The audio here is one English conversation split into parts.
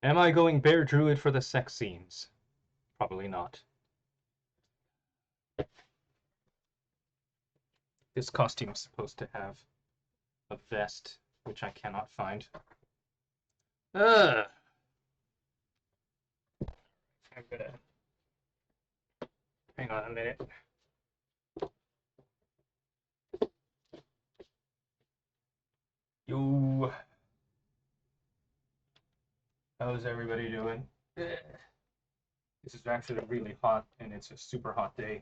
Am I going Bear Druid for the sex scenes? Probably not. This costume is supposed to have a vest, which I cannot find. I'm gonna... Hang on a minute. Yo. How's everybody doing? This is actually really hot, and it's a super hot day.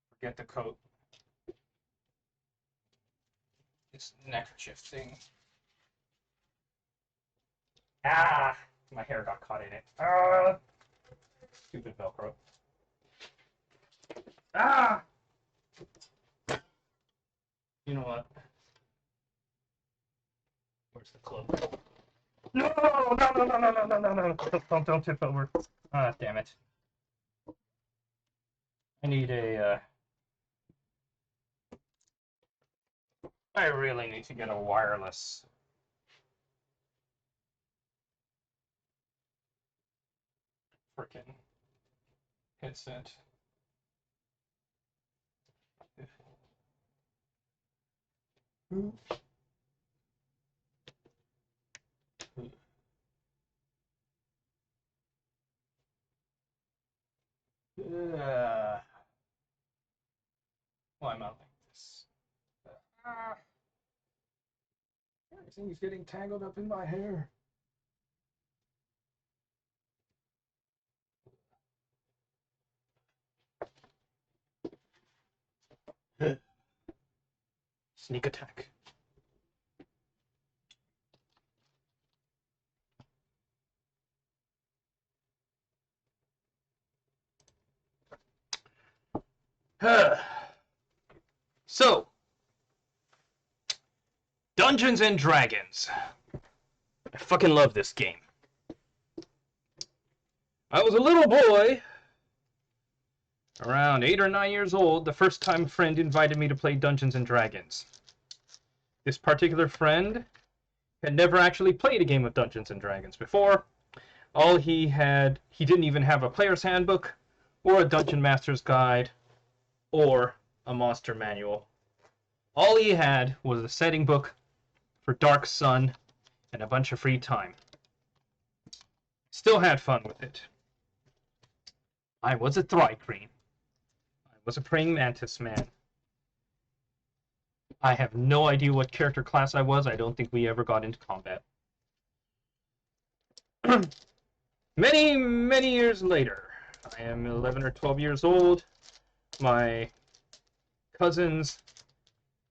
Forget the coat. This neckerchief thing. Ah! My hair got caught in it. Ah! Stupid Velcro. Ah! You know what? Where's the cloak? No! Don't tip over. Ah, damn it. I need a, I really need to get a wireless. Frickin' headset. Why am I like this? Everything's getting tangled up in my hair. Sneak attack. So, Dungeons and Dragons. I fucking love this game. I was a little boy, around 8 or 9 years old, the first time a friend invited me to play Dungeons and Dragons. This particular friend had never actually played a game of Dungeons and Dragons before. He didn't even have a player's handbook, or a Dungeon Master's Guide, or a monster manual. All he had was a setting book for Dark Sun and a bunch of free time. Still had fun with it. I was a Thri-Kreen. I was a praying mantis man. I have no idea what character class I was. I don't think we ever got into combat. Many, many years later, I am 11 or 12 years old. My cousins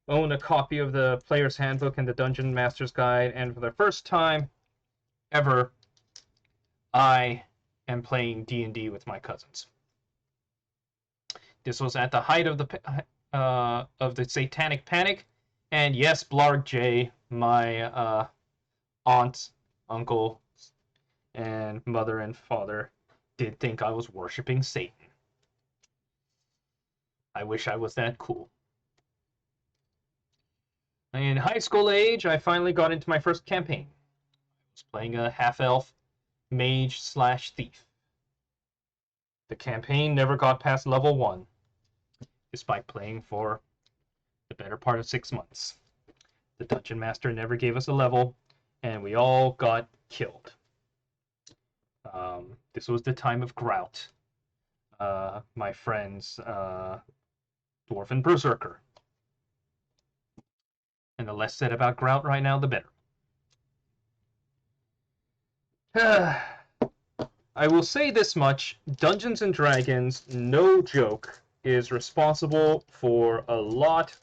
own a copy of the Player's Handbook and the Dungeon Master's Guide, and for the first time ever, I am playing D&D with my cousins. This was at the height of the Satanic Panic, and yes, Blarg J, my aunt, uncle, and mother and father did think I was worshiping Satan. I wish I was that cool. In high school age, I finally got into my first campaign. I was playing a half-elf mage/thief. The campaign never got past level 1, despite playing for the better part of 6 months. The Dungeon Master never gave us a level, and we all got killed. This was the time of Grout. My friend's Dwarven Berserker. And the less said about Grout right now, the better. I will say this much. Dungeons and Dragons, no joke, is responsible for a lot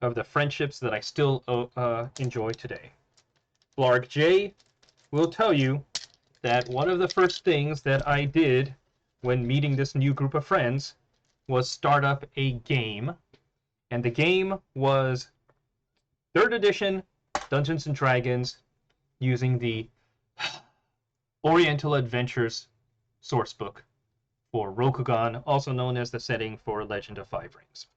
of the friendships that I still enjoy today. Blarg J will tell you that one of the first things that I did when meeting this new group of friends was start up a game. And the game was 3rd edition Dungeons and Dragons using the Oriental Adventures sourcebook for Rokugan, also known as the setting for Legend of Five Rings.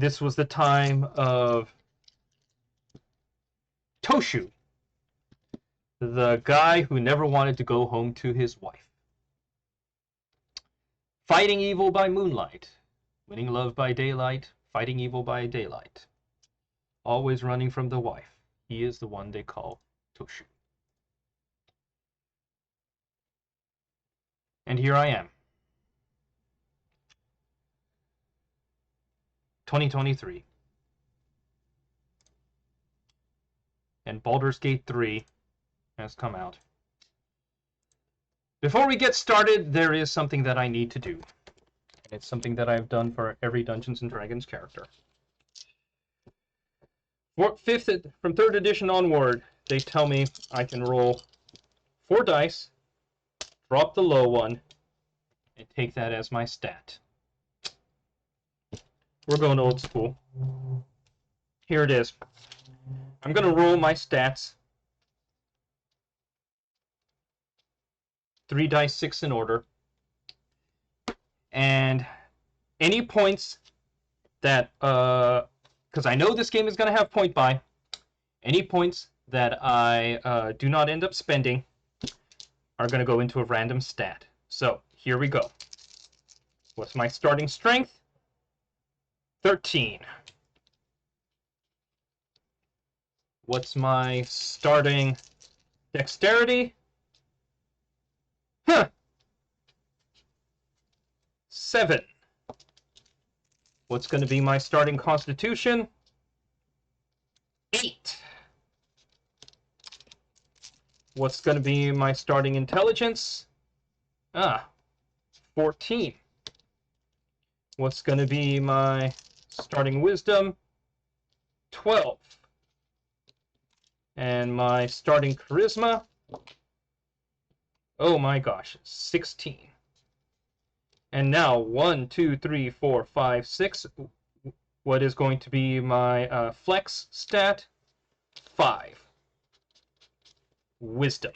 This was the time of Toshu, the guy who never wanted to go home to his wife. Fighting evil by moonlight, winning love by daylight, fighting evil by daylight. Always running from the wife. He is the one they call Toshu. And here I am. 2023. And Baldur's Gate 3 has come out. Before we get started, there is something that I need to do. It's something that I've done for every Dungeons & Dragons character. From 3rd edition onward, they tell me I can roll 4 dice, drop the low one, and take that as my stat. We're going old school. Here it is. I'm going to roll my stats. 3 dice, 6 in order. And any points that, because I know this game is going to have point buy, any points that I do not end up spending are going to go into a random stat. So, here we go. What's my starting strength? 13. What's my starting dexterity? 7. What's going to be my starting constitution? 8. What's going to be my starting intelligence? 14. What's going to be my starting wisdom? 12. And my starting charisma? Oh my gosh, 16. And now 1, 2, 3, 4, 5, 6. What is going to be my flex stat? 5. Wisdom.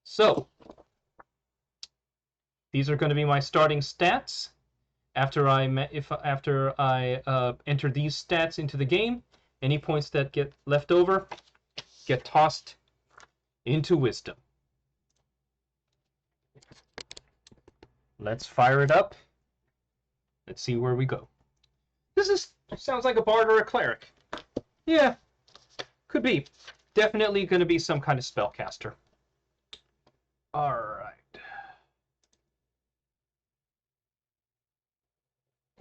So, these are going to be my starting stats. After I enter these stats into the game, any points that get left over get tossed into wisdom. Let's fire it up. Let's see where we go. This sounds like a bard or a cleric. Yeah, could be. Definitely going to be some kind of spellcaster. All right.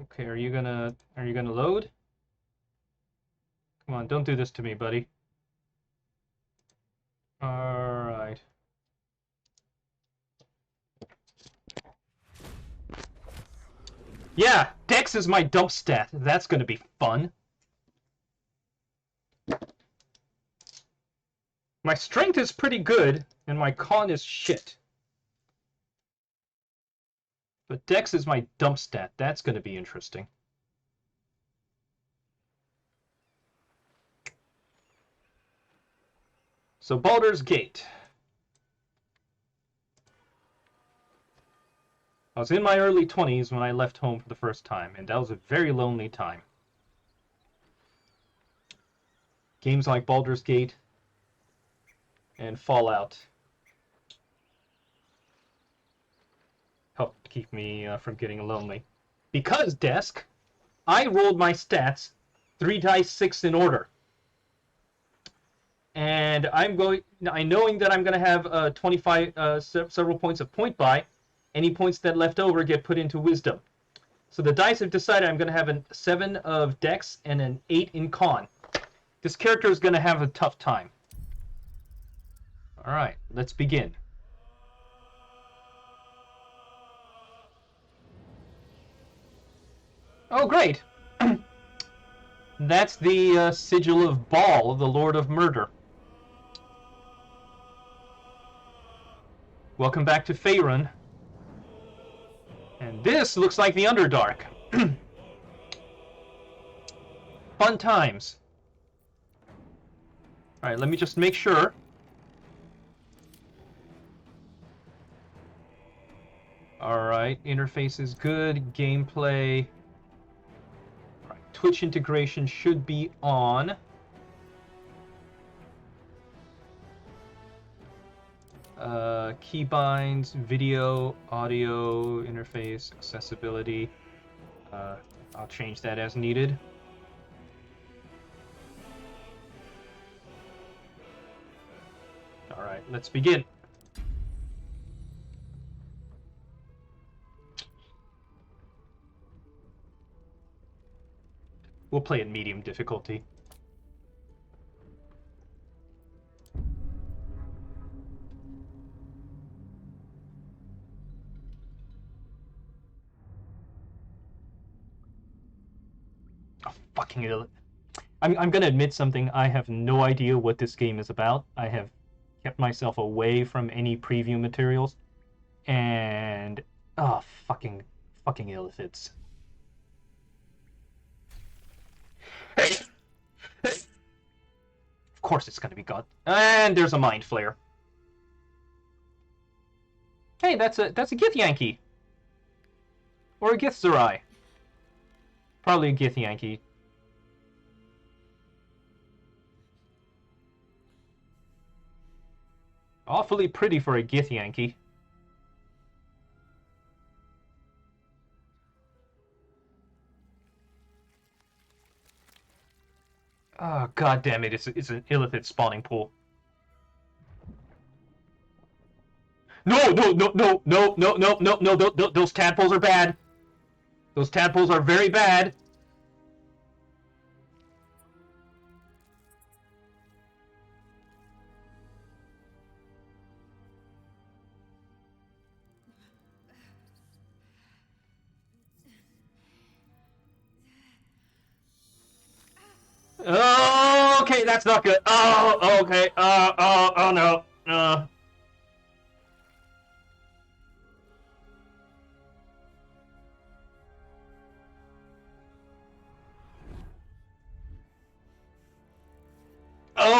Okay, are you gonna load? Come on, don't do this to me, buddy. All right. Yeah, Dex is my dump stat. That's gonna be fun. My strength is pretty good, and my con is shit. But Dex is my dump stat. That's gonna be interesting. So Baldur's Gate. I was in my early 20s when I left home for the first time, and that was a very lonely time. Games like Baldur's Gate and Fallout helped keep me from getting lonely. Because, Desk, I rolled my stats 3 dice 6 in order. And knowing that I'm going to have 25 several points of point buy, any points that left over get put into wisdom. So the dice have decided I'm going to have a 7 of dex and an 8 in con. This character is going to have a tough time. All right, let's begin. Oh, great. That's the sigil of Baal, the Lord of Murder. Welcome back to Faerun. And this looks like the Underdark. Fun times. Alright, let me just make sure. Alright, interface is good. Gameplay Twitch integration should be on. Keybinds, video, audio, interface, accessibility. I'll change that as needed. Alright, let's begin. We'll play at medium difficulty. Oh, fucking ill. I'm gonna admit something. I have no idea what this game is about. I have kept myself away from any preview materials. And... oh, fucking illithids. Of course it's gonna be God. And there's a Mind Flayer. Hey, that's a Gith Yankee. Or a Gith Zerai. Probably a Gith Yankee. Awfully pretty for a Gith Yankee. Oh, god damn it, it's an illithid spawning pool. No, those tadpoles are bad. Those tadpoles are very bad. Oh, okay, that's not good. Oh, okay. Oh no.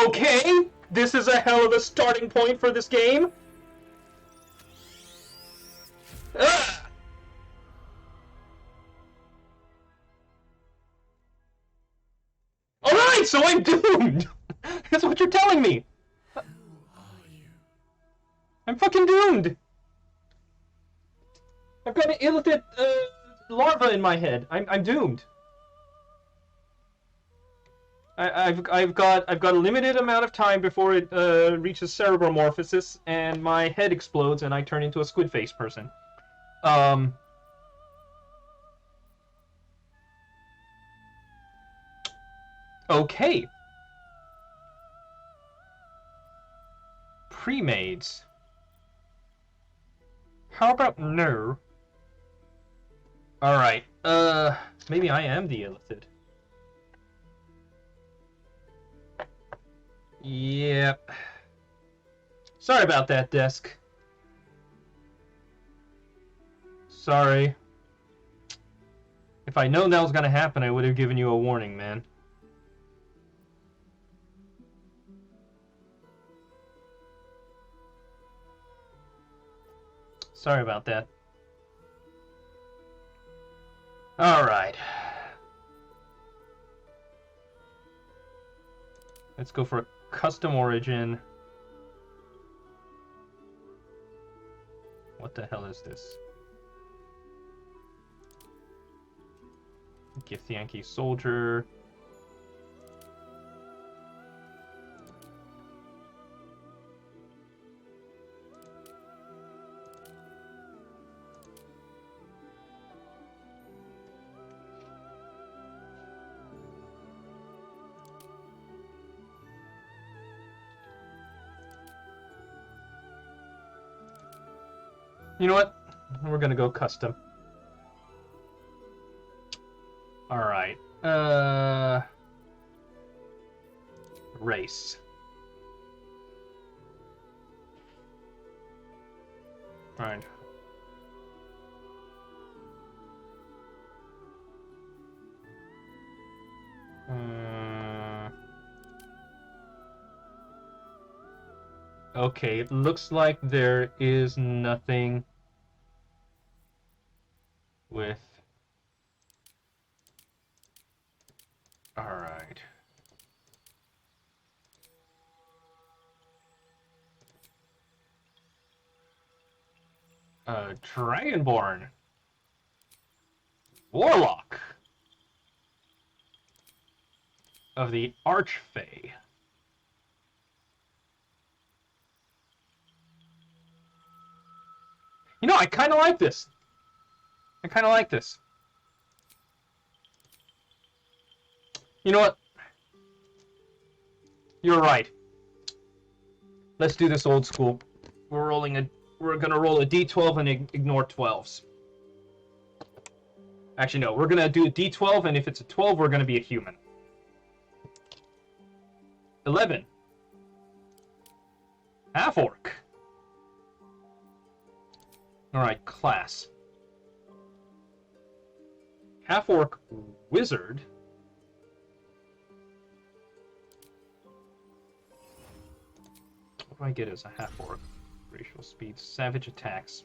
Okay, this is a hell of a starting point for this game. Alright, so I'm doomed! That's what you're telling me! Who are you? I'm fucking doomed! I've got an illithid larva in my head. I'm doomed. I've got a limited amount of time before it reaches cerebromorphosis, and my head explodes, and I turn into a squid face person. Okay. Pre-mades. How about no? Alright, maybe I am the illithid. Yep. Sorry about that, desk. Sorry. If I'd known that was gonna happen, I would have given you a warning, man. Sorry about that. Alright. Let's go for a custom origin. What the hell is this? Gith Yankee Soldier. You know what? We're gonna go custom. Alright. Race. Alright. Okay, it looks like there is nothing with Dragonborn. Warlock. Of the Archfae. You know, I kind of like this. I kind of like this. You know what? You're right. Let's do this old school. We're gonna roll a D12 and ignore 12s. Actually, no. We're gonna do a D12, and if it's a 12, we're gonna be a human. 11. Half-orc. Alright, class. Half-orc wizard. What do I get as a half-orc? Racial speed, savage attacks.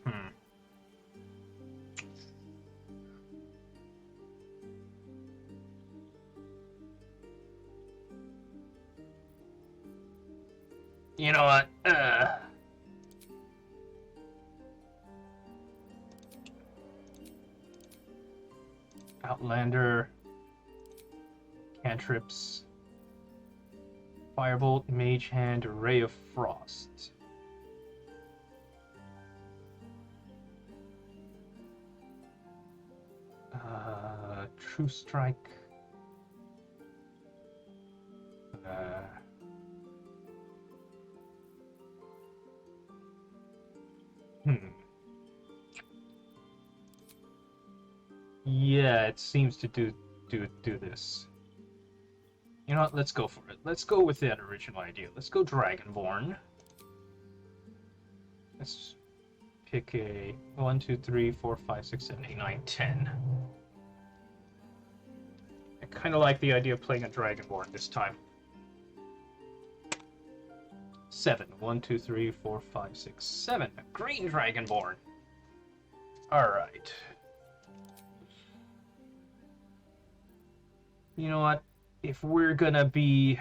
You know what? Outlander. Cantrips. Firebolt, Mage Hand, Ray of Frost. True Strike. Yeah, it seems to do this. You know what? Let's go for it. Let's go with that original idea. Let's go Dragonborn. Let's pick a 1, 2, 3, 4, 5, 6, 7, 8, 9, 10. I kind of like the idea of playing a Dragonborn this time. 7. 1, 2, 3, 4, 5, 6, 7. A green Dragonborn. Alright. You know what? If we're gonna be...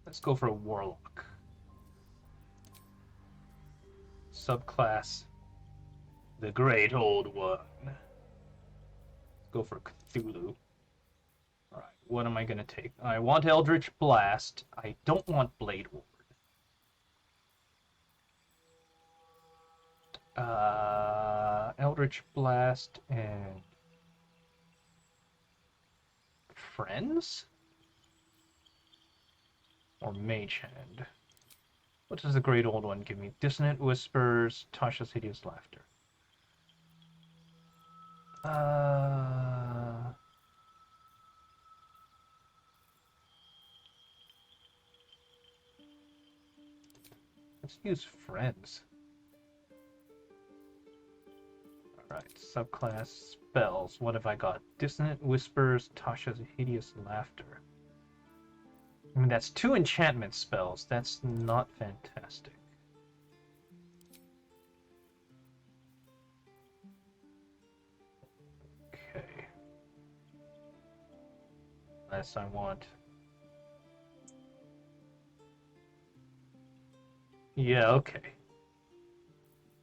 Let's go for a Warlock. Subclass. The Great Old One. Let's go for Cthulhu. Alright, what am I gonna take? I want Eldritch Blast. I don't want Blade Ward. Eldritch Blast and... Friends? Or Mage Hand? What does the Great Old One give me? Dissonant Whispers, Tasha's Hideous Laughter. Let's use Friends. Alright, subclass spells. What have I got? Dissonant Whispers, Tasha's Hideous Laughter. I mean, that's 2 enchantment spells. That's not fantastic. Okay. Unless I want... Yeah, okay.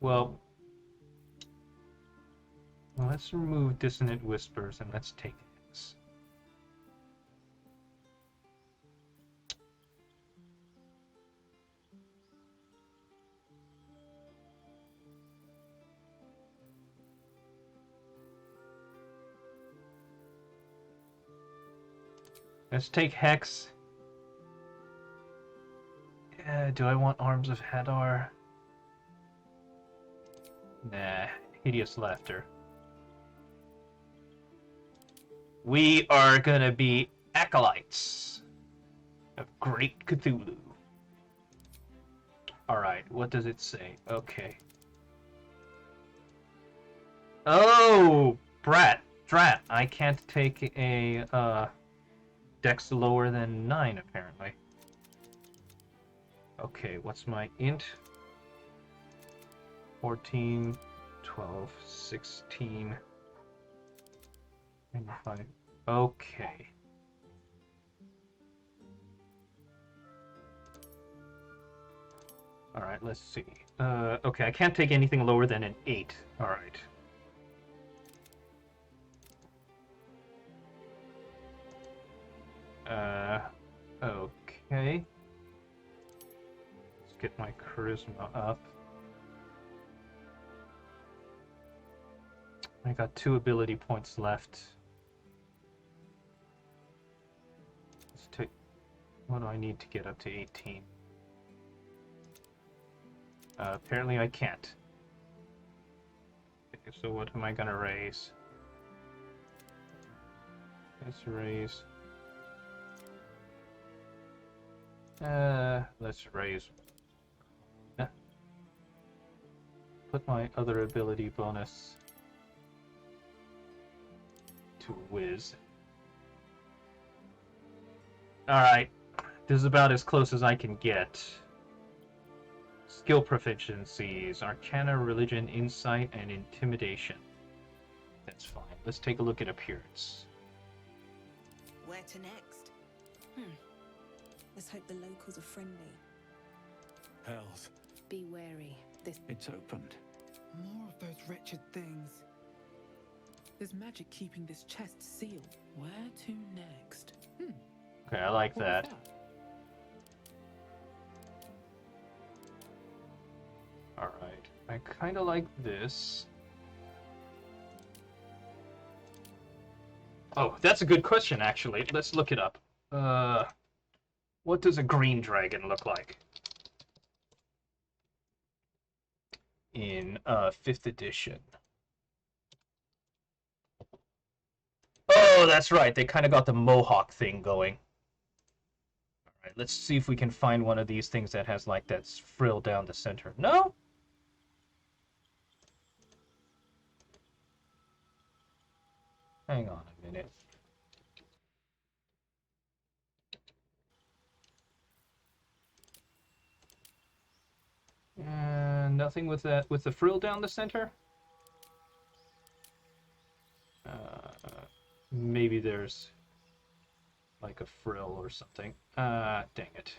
Well, let's remove Dissonant Whispers and let's take X. Let's take Hex. Do I want Arms of Hadar? Nah, Hideous Laughter. We are gonna be Acolytes of Great Cthulhu. Alright, what does it say? Okay. Oh, Drat, I can't take a, dex lower than 9, apparently. Okay, what's my int? 14, 12, 16, and 5. Okay. Alright, let's see. Okay, I can't take anything lower than an 8. Alright. Okay. Let's get my charisma up. I got 2 ability points left. Let's take... What do I need to get up to 18? Apparently I can't. Okay, so what am I gonna raise? Let's raise... let's raise... Put my other ability bonus to whiz. Alright, this is about as close as I can get. Skill proficiencies, Arcana, Religion, Insight, and Intimidation. That's fine. Let's take a look at appearance. Where to next? Let's hope the locals are friendly. Hells. Be wary. It's opened. More of those wretched things. There's magic keeping this chest sealed. Where to next? Okay, I like What was that. Alright, I kind of like this. Oh, that's a good question, actually. Let's look it up. What does a green dragon look like? In 5th edition. Oh, that's right. They kind of got the mohawk thing going. Alright, let's see if we can find one of these things that has like that frill down the center. No? Hang on a minute. Nothing with that, with the frill down the center? Maybe there's like a frill or something. Dang it.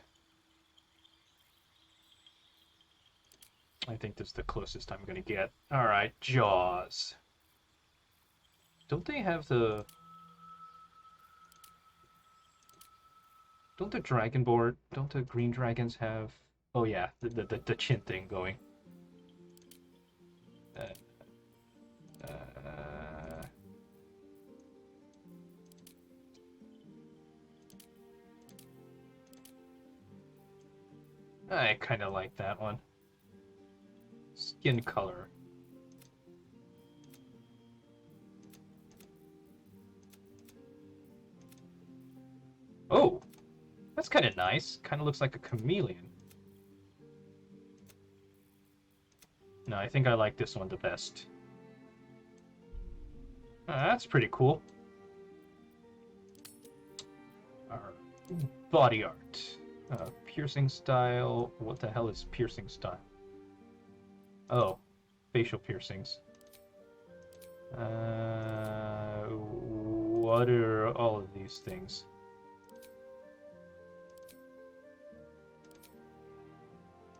I think this is the closest I'm gonna get. Alright, jaws. Don't they have the... Don't the green dragons have... Oh yeah, the chin thing going. I kind of like that one. Skin color. Oh, that's kind of nice. Kind of looks like a chameleon. No, I think I like this one the best. That's pretty cool. Our body art. Piercing style. What the hell is piercing style? Oh, facial piercings. What are all of these things?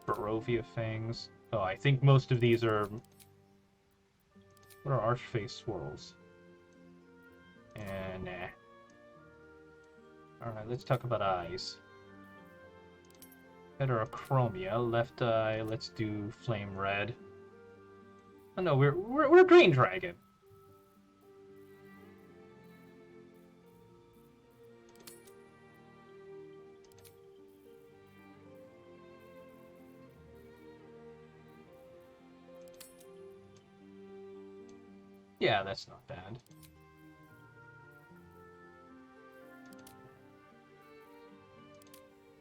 Barovia fangs. Oh, I think most of these are... What are archface swirls? Nah. Alright, let's talk about eyes. Heterochromia, left eye, let's do flame red. Oh no, we're green dragon. Yeah, that's not bad.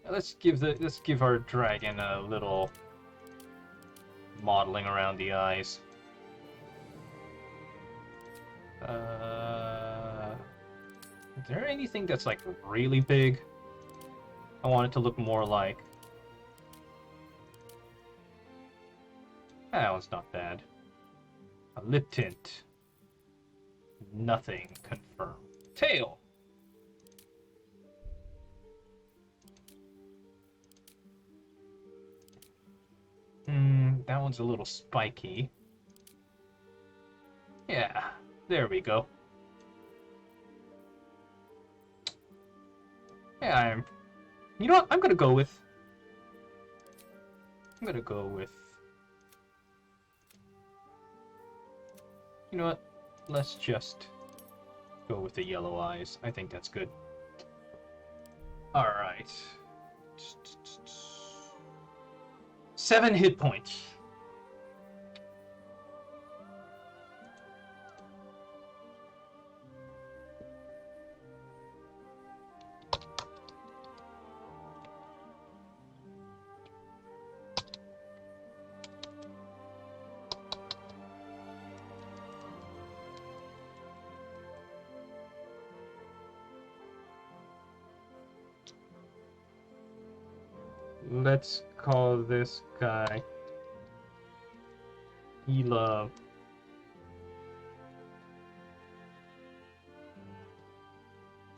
Let's give our dragon a little modeling around the eyes. Is there anything that's like really big? I want it to look more like... That one's not bad. A lip tint. Nothing confirmed. Tail. That one's a little spiky. Yeah, there we go. Yeah, you know what? I'm gonna go with... You know what? Let's just go with the yellow eyes. I think that's good. Alright. 7 hit points. Let's call this guy Gila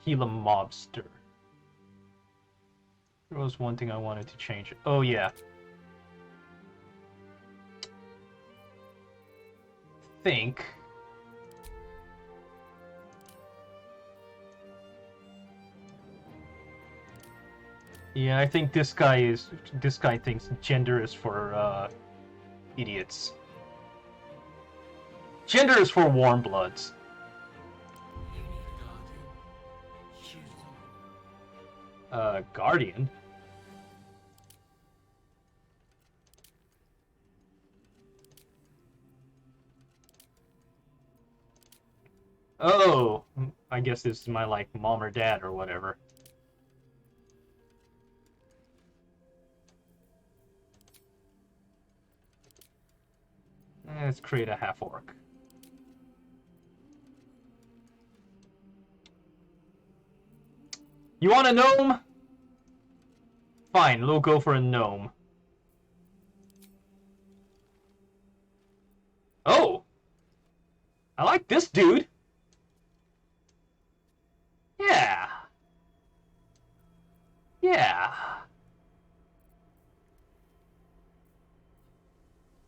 Mobster. There was one thing I wanted to change. Oh yeah. Think. Yeah, I think this guy thinks gender is for idiots. Gender is for warm bloods. Guardian? Oh, I guess this is my, like, mom or dad or whatever. Let's create a half-orc. You want a gnome? Fine, we'll go for a gnome. Oh! I like this dude! Yeah! Yeah!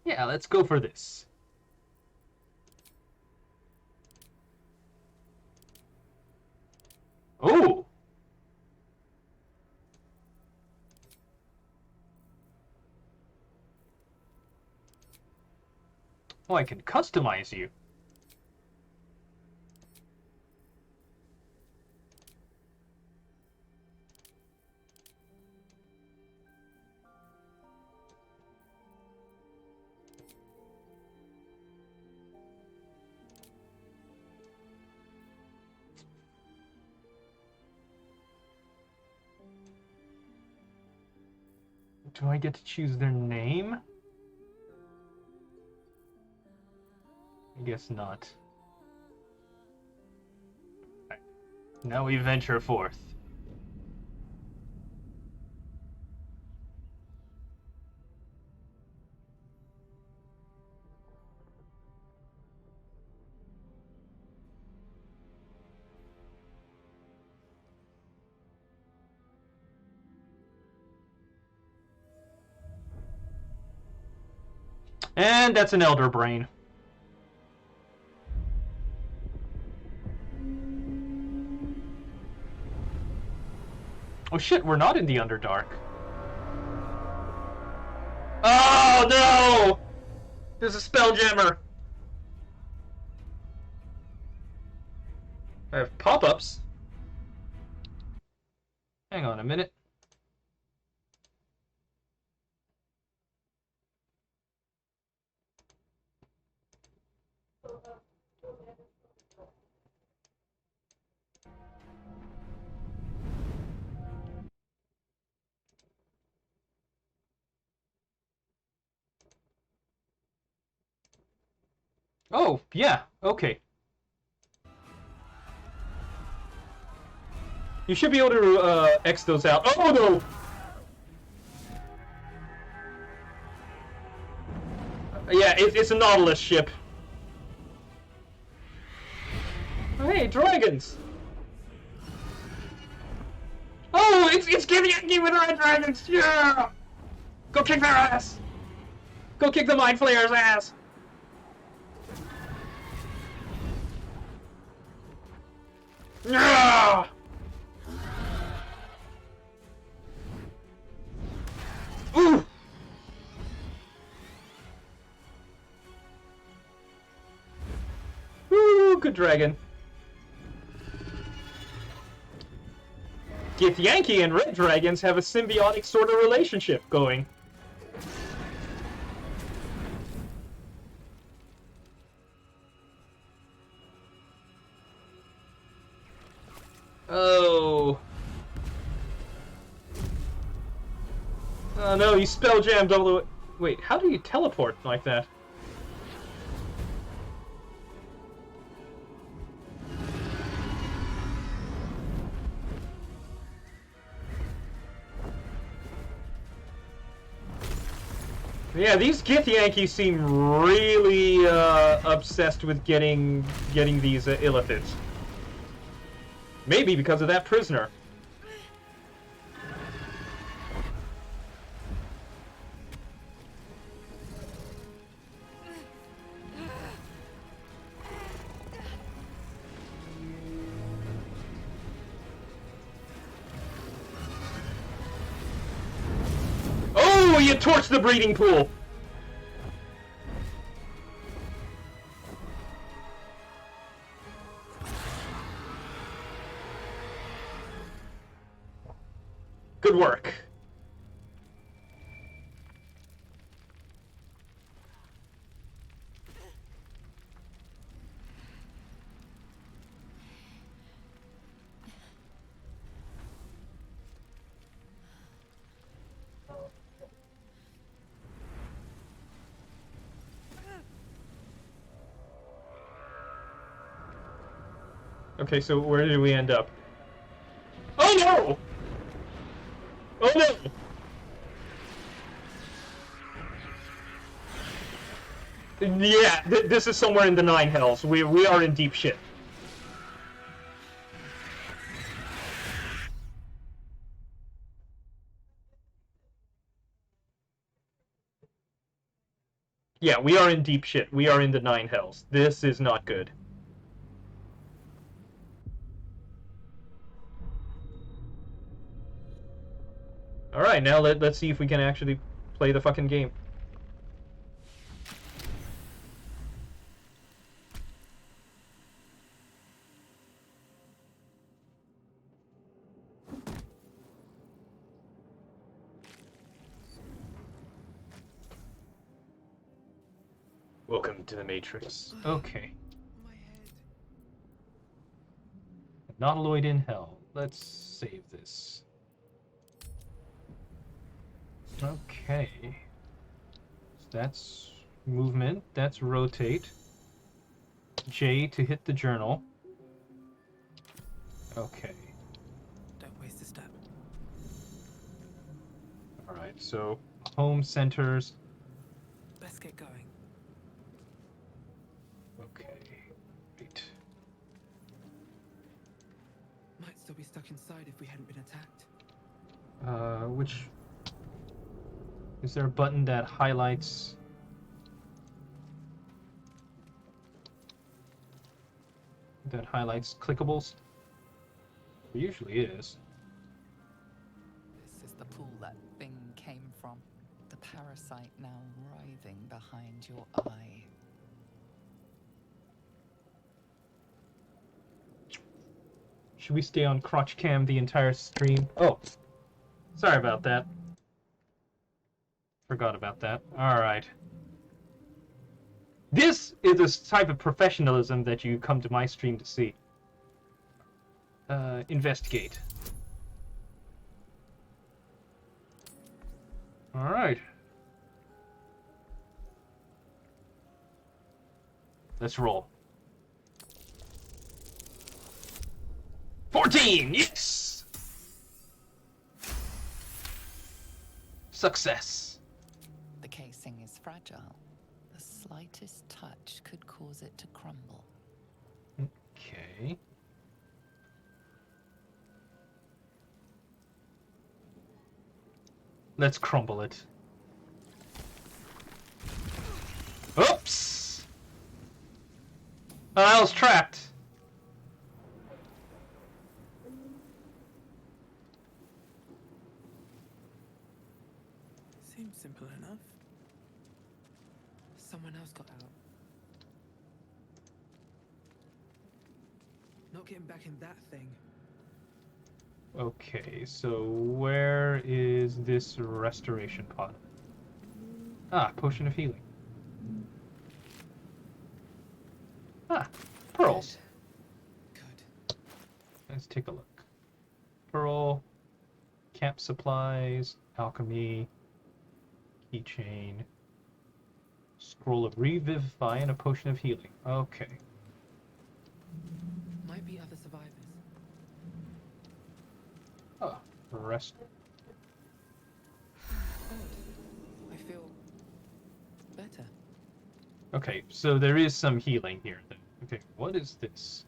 Yeah, let's go for this. Oh! Oh, I can customize you. Do I get to choose their name? I guess not. Right. Now we venture forth. And that's an elder brain. Oh shit, we're not in the Underdark. Oh no! There's a spelljammer! I have pop-ups. Hang on a minute. Oh, yeah, okay. You should be able to X those out. Oh no! Yeah, it's a Nautilus ship. Hey, dragons! Oh, it's giving at me with red dragons! Yeah! Go kick their ass! Go kick the Mind Flayer's ass! Ah! Ooh! Ooh, good dragon. Githyanki and Red Dragons have a symbiotic sort of relationship going. Oh. Oh no, you spell jammed all the way. Wait, how do you teleport like that? Yeah, these Githyanki seem really obsessed with getting these illithids. Maybe because of that prisoner. Oh, you torched the breeding pool! Good work. Okay, so where did we end up? Oh no! Oh no! Yeah, this is somewhere in the Nine Hells. We are in deep shit. Yeah, we are in deep shit. We are in the Nine Hells. This is not good. Alright, now let's see if we can actually play the fucking game. Welcome to the Matrix. Okay. My head. Nautiloid in hell. Let's save this. Okay. So that's movement. That's rotate. J to hit the journal. Okay. Don't waste a step. Alright, so home centers. Let's get going. Okay. Right. Might still be stuck inside if we hadn't been attacked. Which... Is there a button that highlights... clickables? There usually is. This is the pool that thing came from. The parasite now writhing behind your eye. Should we stay on crotch cam the entire stream? Oh, sorry about that. Forgot about that. Alright. This is the type of professionalism that you come to my stream to see. Investigate. Alright. Let's roll. 14! Yes! Success. The casing is fragile. The slightest touch could cause it to crumble. Okay. Let's crumble it. Oh, I was trapped. Seems simple enough. Someone else got out. Not getting back in that thing. Okay, so where is this restoration pod? Ah, potion of healing. Ah, pearls. Good. Let's take a look. Pearl, camp supplies, alchemy, keychain, scroll of revivify, and a potion of healing. Okay. Might be other survivors. Oh, rest. I feel better. Okay, so there is some healing here then. Okay, what is this?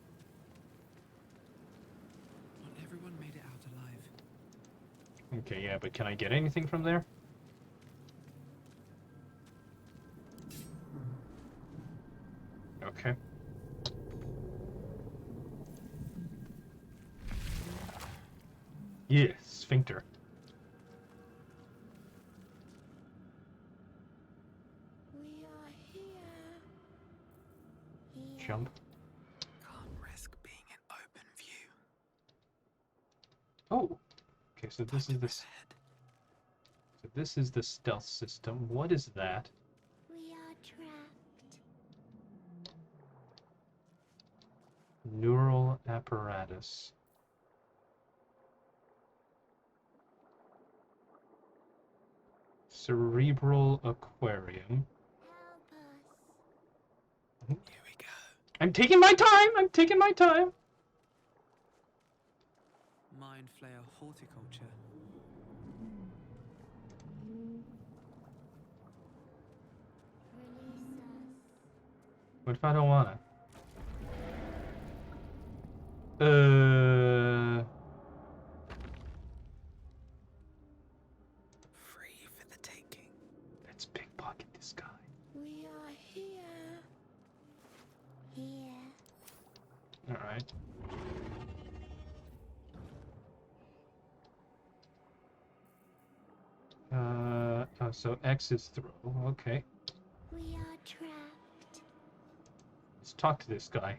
Not everyone made it out alive. Okay, yeah, but can I get anything from there? Okay. Yes, sphincter. We are here. Jump. Can't risk being in open view. Oh. Okay, so this is this. So this is the stealth system. What is that? We are trapped. Neural apparatus. Cerebral aquarium. Help us. Here we go. I'm taking my time! I'm taking my time! Mind flayer horticulture. Release us. What if I don't wanna? Free for the taking. Let's pickpocket this guy. We are here. Here. Alright. Oh, so X is throw. Okay. We are trapped. Let's talk to this guy.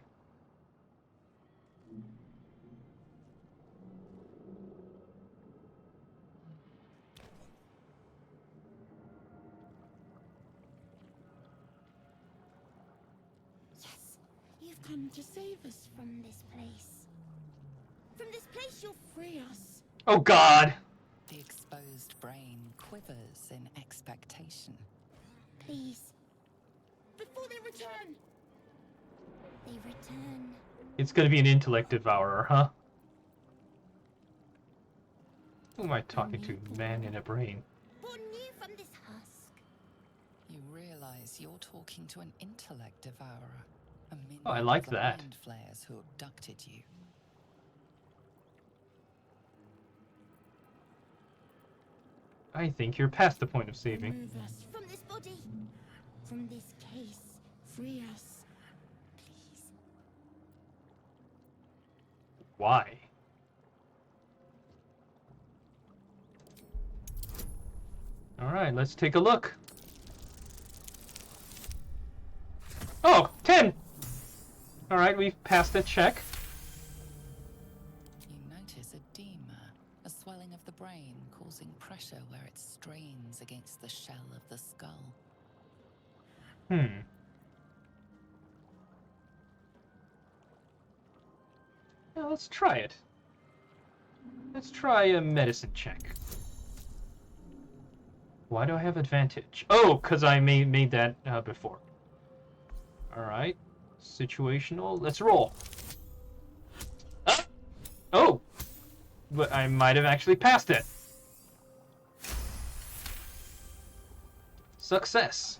Yes, you've come to save us from this place. From this place, you'll free us. Oh god! The exposed brain quivers in expectation. Please. Before they return. They return. It's gonna be an intellect devourer, huh? Who am I talking to? Man in a brain. Born new from this husk. You realize you're talking to an intellect devourer, a minion Oh, I like of the that. mind flayers who abducted you. I think you're past the point of saving. Remove us from this body. From this case. Free us. Please. Why? Alright, let's take a look. Oh, 10! Alright, we've passed the check. You notice edema, a swelling of the brain causing pressure where it strains against the shell of the skull. Yeah, let's try it. Let's try a medicine check. Why do I have advantage? Oh, because I made that before. Alright. Situational. Let's roll. Ah! Oh! But I might have actually passed it. Success.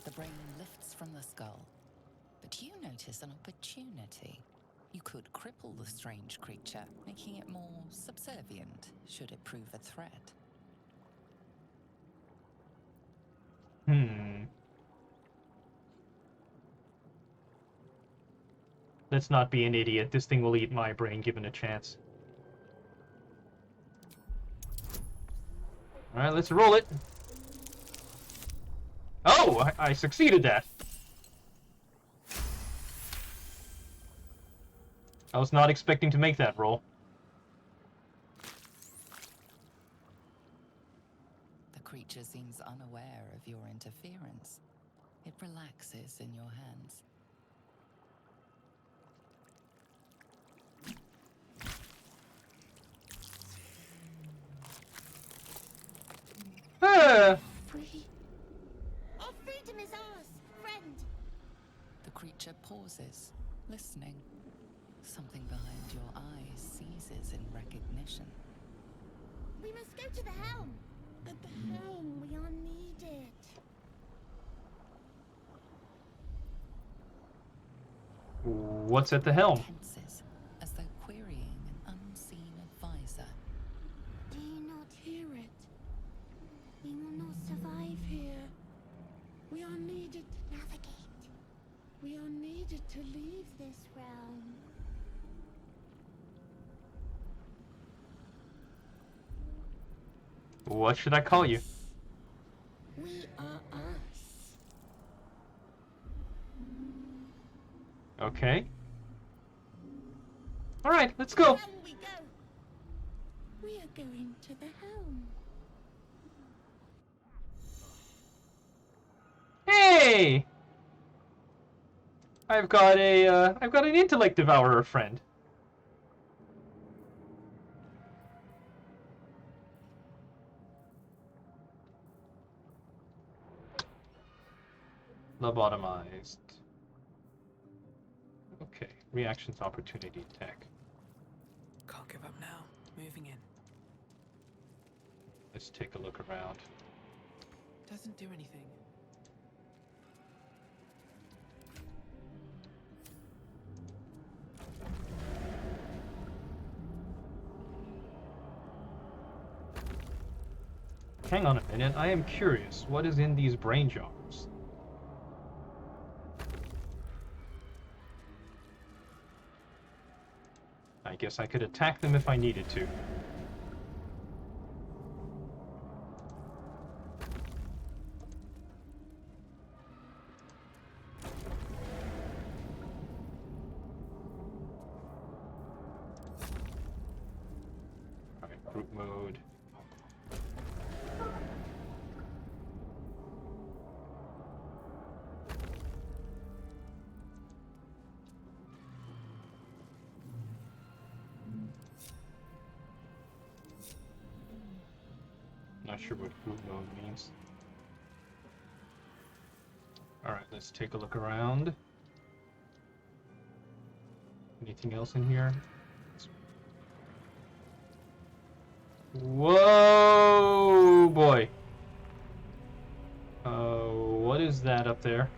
The brain lifts from the skull, but you notice an opportunity. You could cripple the strange creature, making it more subservient, should it prove a threat. Hmm. Let's not be an idiot. This thing will eat my brain given a chance. Alright, let's roll it. Oh! I succeeded that! I was not expecting to make that roll. The creature seems unaware of your interference. It relaxes in your hands. Free. Our freedom is ours, friend. The creature pauses, listening. Something behind your eyes seizes in recognition. We must go to the helm. At the helm, we are needed. What's at the helm? Tenses, as though querying an unseen advisor. Do you not hear it? We will not survive here. We are needed to navigate. We are needed to leave this realm. What should I call you? We are us. Okay. Alright, let's go. Helm we go. We are going to the helm. Hey! I've got an intellect devourer friend. Lobotomized. Okay, reactions opportunity attack. Can't give up now. Moving in. Let's take a look around. Doesn't do anything. Hang on a minute, I am curious. What is in these brain jars? I guess I could attack them if I needed to. Alright, group mode. Not sure what group mode means. Alright, let's take a look around. Anything else in here? Whoa, boy. What is that up there?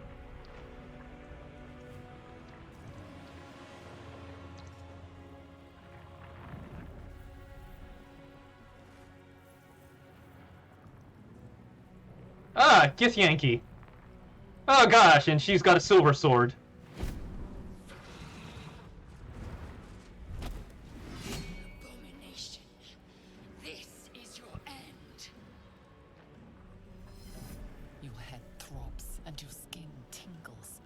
Ah, Githyanki. Oh gosh, and she's got a silver sword. Abomination. This is your end. Your head throbs and your skin tingles.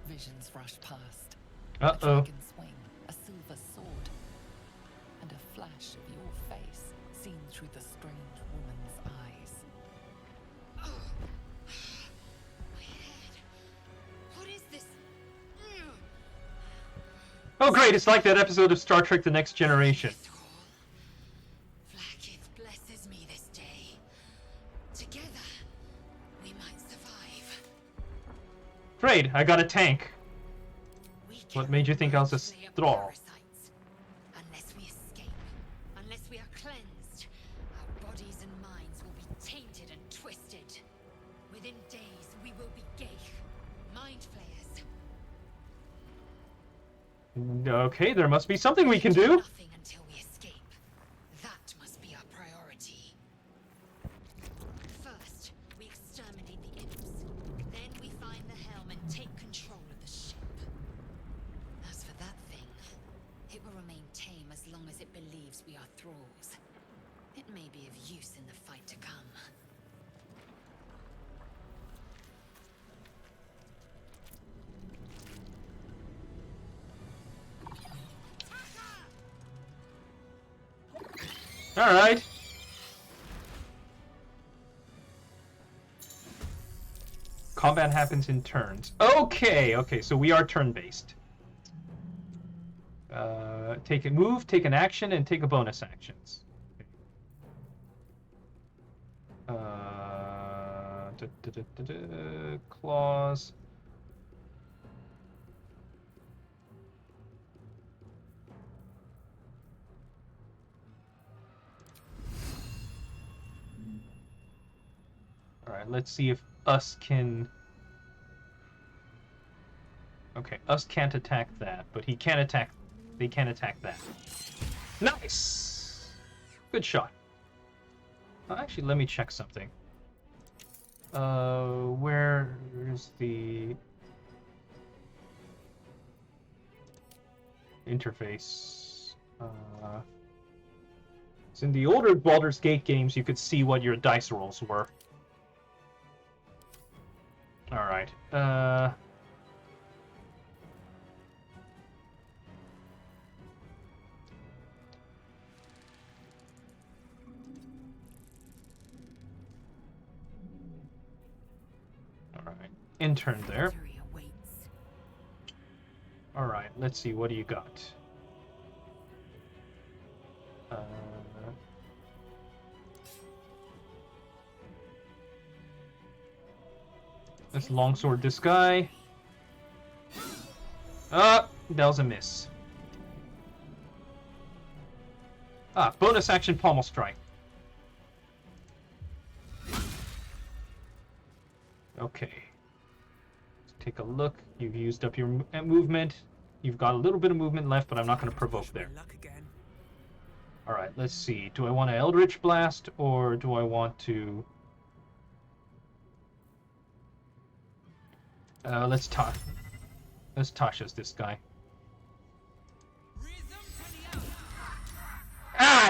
Visions rush past. A Uh-oh. dragon swing, a silver sword, and a flash of your face seen through the strange woman's eyes. My head. What is this? Oh great, it's like that episode of Star Trek The Next Generation. Vlaakith blesses me this day. Together, we might survive. Great, I got a tank. We What cannot made you think I was a slay thrall? parasites. Unless we escape, unless we are cleansed, our bodies and minds will be tainted and twisted. Within days, we will be Geich, mind flayers. Okay, there must be something we can do do. nothing until we escape. That must be our priority. First, we exterminate the remain tame as long as it believes we are thralls. It may be of use in the fight to come. All right. Combat happens in turns. Okay, okay, so we are turn-based. Take a move, take an action, and take a bonus actions. Claws. All right, let's see if us can. Okay, us can't attack that, but he can attack. They can attack that. Nice. Good shot. Actually, let me check something. Where is the interface? So in the older Baldur's Gate games, you could see what your dice rolls were. All right. Intern there. All right, let's see. What do you got? Let's longsword this guy. That was a miss. Bonus action pommel strike. Okay. Take a look. You've used up your movement. You've got a little bit of movement left, but I'm not going to provoke there. All right, let's see. Do I want to Eldritch Blast, or do I want to... let's Tasha's this guy.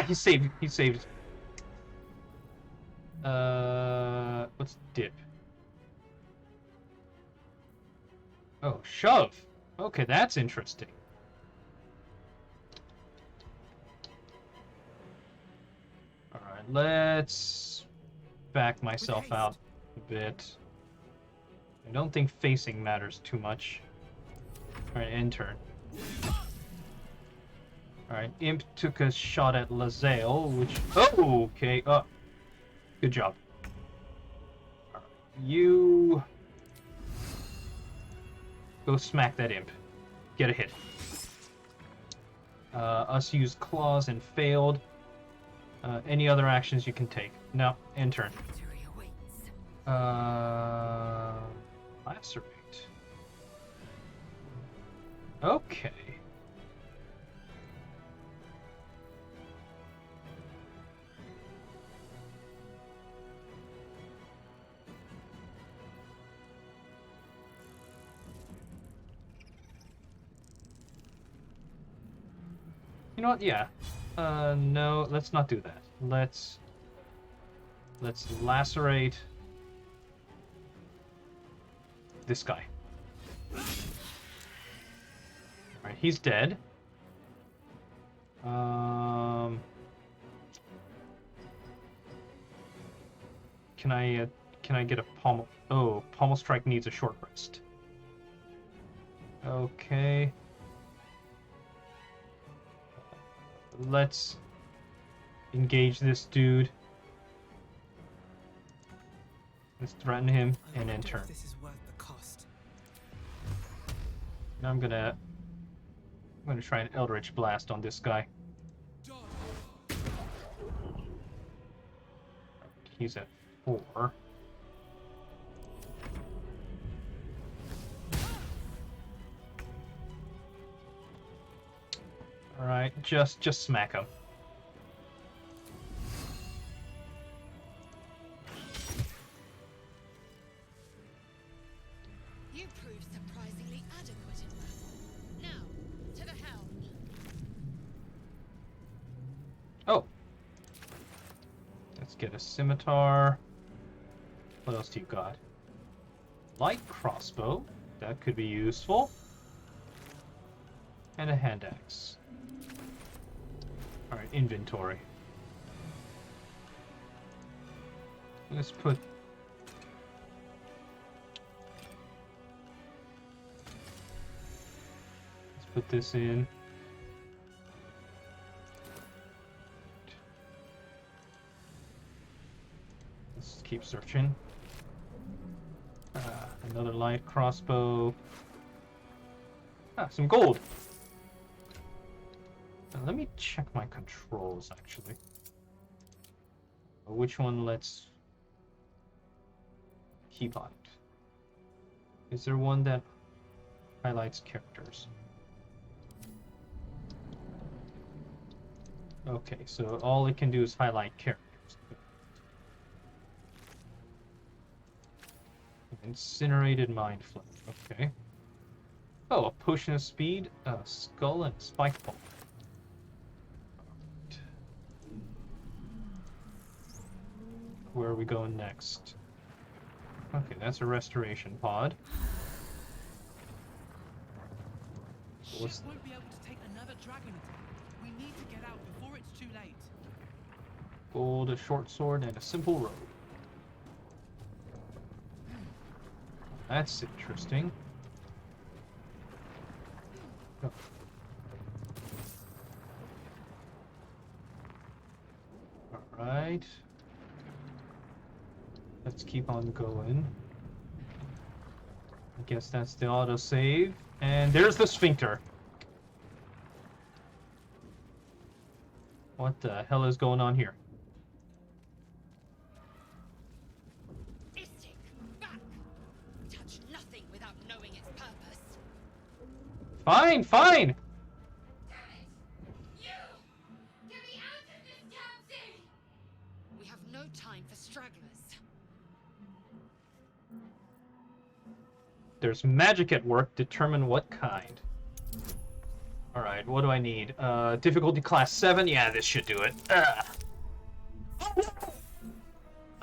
He saved. He saved. Let's dip. Oh, shove. Okay, that's interesting. All right, let's back myself out a bit. I don't think facing matters too much. All right, end turn. All right, Imp took a shot at Lae'zel, which... Oh, okay. Good job. All right, you... Go smack that imp. Get a hit. Us used claws and failed. Any other actions you can take? No, end turn. Lacerate. Okay. You know what? Yeah. No, let's not do that. Let's lacerate this guy. Alright, he's dead. Can I get a pommel? Oh, pommel strike needs a short rest. Okay. Let's engage this dude. Let's threaten him and then turn. This is worth the cost. Now I'm gonna try an Eldritch Blast on this guy. He's at 4. All right, just smack him. You proved surprisingly adequate in battle. Now, to the helm. get a scimitar. What else do you got? Light crossbow. That could be useful. And a hand axe. Alright, inventory. Let's put... Let's put this in. Let's keep searching. Another light crossbow. Ah, some gold. Let me check my controls, actually. Which one lets keep on it? Is there one that highlights characters? Okay, so all it can do is highlight characters. Incinerated mind flame. Okay. Oh, a potion of speed, a skull, and a spike ball. Where are we going next? Okay, that's a restoration pod. What's... Won't be able to take another dragon attack. We need to get out before it's too late. Gold, a short sword, and a simple robe. That's interesting. Oh. Alright. Let's keep on going. I guess that's the autosave. And there's the sphincter. What the hell is going on here? Fine, fine! You! Get me out of this damn thing! We have no time for stragglers. There's magic at work. Determine what kind. Alright, what do I need? Difficulty class 7? Yeah, this should do it.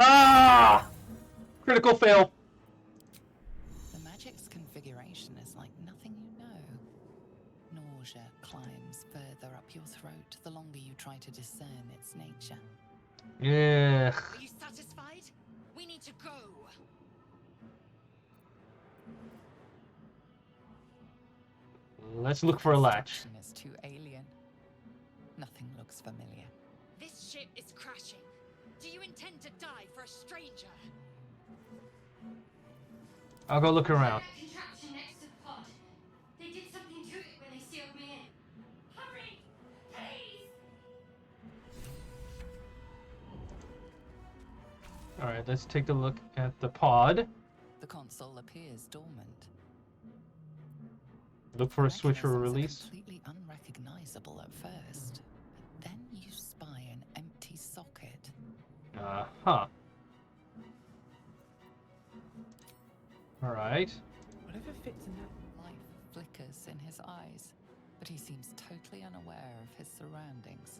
Ah! Critical fail. The magic's configuration is like nothing you know. Nausea climbs further up your throat the longer you try to discern its nature. Yeah. Are you satisfied? We need to go. Let's look for a latch. Construction is too alien. Nothing looks familiar. This ship is crashing. Do you intend to die for a stranger? I'll go look around. That contraption next to the pod. They did something to it when they sealed me in. Hurry! Please! Alright, let's take a look at the pod. The console appears dormant. Look for a switch or a Mechanisms are release. completely unrecognizable at first, but then you spy an empty socket. Uh-huh. Alright. Whatever fits in that. Life flickers in his eyes, but he seems totally unaware of his surroundings.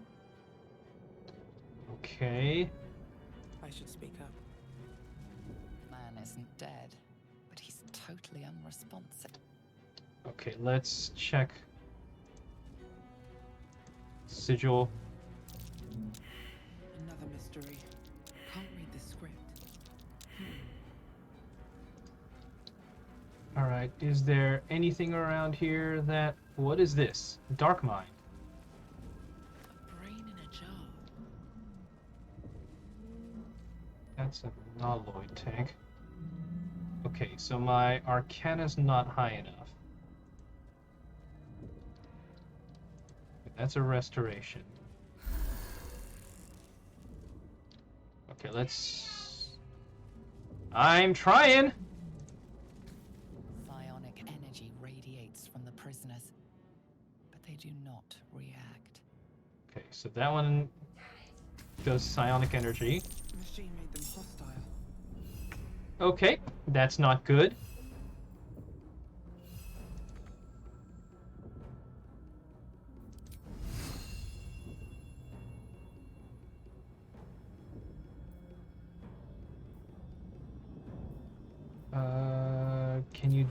Okay. I should speak up. Man isn't dead, but he's totally unresponsive. Okay, let's check. Sigil. Another mystery. Can't read the script. Alright, is there anything around here that... What is this? Dark Mine. A brain in a jar. That's a Naloid tank. Okay, so my Arcana's not high enough. That's a restoration. Okay, let's... I'm trying! Psionic energy radiates from the prisoners, but they do not react. Okay, so that one does psionic energy. The machine made them hostile. Okay, that's not good.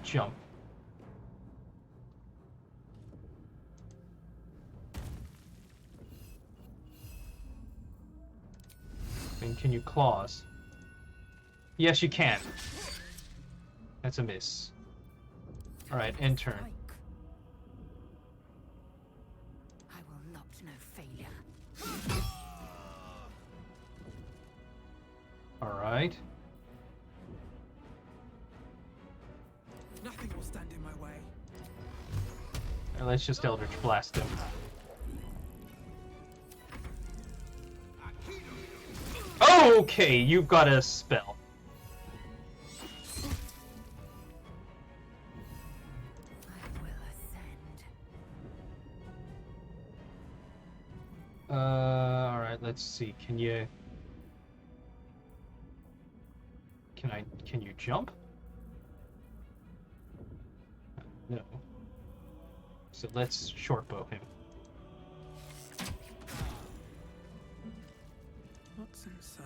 jump? And can you claws? Yes, you can. That's a miss. Alright, end turn. I will not know failure. Alright. Nothing will stand in my way. Let's just Eldritch Blast him. Okay, you've got a spell. I will ascend. Alright, let's see. Can you jump? No. So let's shortbow him. What's inside?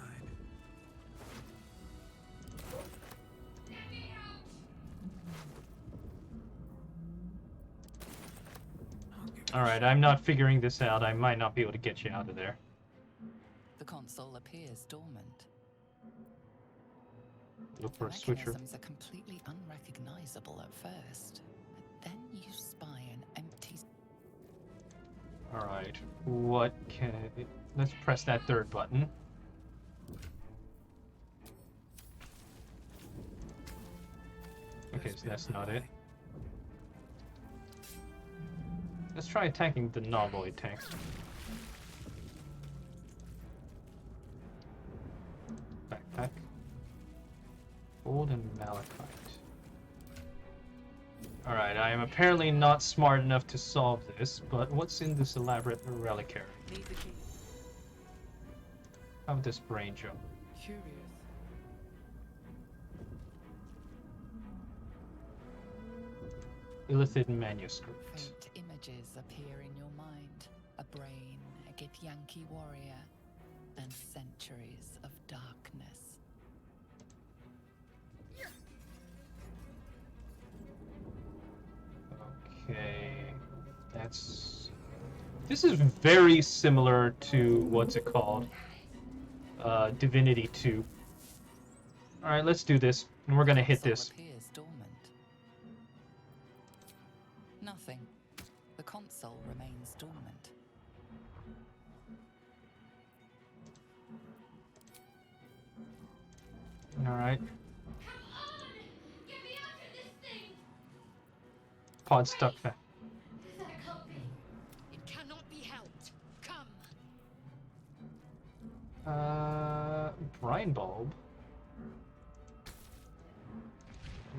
Alright, I'm not figuring this out. I might not be able to get you out of there. The console appears dormant. Look for The a switcher. mechanisms are completely unrecognizable at first, but then you spy an empty... Alright, what can... Let's press that third button. Okay, so that's not it. Let's try attacking the Novoid tank. Backpack. Gold and malachite. Alright, I am apparently not smart enough to solve this, but what's in this elaborate reliquary? Need the key. How about this brain jump? Curious. Illithid manuscript. Faint images appear in your mind. A brain, a Githyanki warrior, and centuries of darkness. Okay, that's... This is very similar to, what's it called? Divinity 2. Alright, let's do this. And we're gonna hit this. Appears dormant. Nothing. The console remains dormant. Alright. Come on! Get me out of this thing! Pod stuck back. That can't be. It cannot be helped. Come. Brine bulb.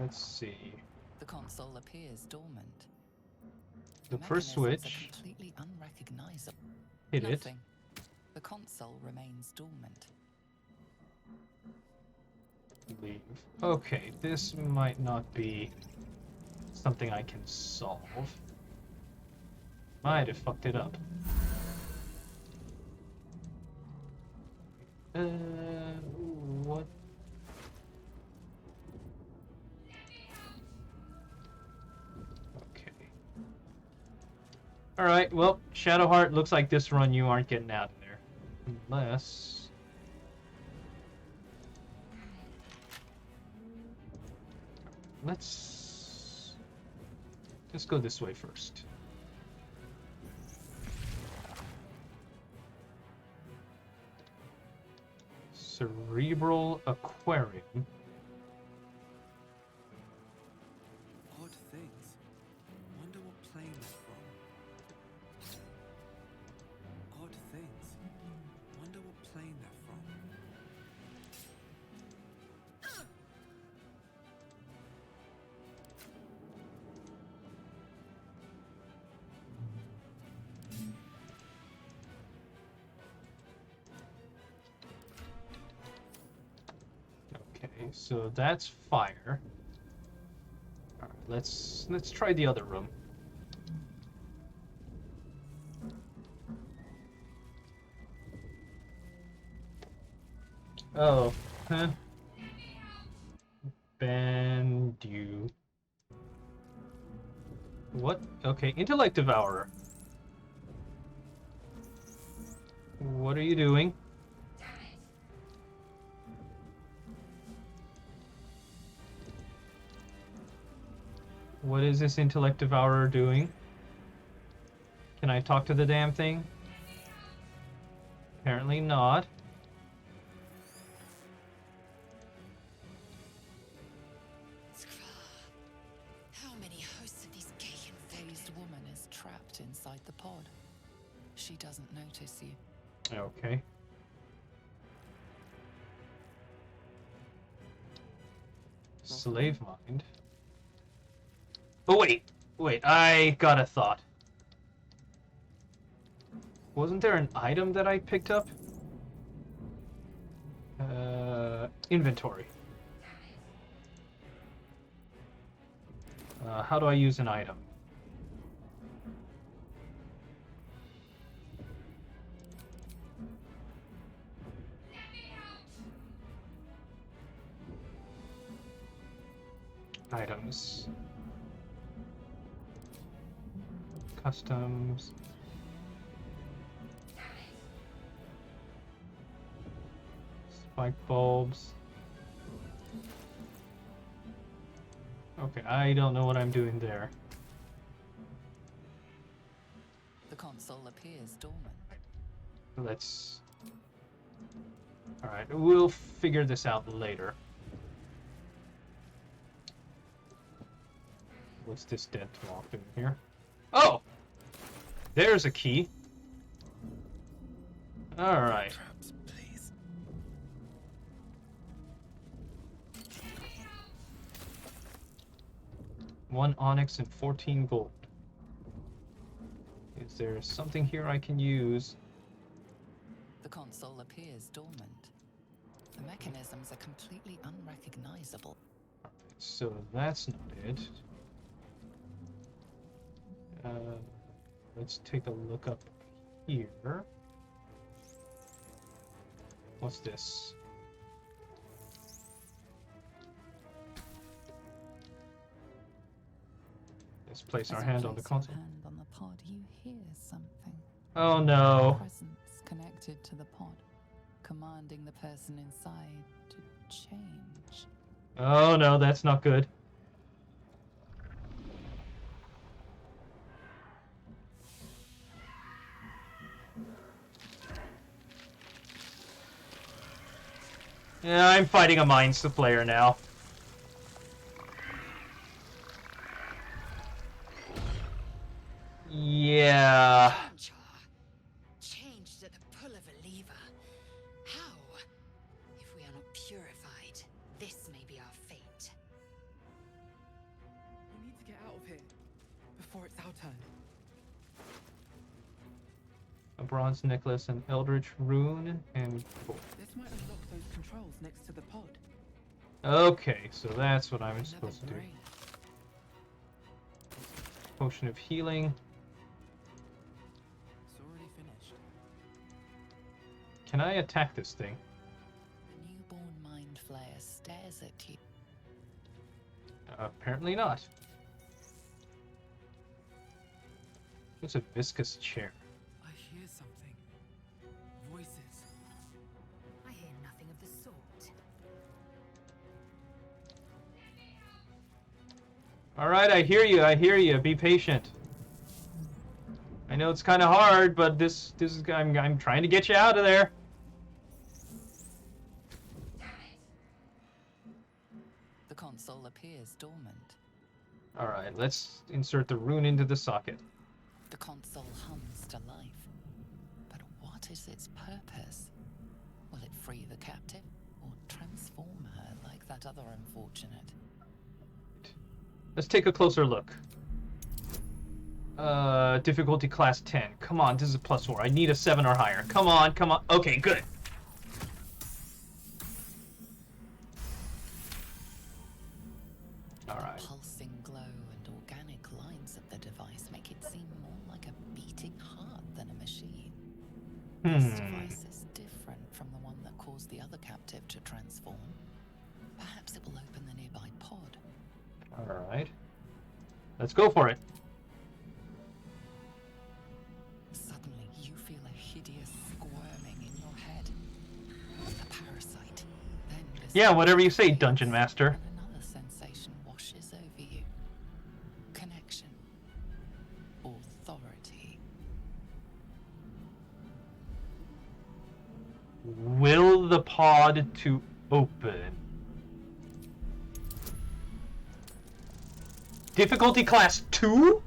Let's see. The console appears dormant. The The first mechanisms are switch. completely unrecognizable. Hit it. Nothing. The console remains dormant. Leave. Okay, this might not be something I can solve. Might have fucked it up. What? Okay. Alright, well, Shadowheart, looks like this run you aren't getting out of there. Unless... Let's go this way first. Cerebral Aquarium. Odd things. Wonder what plane they're from. Odd things. Wonder what plane they're from. Okay, so that's fire. All right, let's try the other room. Oh, huh? Band you. What? Okay, Intellect Devourer. What are you doing? What is this Intellect Devourer doing? Can I talk to the damn thing? Apparently not. How many hosts of these gay Dazed woman is trapped inside the pod. She doesn't notice you. Okay. Slave mind. Oh wait, I got a thought. Wasn't there an item that I picked up? Inventory. How do I use an item? Items. Customs. Spike bulbs. Okay, I don't know what I'm doing there. The console appears dormant. Let's... Alright, we'll figure this out later. What's this dead lock doing here? Oh! There's a key. Alright. Traps, please. One onyx and 14 gold. Is there something here I can use? The console appears dormant. The mechanisms are completely unrecognizable. So that's not it. Let's take a look up here. What's this? Let's place our As you hand on the place your console. hand on the pod, you hear something. Oh no. Presence connected to the pod, commanding the person inside to change. Oh no, that's not good. Yeah, I'm fighting a Mind player now. Yeah. Changed at the pull of a lever. How? If we are not purified, this may be our fate. We need to get out of here before it's our turn. A bronze necklace, an eldritch rune, and This might unlock those controls next to the pod. okay, so that's what I'm Another supposed to do. brain. Potion of healing. It's already finished. Can I attack this thing? The newborn mind flayer stares at you. Apparently not. It's a viscous chair. I hear something. Voices. I hear nothing of the sort. Alright, I hear you, be patient. I know it's kinda hard, but this is I'm trying to get you out of there. The console appears dormant. Alright, let's insert the rune into the socket. The console hums to life. But what is its purpose? Will it free the captive or transform her like that other unfortunate? Let's take a closer look. Difficulty class 10. Come on, this is a +4. I need a 7 or higher. Come on, come on. Okay, good. Alright. Pulsing glow and organic lines of the device make it seem more like a beating heart than a machine. This device is different from the one that caused the other captive to transform. Perhaps it will open the nearby pod. Alright. Let's go for it. Yeah, whatever you say, Dungeon Master. And another sensation washes over you. Connection. Authority. Will the pod to open. Difficulty class 2?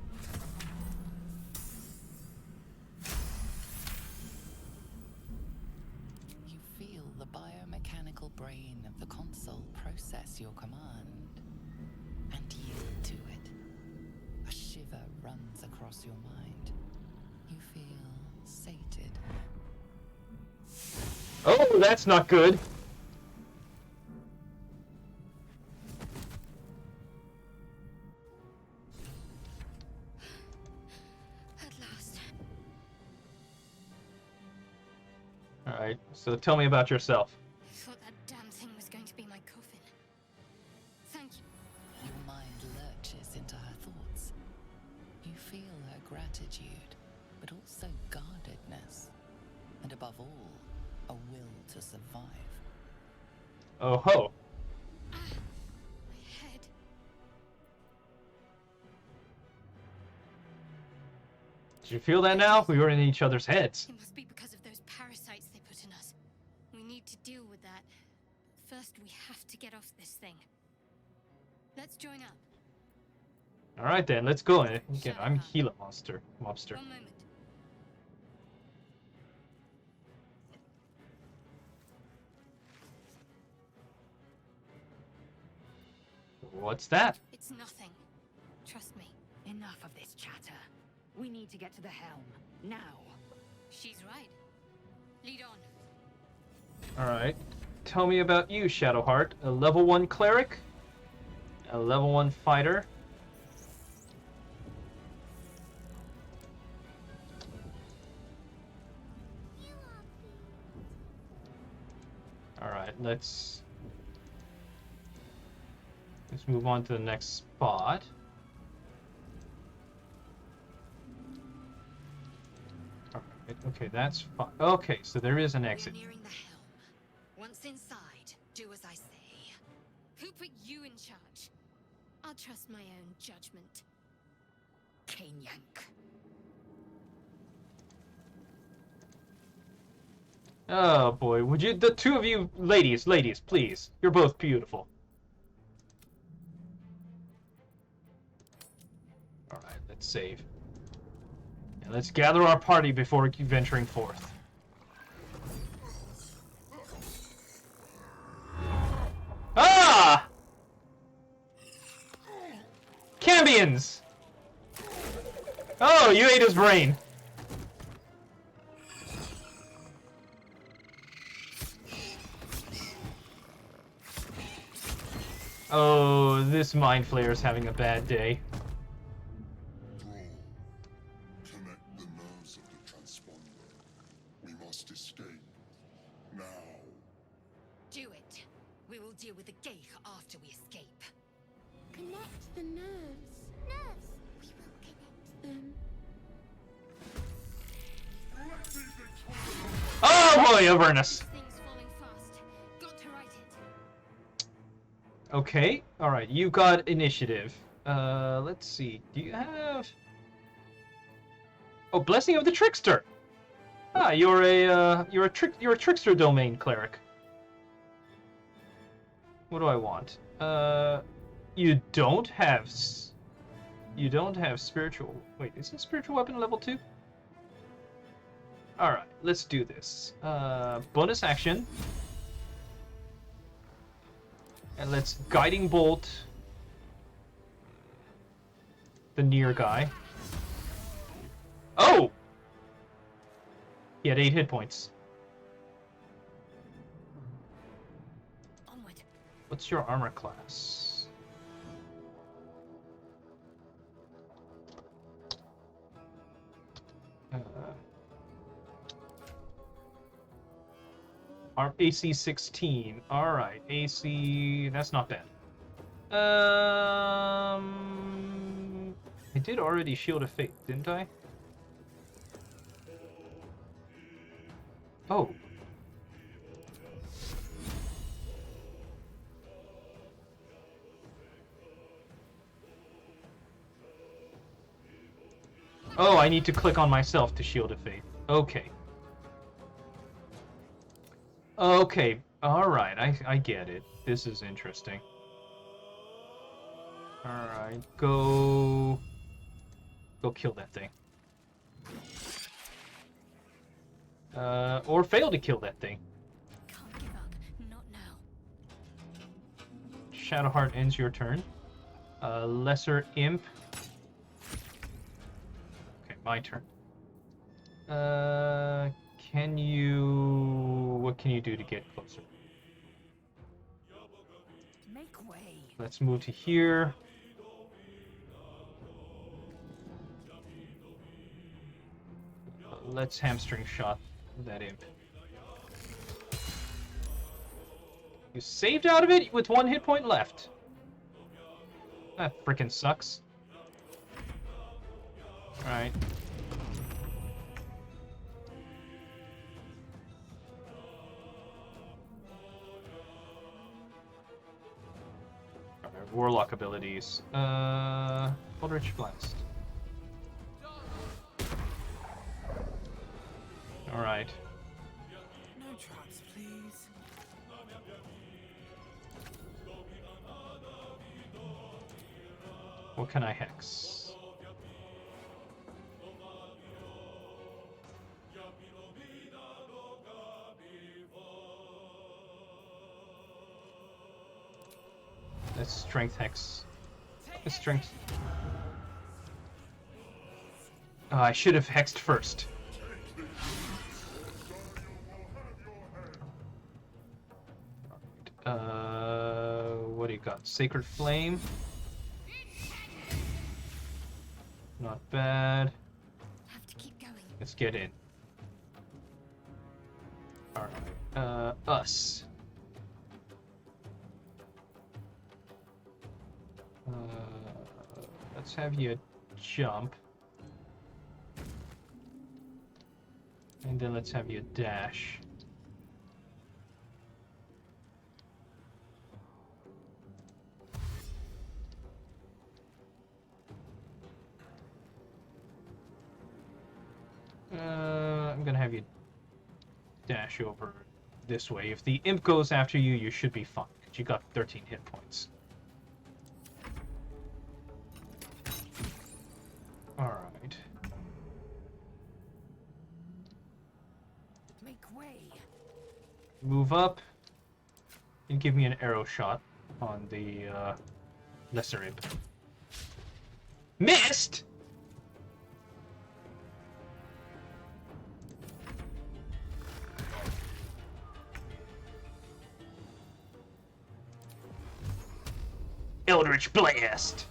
You feel the biomechanical brain of the console process your command and yield to it. A shiver runs across your mind. You feel sated. Oh, that's not good. At last. Alright, so tell me about yourself. I thought that damn thing was going to be my coffin. Thank you. Your mind lurches into her thoughts. You feel her gratitude, but also guardedness. And above all, a will to survive. Oh ho. My head. Did you feel that now? We were in each other's heads. It must be because of those parasites they put in us. We need to deal with that. First, we have to get off this thing. Let's join up. Alright then, let's go. Again, I'm Gila Mobster. One moment. What's that? It's nothing. Trust me. Enough of this chatter. We need to get to the helm. Now. She's right. Lead on. Alright. Tell me about you, Shadowheart. A level 1 cleric? A level 1 fighter? Alright, let's move on to the next spot. Alright, okay, that's fine. Okay, so there is an exit. We're nearing the helm. Once inside, do as I say. Who put you in charge? I'll trust my own judgment. Cane yank. Oh boy, would you, the two of you, ladies, please. You're both beautiful. Alright, let's save. And let's gather our party before venturing forth. Ah! Cambions! Oh, you ate his brain. Oh, this Mind Flayer's having a bad day. Thrall, connect the nerves of the transponder. We must escape. Now. Do it. We will deal with the Geich after we escape. Connect the nerves. Nerves. We will connect them. Oh boy, Avernus! Things falling fast. Got to right it. Okay, alright, you got initiative. Let's see, do you have... Oh, Blessing of the Trickster! Ah, you're a Trickster domain cleric. What do I want? You don't have spiritual... Wait, is a spiritual weapon level 2? Alright, let's do this. Bonus action. And let's Guiding Bolt the near guy. Oh! He had 8 hit points. Onward. What's your armor class? Our AC 16. Alright, AC... That's not bad. I did already Shield of Fate, didn't I? Oh. Oh, I need to click on myself to Shield of Faith. Okay. Okay, alright, I get it. This is interesting. Alright, go kill that thing. Or fail to kill that thing. Can't give up. Not now. Shadowheart ends your turn. Lesser Imp. Okay, my turn. Can you... What can you do to get closer? Make way. Let's move to here. Let's hamstring shot that imp. You saved out of it with 1 hit point left. That frickin' sucks. Alright. Alright, Warlock abilities. Eldritch Blast. Alright. No traps, please. What can I hex? Let's strength hex. Let's strength. Oh, I should have hexed first. What do you got? Sacred Flame. Not bad. Have to keep going. Let's get in. Alright. Us. Let's have you jump. And then let's have you dash. I'm gonna have you dash over this way. If the imp goes after you, you should be fine, because you got 13 hit points. Alright. Make way. Move up and give me an arrow shot on the lesser imp. Missed! Eldritch Blast!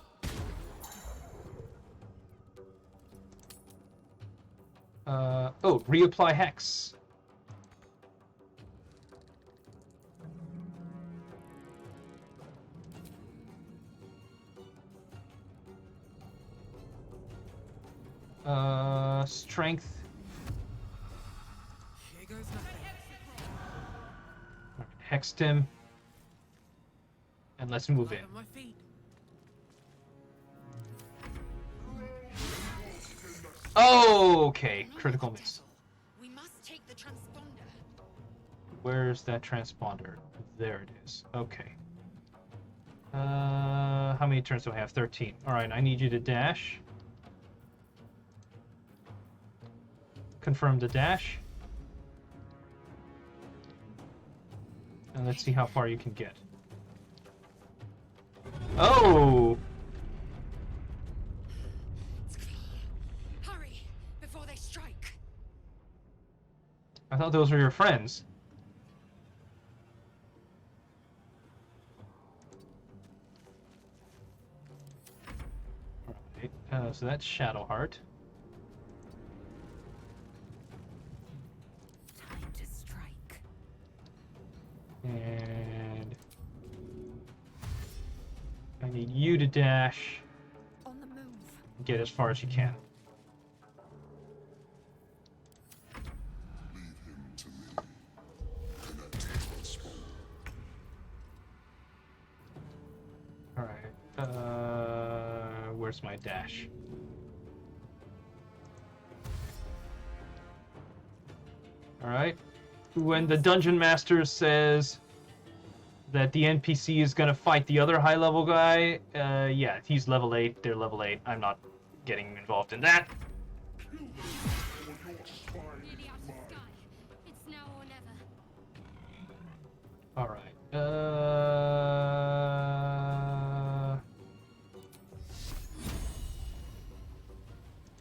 Oh, reapply Hex. Strength. Here goes nothing. Hexed him. And let's move in. Light on my feet. Oh, okay. Critical miss. We must take the transponder. Where's that transponder? There it is. Okay. How many turns do I have? 13. Alright, I need you to dash. Confirm the dash. And let's see how far you can get. Oh! It's clear. Hurry before they strike. I thought those were your friends. Alright, so that's Shadowheart. Time to strike. And I need you to dash. On the move. Get as far as you can. Leave him to me. Connect the transponder. Alright, where's my dash? Alright. When the dungeon master says that the NPC is gonna fight the other high level guy, yeah, he's level 8, they're level 8. I'm not getting involved in that. Nearly out of sky. It's now or never. Alright.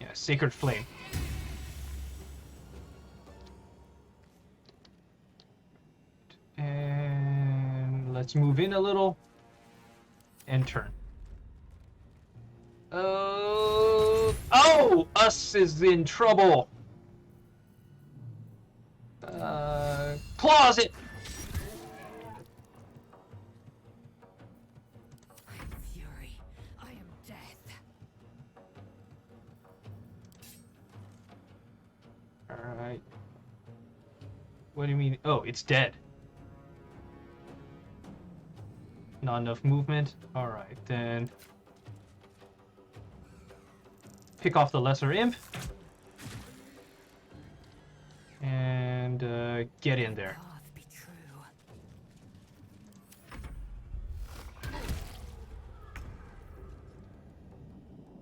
Yeah, Sacred Flame. And let's move in a little and turn. Oh! Us is in trouble! Closet! I am fury. I am death. Alright. What do you mean? Oh, it's dead. Not enough movement? Alright, then... pick off the lesser imp. And, get in there. Path be true.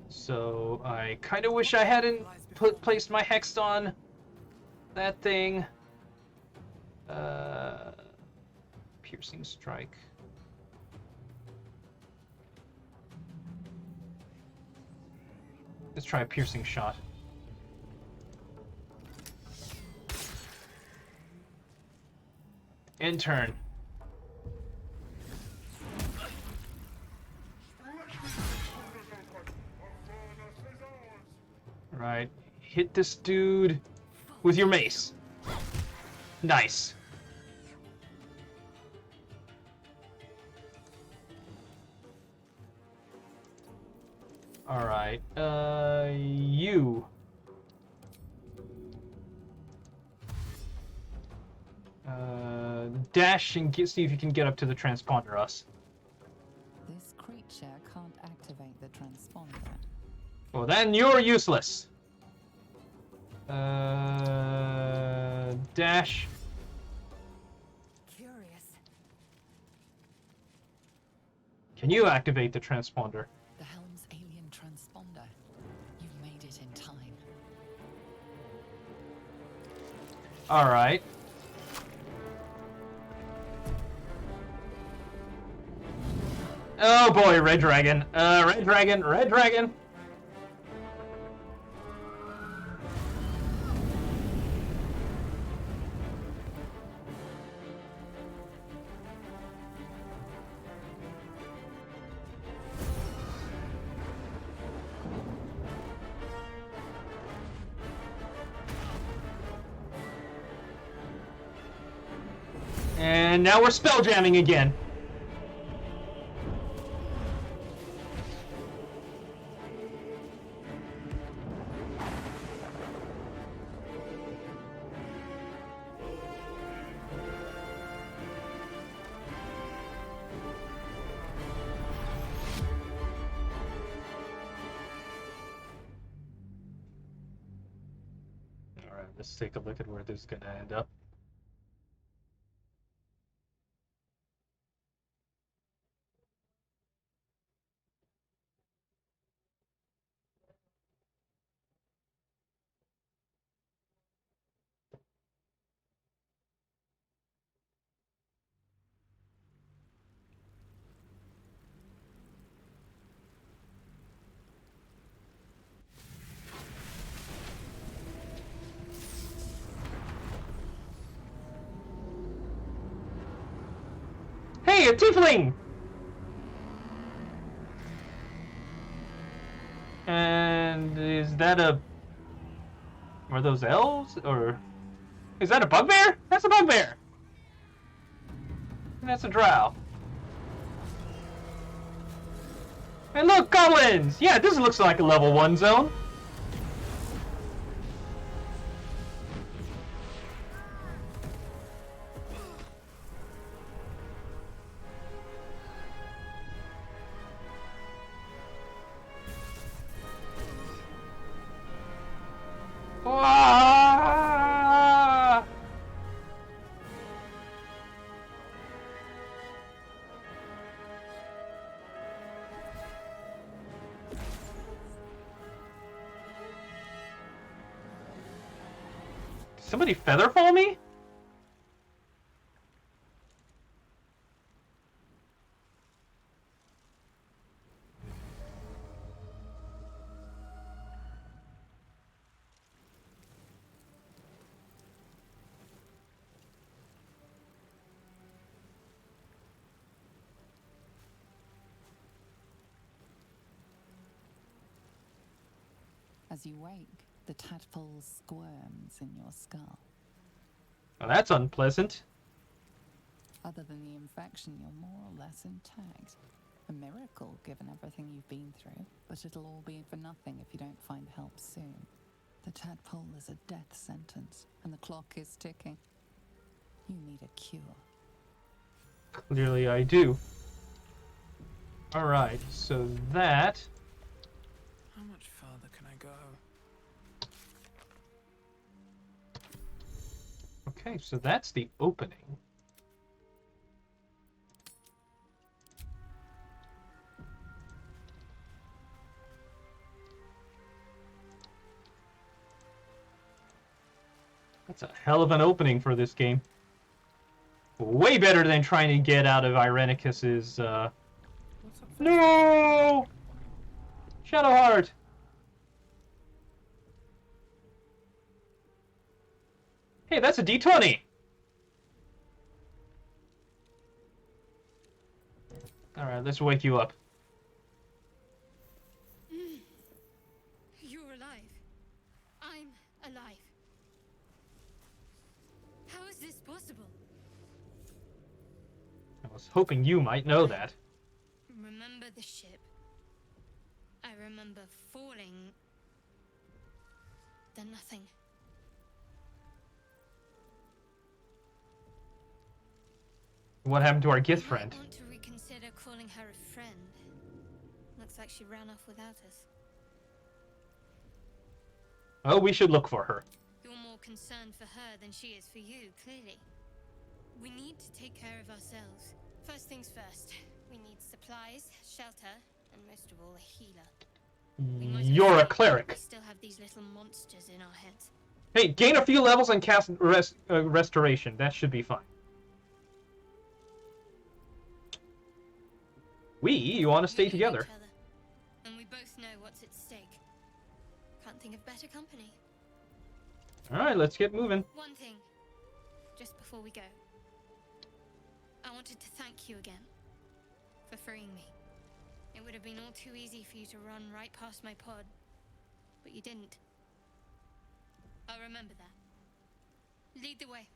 So, I kind of wish I hadn't placed my hex on that thing. Piercing strike. Let's try a piercing shot. In turn. Right. Hit this dude with your mace. Nice. Alright, you. Dash and see if you can get up to the transponder, us. This creature can't activate the transponder. Well, then you're useless. Dash. Curious. Can you activate the transponder? The helm's alien transponder. You've made it in time. Alright. Oh boy, Red Dragon. Red Dragon, Red Dragon. And now we're spell jamming again. All right, let's take a look at where this is going to end up. Hey, a tiefling! And is that a... Are those elves? Or... Is that a bugbear? That's a bugbear! And that's a drow. And look, goblins! Yeah, this looks like a level 1 zone. Ah! Somebody featherfall me? As you wake, the tadpole squirms in your skull. Well, that's unpleasant. Other than the infection, you're more or less intact. A miracle, given everything you've been through, but it'll all be for nothing if you don't find help soon. The tadpole is a death sentence, and the clock is ticking. You need a cure. Clearly I do. Alright, so that... How much further can I go? Okay, so that's the opening. That's a hell of an opening for this game. Way better than trying to get out of Irenicus's, What's up? No! Shadowheart! Hey, that's a D20! Alright, let's wake you up. You're alive. I'm alive. How is this possible? I was hoping you might know that. Remember the ship. I remember falling. Then nothing. What happened to our You gift might friend? want to reconsider calling her a friend. Looks like she ran off without us. Oh, we should look for her. You're more concerned for her than she is for you, clearly. We need to take care of ourselves. First things first, we need supplies, shelter, and most of all, a healer. We might have You're a faith, but cleric. We still have these little monsters in our heads. Hey, gain a few levels and cast restoration. That should be fine. You want to stay We need together. each other, and we both know what's at stake. Can't think of better company. Alright, let's get moving. One thing, just before we go. I wanted to thank you again for freeing me. It would have been all too easy for you to run right past my pod, but you didn't. I'll remember that. Lead the way.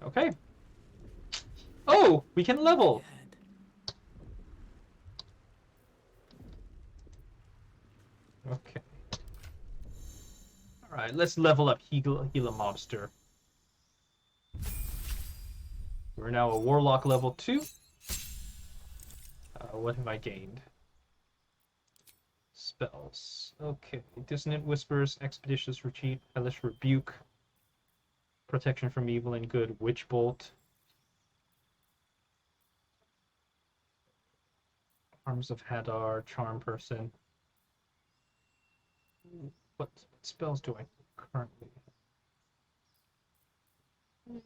Okay. Oh, we can level. Ahead. Okay. Alright, let's level up Gila Mobster. We're now a Warlock level 2. What have I gained? Spells. Okay. Dissonant Whispers, Expeditious Retreat, Hellish Rebuke, Protection from Evil and Good, Witch Bolt, Arms of Hadar, Charm Person. What spells do I currently have?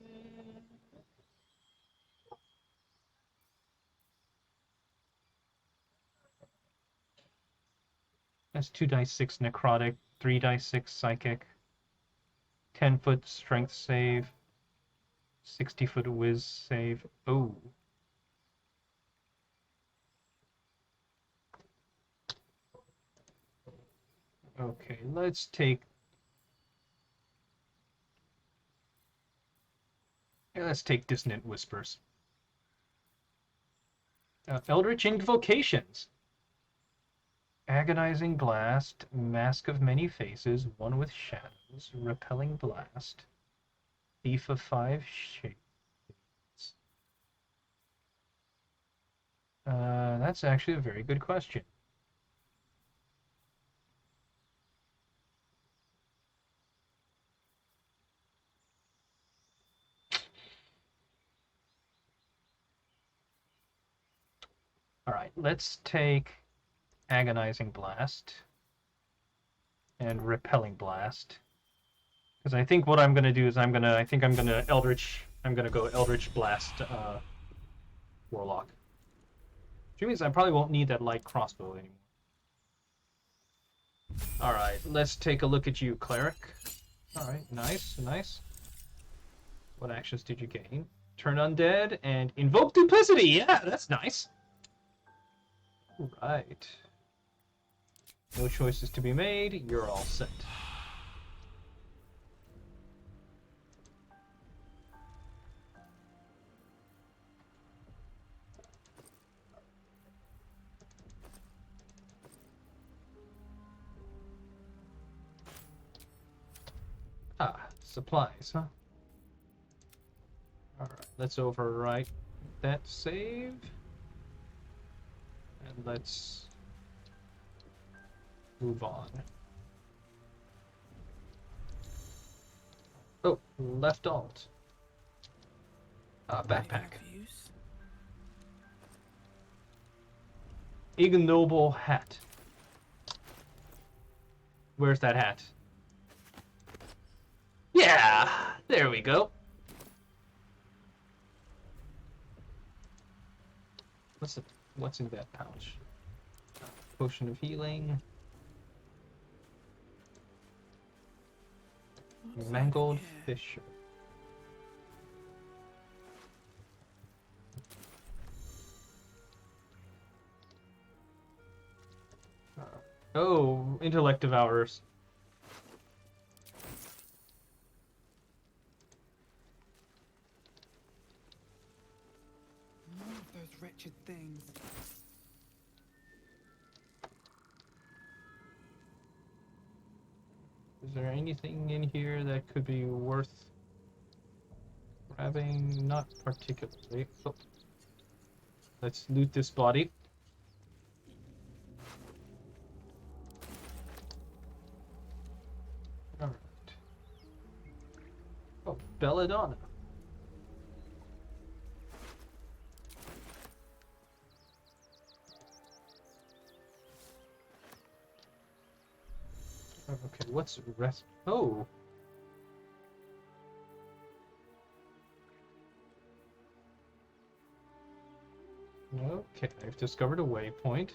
That's 2 dice 6 necrotic, 3 dice 6 psychic, 10-foot strength save, 60-foot whiz save. Oh. Okay, let's take... Yeah, let's take Dissonant Whispers. Eldritch Invocations. Agonizing Blast, Mask of Many Faces, One with Shadows, Repelling Blast, Thief of 5 Shades. That's actually a very good question. Alright, let's take Agonizing Blast and Repelling Blast. Because I think what I'm gonna do is I'm gonna go Eldritch Blast Warlock. Which means I probably won't need that light crossbow anymore. Alright, let's take a look at you, Cleric. Alright, nice, nice. What actions did you gain? Turn Undead and Invoke Duplicity! Yeah, that's nice! Right. No choices to be made, you're all set. Ah, supplies, huh? Alright, let's overwrite that save. And let's move on. Oh, left alt. Backpack. Ignoble hat. Where's that hat? Yeah! There we go. What's in that pouch? Potion of healing. Mangled Fisher. Oh, intellect devourers. More of those wretched things. Is there anything in here that could be worth grabbing? Not particularly. Oh. Let's loot this body. Alright. Oh, Belladonna. Okay, what's rest? Oh. Okay, I've discovered a waypoint.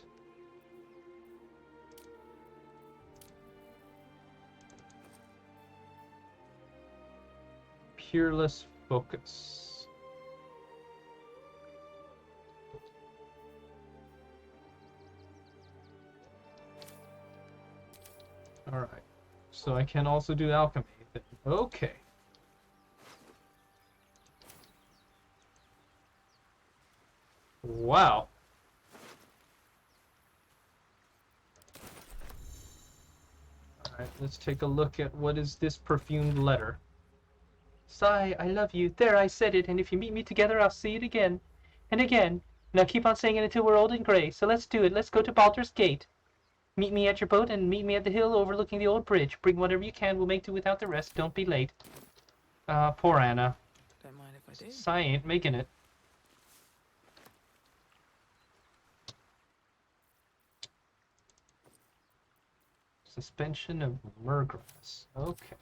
Peerless focus. All right. So I can also do alchemy. Okay. Wow. All right, let's take a look at what is this perfumed letter. Sigh, I love you. There, I said it, and if you meet me together, I'll see it again. And again. And I'll keep on saying it until we're old and gray. So let's do it. Let's go to Baldur's Gate. Meet me at your boat and meet me at the hill overlooking the old bridge. Bring whatever you can. We'll make do without the rest. Don't be late. Poor Anna. Don't mind if I do. Sigh ain't making it. Suspension of Murgrass. Okay.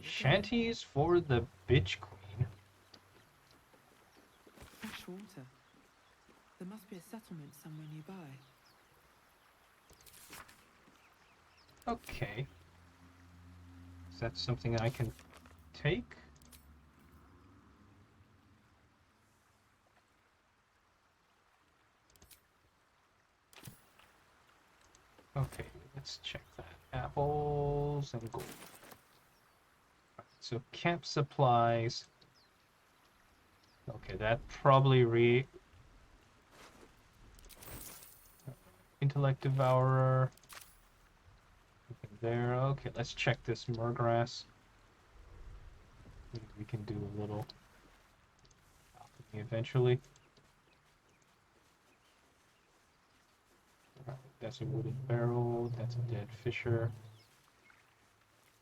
Shanties for the Bitch Queen. Fresh water. There must be a settlement somewhere nearby. Okay. Is that something I can take? Okay, let's check that. Apples and gold. Right, so camp supplies. Okay, that probably Intellect Devourer. Nothing there. Okay, let's check this Murgrass. Maybe we can do a little alchemy eventually. That's a wooden barrel, that's a dead fisher,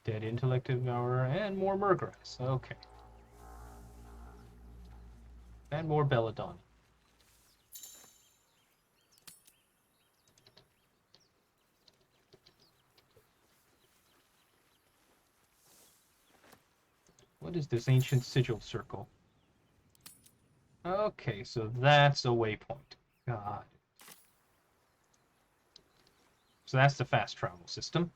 dead intellect devourer, and more Murgrass. Okay. And more Belladonna. What is this ancient sigil circle? Okay, so that's a waypoint. God. So that's the fast travel system.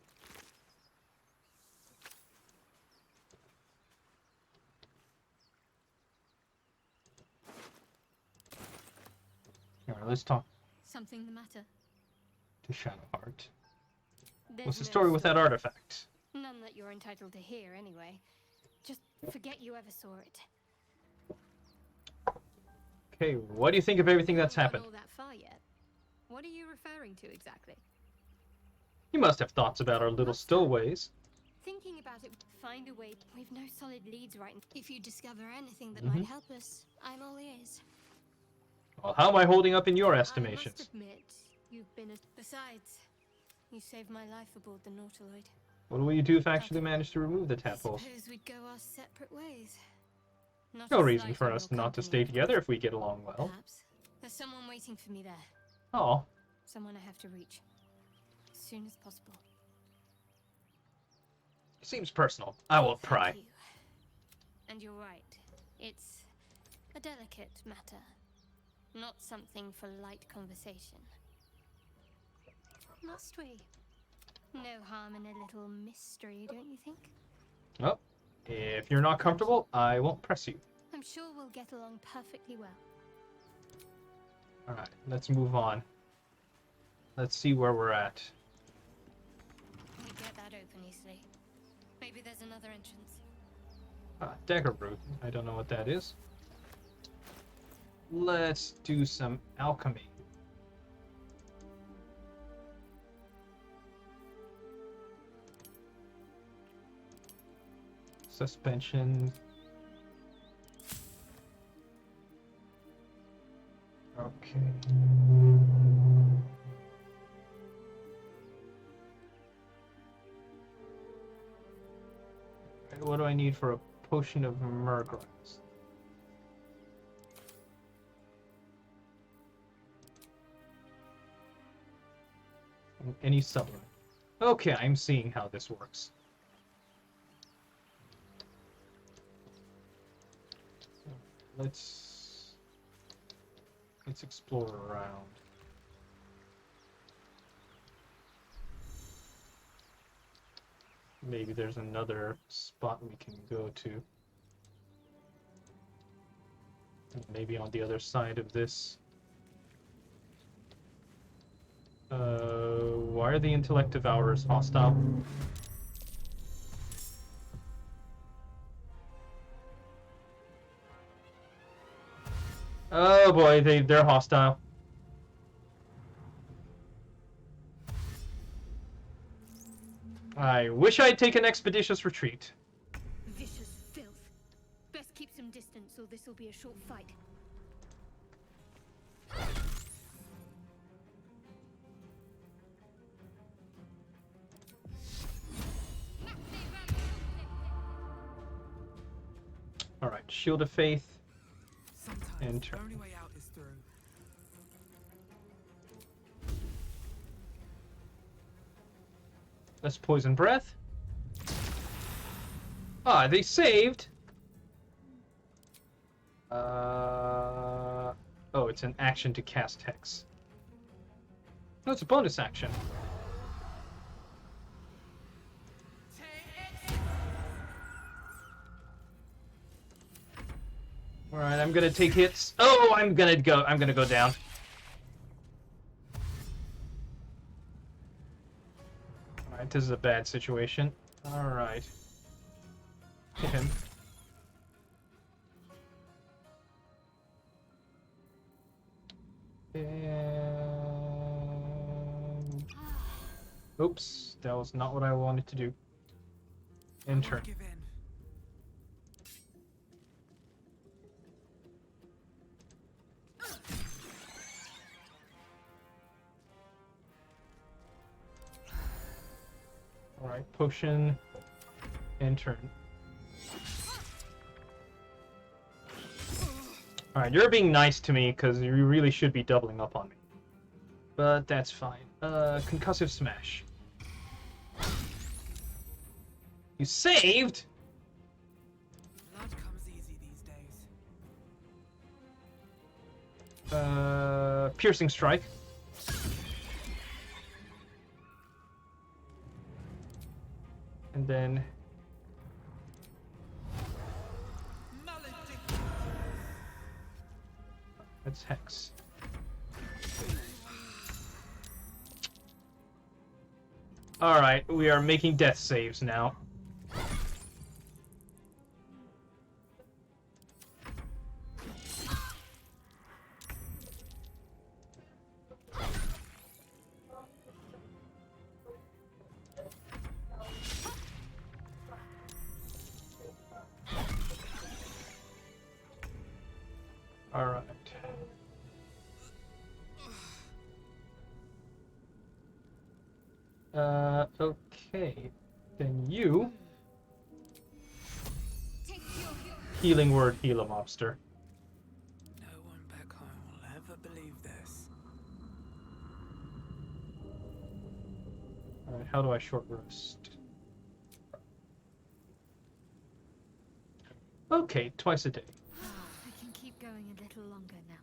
Alright, let's talk Something the matter? to Shadowheart. There's What's the no story with that artifact? None that you're entitled to hear, anyway. Just forget you ever saw it. Okay, what do you think of everything that's We haven't happened? gone all that far yet. What are you referring to exactly? You must have thoughts about our little What's that? stowaways. Thinking about it, find a way. We've no solid leads right now. If you discover anything that Mhm. might help us, I'm all ears. Well, how am I holding up in your I must estimations? admit, you've been a... Besides, you saved my life aboard the Nautiloid. What will you do if I actually manage to remove the I tadpoles? suppose we'd go our separate ways. Not No a reason slight for on us your not to company, stay of together course. if we get along well. Perhaps. There's someone waiting for me there. Oh, Someone I have to reach. As soon as possible. seems personal. I won't pry. Thank you. And you're right. It's a delicate matter. Not something for light conversation. Must we? No harm in a little mystery, don't you think? Well, if you're not comfortable, I won't press you. I'm sure we'll get along perfectly well. Alright, let's move on. Let's see where we're at. We get that open easily. Maybe there's another entrance. Dagger root. I don't know what that is. Let's do some alchemy. Suspension. Okay. What do I need for a potion of myrgrass? Any supplement. Okay, I'm seeing how this works. Let's explore around. Maybe there's another spot we can go to. Maybe on the other side of this. Why are the intellect devourers hostile? Oh boy, they're hostile. I wish I'd taken expeditious retreat. Vicious filth. Best keep some distance or this'll be a short fight. Alright, Shield of Faith. Sometimes And the turn. only way out is through. Let's Poison Breath. Ah, they saved! Oh, it's an action to cast Hex. No, it's a bonus action. Alright, I'm gonna take hits. Oh, I'm gonna go down. Alright, this is a bad situation. Alright. Hit him. And... Oops, that was not what I wanted to do. I In won't turn. give in. Alright, potion. In turn. Alright, you're being nice to me because you really should be doubling up on me. But that's fine. Concussive Smash. You saved? Piercing strike. And then that's hex. Alright, we are making death saves now. Alright. Okay. Then you... Healing word, heal a mobster. No one back home will ever believe this. Alright, how do I short rest? Okay, twice a day. I can keep going a little longer now.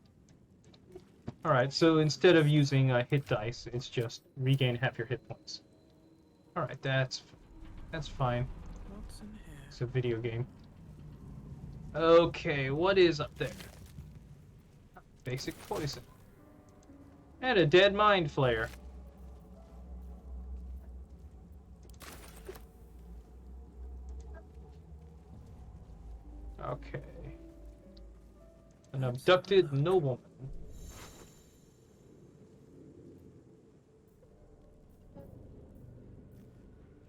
Alright, so instead of using hit dice, it's just regain half your hit points. Alright, that's fine. What's in here? It's a video game. Okay, what is up there? Basic poison. And a dead mind flayer. Okay. An abducted nobleman.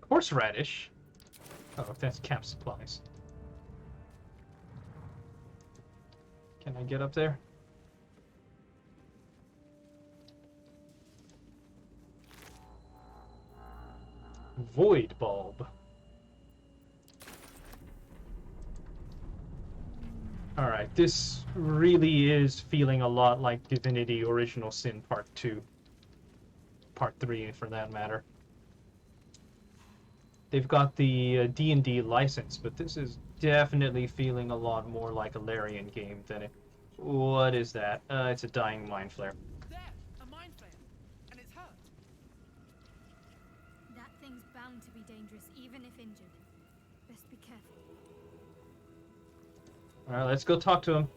Horseradish? Oh, that's camp supplies. Can I get up there? Void bulb. Alright, this really is feeling a lot like Divinity Original Sin Part 2. Part 3, for that matter. They've got the D&D license, but this is definitely feeling a lot more like a Larian game than it... What is that? It's a dying mind flare. There! A mind flare! And it's hurt! That thing's bound to be dangerous, even if injured. Best be careful. Alright, let's go talk to him.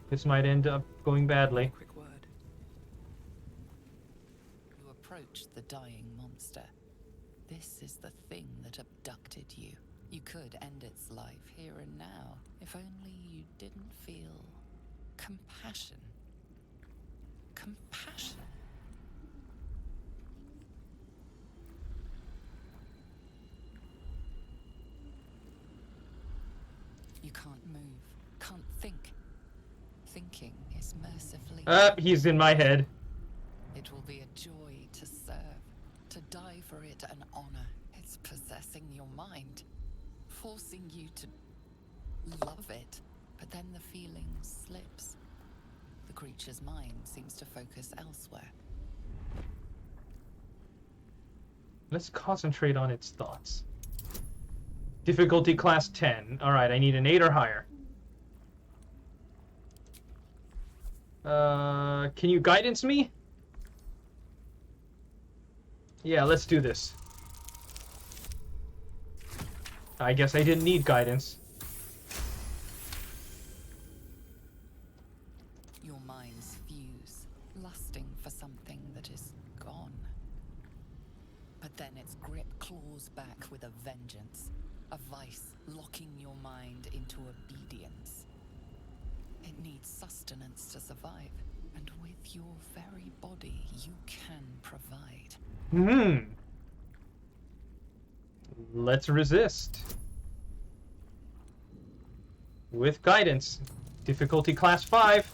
This might end up going badly. Quick word. You approach the dying monster. This is the thing that abducted you. You could end its life here and now, if only you didn't feel compassion. Compassion. You can't move, can't think. Thinking is mercifully... He's in my head. It will be a joy to serve, to die for it an honor. It's possessing your mind, forcing you to love it. But then the feeling slips. The creature's mind seems to focus elsewhere. Let's concentrate on its thoughts. Difficulty class 10. Alright, I need an 8 or higher. Can you guidance me? Yeah, let's do this. I guess I didn't need guidance. Your minds fuse, lusting for something that is gone. But then its grip claws back with a vengeance, a vice locking your mind into obedience. It needs sustenance to survive, and with your very body, you can provide. Let's resist. With guidance. Difficulty class 5.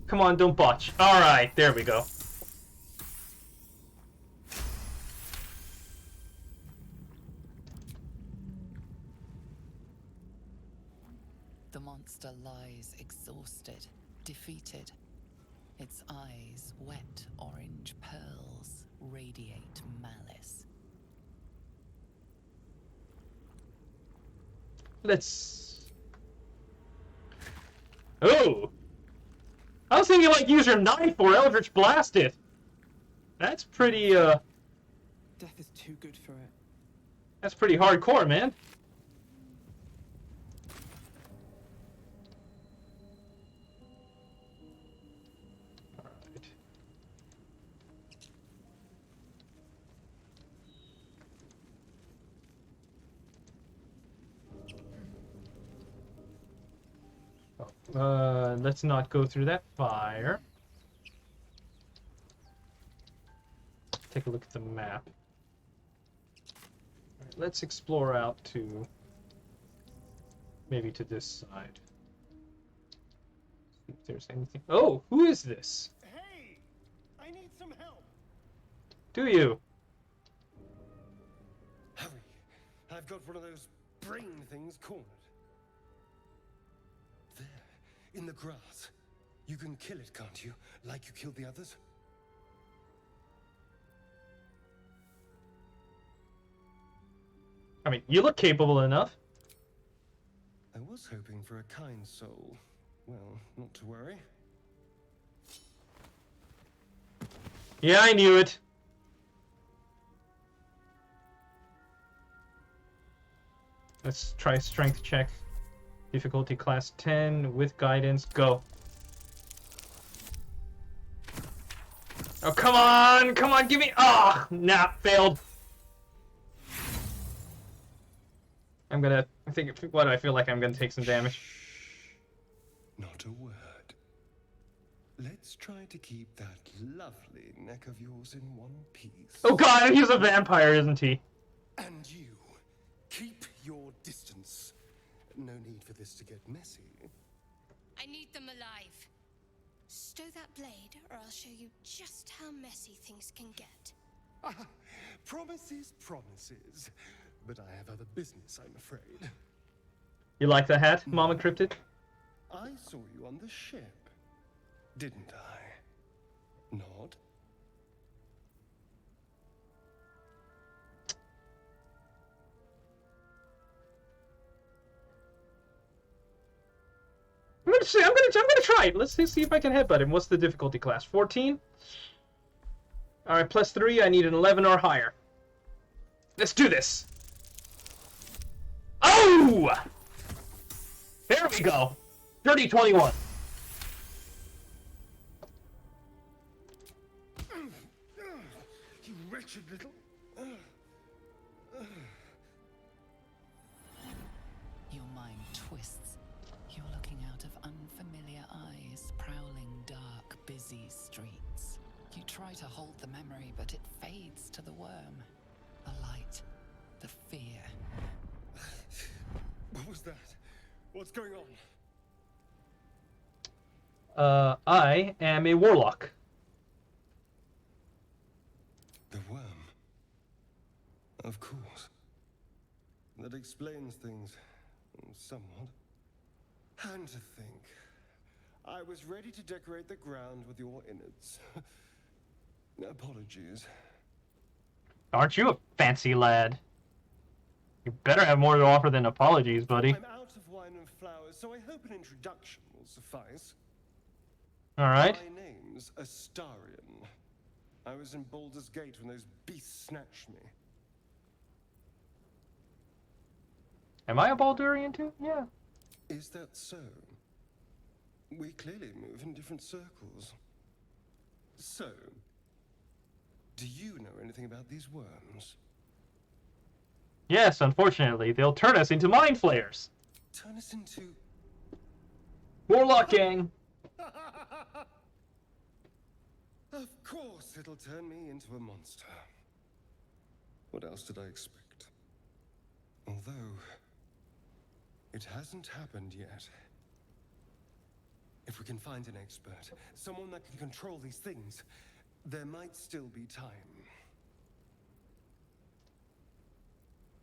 Come on, don't botch. Alright, there we go. The monster lies exhausted, defeated. Its eyes, wet orange pearls, radiate malice. Let's... Oh! I was thinking like use your knife or Eldritch Blast it. That's pretty Death is too good for it. that's pretty hardcore, man. Alright. Let's not go through that fire. Take a look at the map. Alright, let's explore out to maybe to this side. See if there's anything. Oh, who is this? Hey! I need some help! Do you? Hurry! I've got one of those brain things cornered. There, in the grass. You can kill it, can't you? Like you killed the others? I mean, you look capable enough. I was hoping for a kind soul. Well, not to worry. Yeah, I knew it. Let's try strength check. Difficulty class 10 with guidance. Go. Oh, come on! Come on, give me... Ah! Oh, nah, failed. I'm gonna... I think... What do I feel like? I'm gonna take some damage. Not a word. Let's try to keep that lovely neck of yours in one piece. Oh god, he's a vampire, isn't he? And you, keep your distance. No need for this to get messy. I need them alive. Stow that blade, or I'll show you just how messy things can get. Promises, promises. But I have other business, I'm afraid. You like the hat, Mama Cryptid? I saw you on the ship, didn't I? Nod? I'm gonna try it. Let's see if I can headbutt him. What's the difficulty class? 14? Alright, plus 3, I need an 11 or higher. Let's do this! Oh! There we go! Dirty 21. You wretched little... Your mind twists. You're looking out of unfamiliar eyes, prowling dark, busy streets. You try to hold the memory, but it fades to the worm. The light, the fear. What was that? What's going on? I am a warlock. The worm. Of course. That explains things somewhat. And to think, I was ready to decorate the ground with your innards. Apologies. Aren't you a fancy lad? You better have more to offer than apologies, buddy. I'm out of wine and flowers, so I hope an introduction will suffice. Alright. My name's Astarion. I was in Baldur's Gate when those beasts snatched me. Am I a Baldurian too? Yeah. Is that so? We clearly move in different circles. So, do you know anything about these worms? Yes, unfortunately, they'll turn us into mind flayers. Turn us into... Warlock gang. Of course it'll turn me into a monster. What else did I expect? Although, it hasn't happened yet. If we can find an expert, someone that can control these things, there might still be time.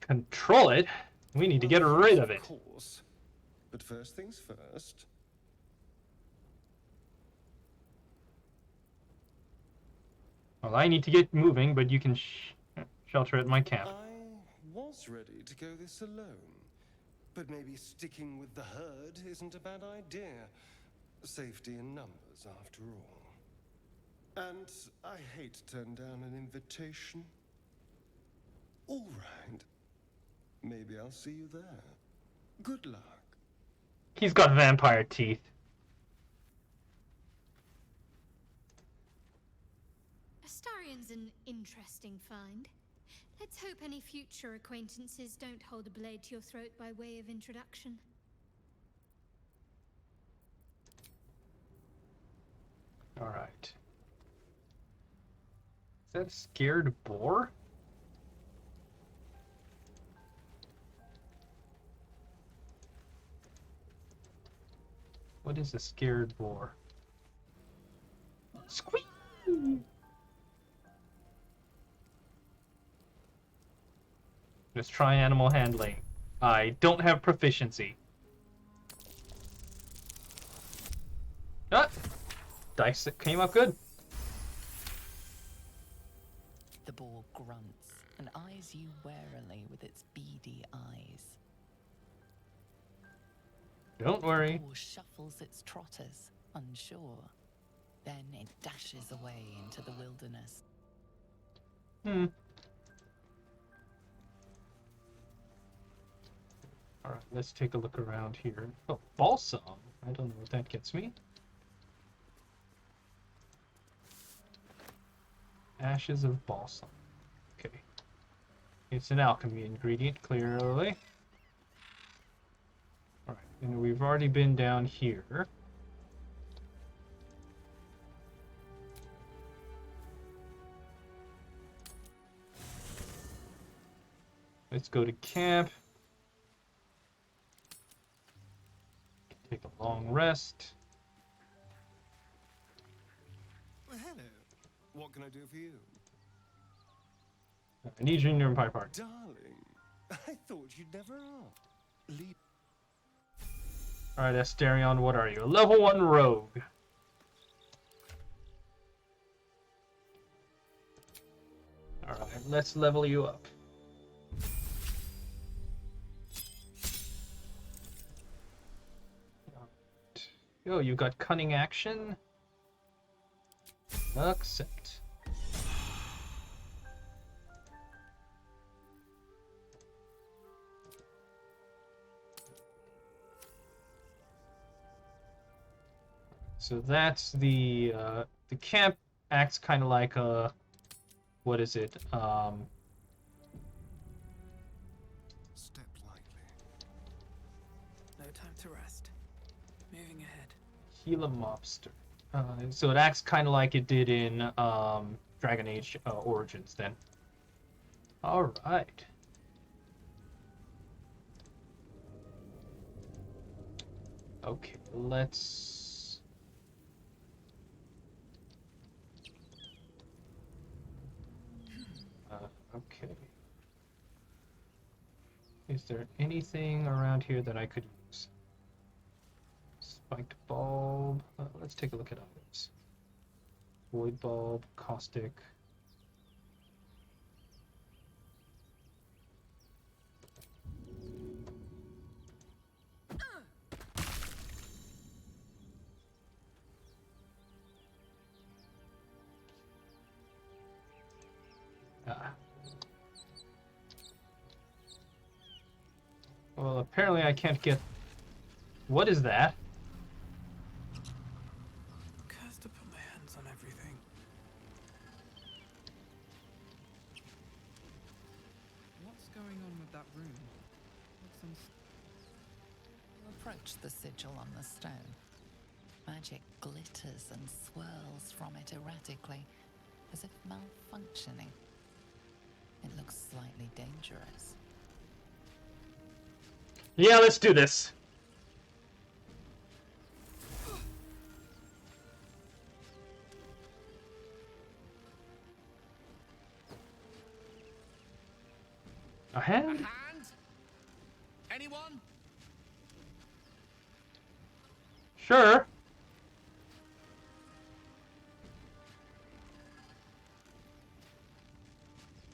Control it? We need to get rid of it. Of course. But first things first. Well, I need to get moving, but you can shelter at my camp. I was ready to go this alone. But maybe sticking with the herd isn't a bad idea. Safety in numbers, after all. And I hate to turn down an invitation. All right. Maybe I'll see you there. Good luck. He's got vampire teeth. Astarion's an interesting find. Let's hope any future acquaintances don't hold a blade to your throat by way of introduction. Alright. Is that a scared boar? What is a scared boar? Squeak! Let's try animal handling. I don't have proficiency. Ah! Dice that came up good. The boar grunts and eyes you warily with its beady eyes. Don't worry. The boar shuffles its trotters, unsure. Then it dashes away into the wilderness. Alright, let's take a look around here. Oh, balsam. I don't know what that gets me. Ashes of balsam. Okay. It's an alchemy ingredient, clearly. Alright, and we've already been down here. Let's go to camp. Take a long rest. Well, hello. What can I do for you? I need you in your pie party. Darling, I thought you'd never ask. Leave. Alright, Asterion, what are you? A level 1 rogue. Alright, let's level you up. Oh, you got cunning action. Accept. So that's the camp acts kind of like a, what is it? Step lightly. No time to rest. Moving ahead. Gila mobster. So it acts kind of like it did in Dragon Age Origins then. Alright. Okay, let's... okay. Is there anything around here that I could use? Spiked bulb. Let's take a look at items. Void bulb, caustic. Well, apparently I can't get... What is that? Cursed to put my hands on everything. What's going on with that room? You approach the sigil on the stone. Magic glitters and swirls from it erratically, as if malfunctioning. It looks slightly dangerous. Yeah, let's do this. A hand? hand? Anyone? Sure.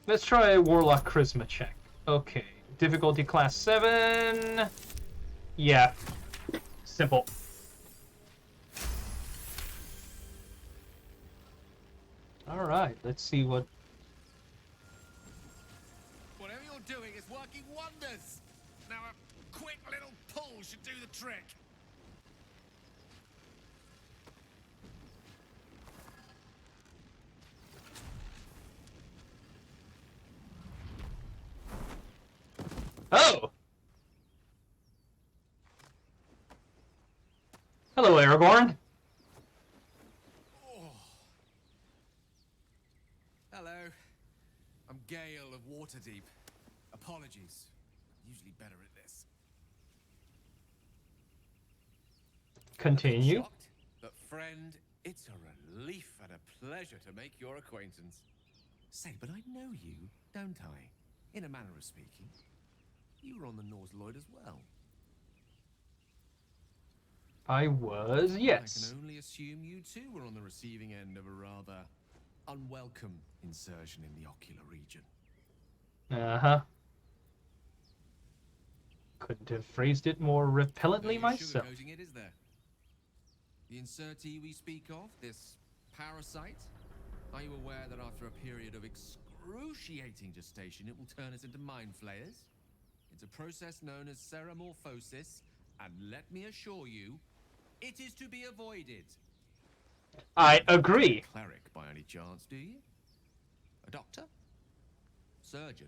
Let's try a Warlock Charisma check. Okay. Difficulty class 7. Yeah. Simple. Alright, let's see what... Whatever you're doing is working wonders. Now a quick little pull should do the trick. Oh! Hello, Aragorn. Oh. Hello. I'm Gale of Waterdeep. Apologies. Usually better at this. Continue. Shocked, but friend, it's a relief and a pleasure to make your acquaintance. Say, but I know you, don't I? In a manner of speaking. You were on the Norse Lloyd as well. I was, yes. I can only assume you too were on the receiving end of a rather unwelcome insertion in the ocular region. Uh-huh. Couldn't have phrased it more repellently myself. Sugarcoating it, is there? The insertee we speak of, this parasite, are you aware that after a period of excruciating gestation, it will turn us into mind flayers? It's a process known as ceramorphosis, and let me assure you, it is to be avoided. I agree. Cleric by any chance, do you? A doctor? Surgeon?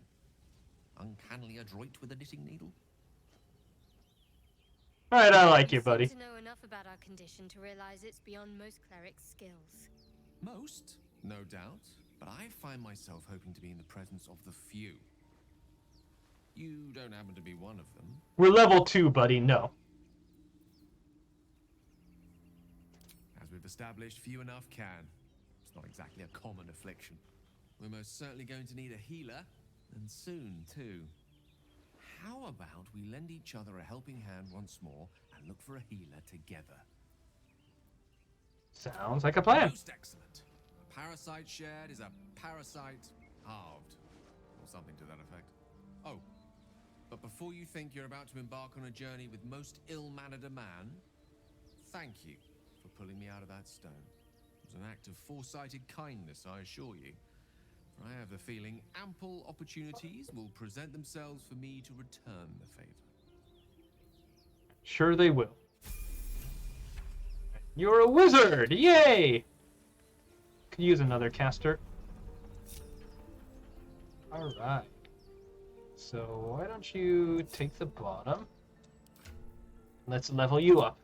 Uncannily adroit with a knitting needle? Alright, I like you, buddy. You seem to know enough about our condition to realize it's beyond most clerics' skills. Most, no doubt, but I find myself hoping to be in the presence of the few. You don't happen to be one of them. We're level 2, buddy, no. As we've established, few enough can. It's not exactly a common affliction. We're most certainly going to need a healer, and soon, too. How about we lend each other a helping hand once more, and look for a healer together? Sounds like a plan. Most excellent. A parasite shared is a parasite halved, or something to that effect. Oh, but before you think you're about to embark on a journey with most ill-mannered a man, thank you for pulling me out of that stone. It was an act of foresighted kindness, I assure you. For I have the feeling ample opportunities will present themselves for me to return the favor. Sure they will. You're a wizard! Yay! Could use another caster. Alright. So why don't you take the bottom? Let's level you up.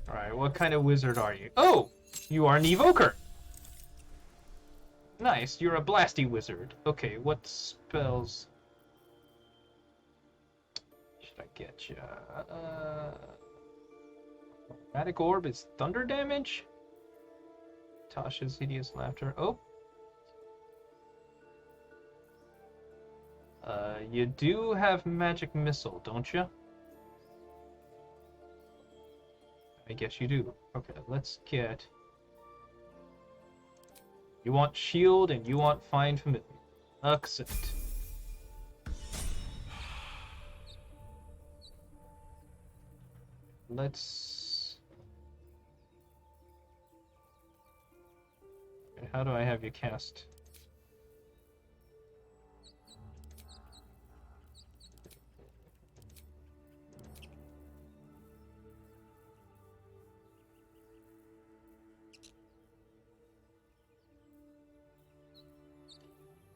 Alright, what kind of wizard are you? Oh! You are an evoker! Nice, you're a blasty wizard. Okay, what spells should I get you? Chromatic Orb is thunder damage? Tasha's hideous laughter. Oh! You do have magic missile, don't you? I guess you do. Okay, let's get... You want shield and you want find familiar. Accept. Let's... Okay, how do I have you cast?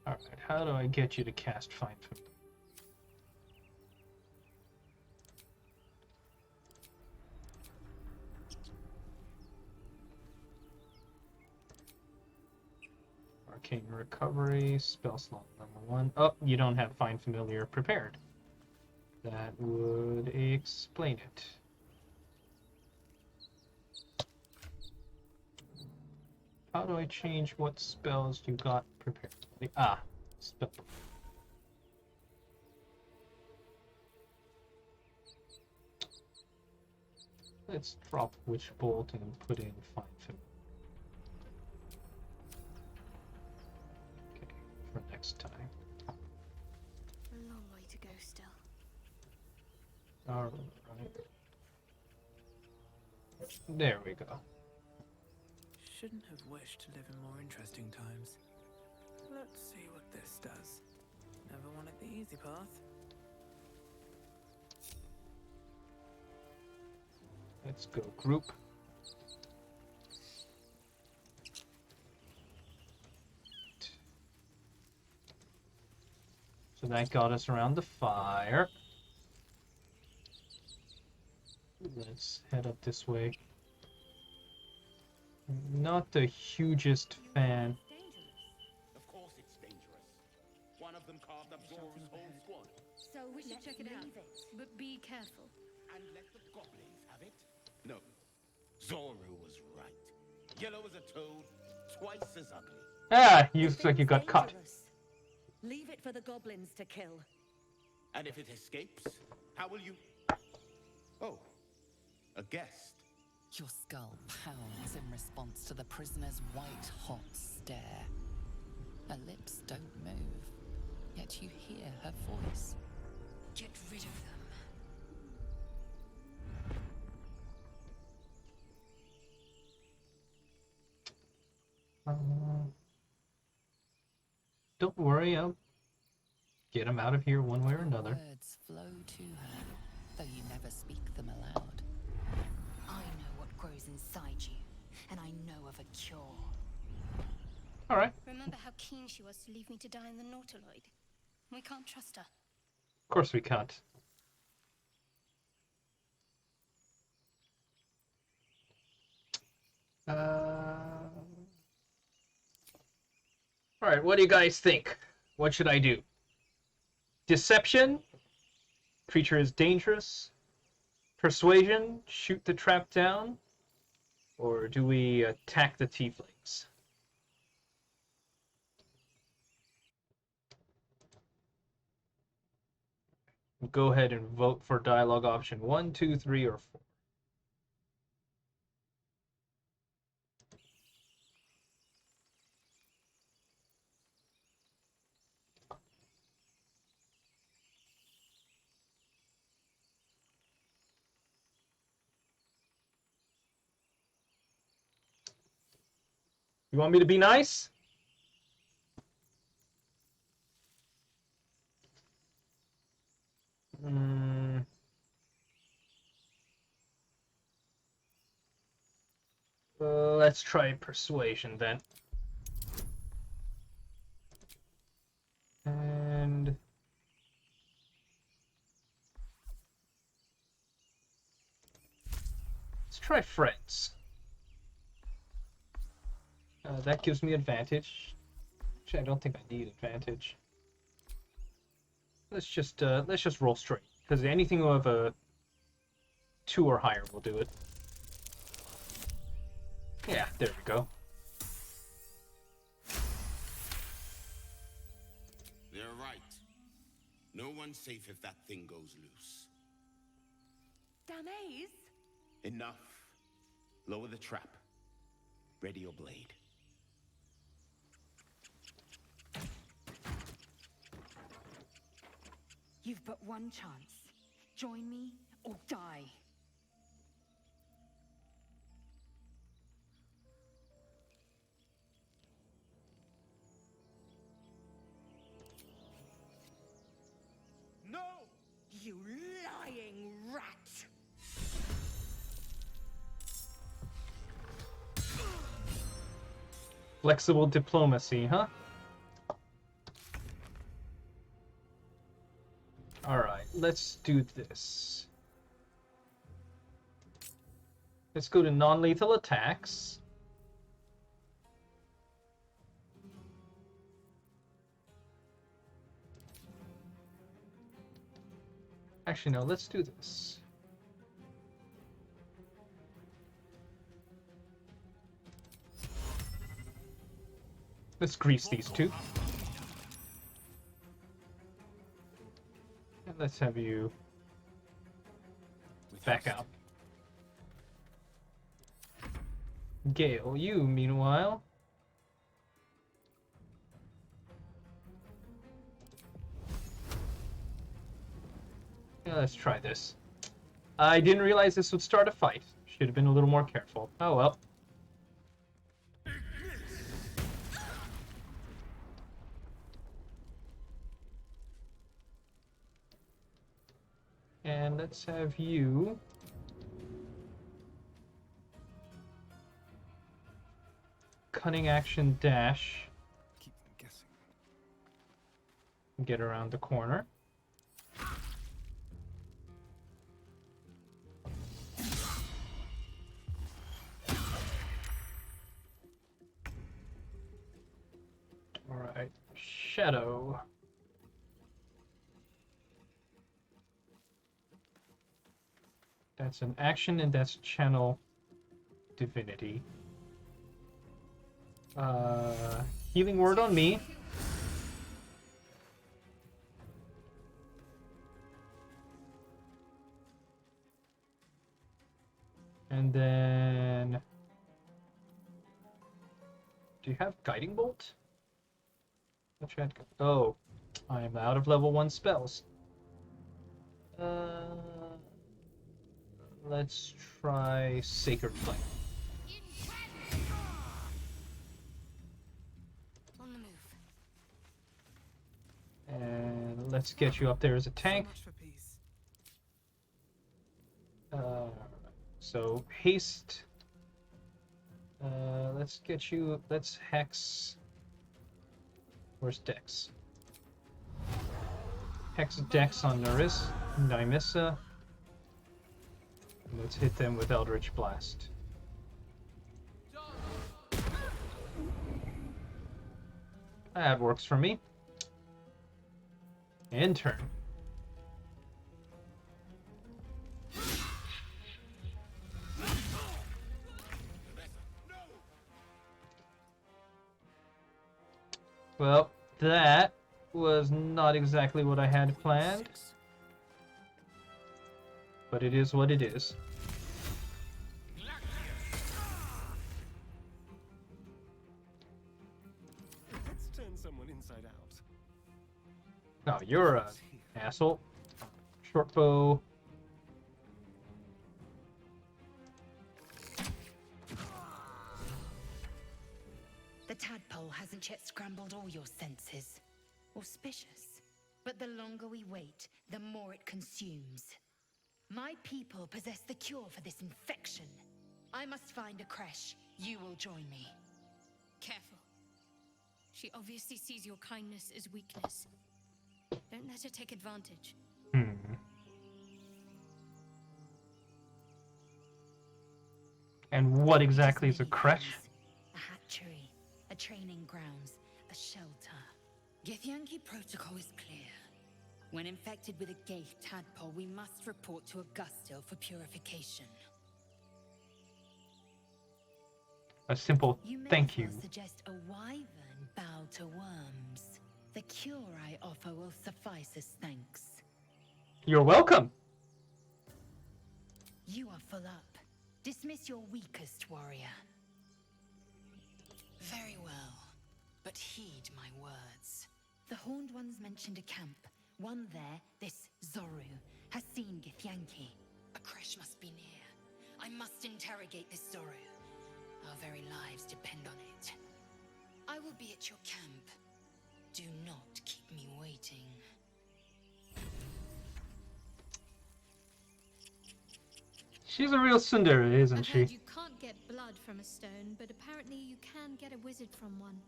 Alright, how do I get you to cast Find Familiar? Arcane Recovery, spell slot number 1. Oh, you don't have Find Familiar prepared. That would explain it. How do I change what spells you got prepared? Ah, spell. Let's drop Witch Bolt and put in Find Familiar. Okay, for next time. A long way to go still. Alright. There we go. Shouldn't have wished to live in more interesting times. Let's see what this does. Never wanted the easy path. Let's go group. So that got us around the fire. Let's head up this way. Not the hugest fan. Of course it's dangerous. One of them carved up Zora's whole squad. So we should check it out. But be careful. And let the goblins have it? No. Zora was right. Yellow as a toad, twice as ugly. Ah, you looks like you got caught. Leave it for the goblins to kill. And if it escapes, how will you... Oh, a guest. Your skull pounds in response to the prisoner's white-hot stare. Her lips don't move, yet you hear her voice. Get rid of them. Don't worry, I'll get him out of here one way or another. Words flow to her, though you never speak them aloud. I know what grows inside you, and I know of a cure. Alright. Remember how keen she was to leave me to die in the Nautiloid? We can't trust her. Of course we can't. Alright, what do you guys think? What should I do? Deception? Creature is dangerous? Persuasion? Shoot the trap down? Or do we attack the tieflings? Go ahead and vote for dialogue option 1, 2, 3, or 4. You want me to be nice? Let's try persuasion then. And let's try friends. That gives me advantage. Actually, I don't think I need advantage. Let's just roll straight, because anything of a 2 or higher will do it. Yeah, there we go. They're right. No one's safe if that thing goes loose. Damaze? Enough. Lower the trap. Ready your blade. You've but one chance. Join me or die. No! You lying rat! Flexible diplomacy, huh? Alright, let's do this. Let's go to non-lethal attacks. Actually, no, let's do this. Let's grease these two. And let's have you back out. Gale, you, meanwhile. Yeah, let's try this. I didn't realize this would start a fight. Should have been a little more careful. Oh well. And let's have you cunning action dash. Keep them guessing. Get around the corner. Alright, Shadow. That's an action and that's channel divinity. Healing word on me. And then... Do you have Guiding Bolt? Oh, I'm out of level 1 spells. Let's try Sacred Flame. On the move. And let's get you up there as a tank. So much for peace. So haste. Let's get you. Let's hex. Where's Dex? Hex Dex on Nymissa. Let's hit them with Eldritch Blast. That works for me. End turn. Well, that was not exactly what I had planned. But it is what it is. Let's turn someone inside out. Oh, you're an asshole. Short bow. The tadpole hasn't yet scrambled all your senses. Auspicious. But the longer we wait, the more it consumes. My people possess the cure for this infection. I must find a creche. You will join me. Careful. She obviously sees your kindness as weakness. Don't let her take advantage. And what exactly is a creche? A hatchery, a training grounds, a shelter. Githyanki protocol is clear. When infected with a Gaith tadpole, we must report to Augustil for purification. A simple thank you. You may suggest a wyvern bow to worms. The cure I offer will suffice as thanks. You're welcome. You are full up. Dismiss your weakest warrior. Very well, but heed my words. The Horned Ones mentioned a camp. One there, this Zoru, has seen Githyanki. A creche must be near. I must interrogate this Zoru. Our very lives depend on it. I will be at your camp. Do not keep me waiting. She's a real tsundere, isn't I've she? heard you can't get blood from a stone, but apparently you can get a wizard from one.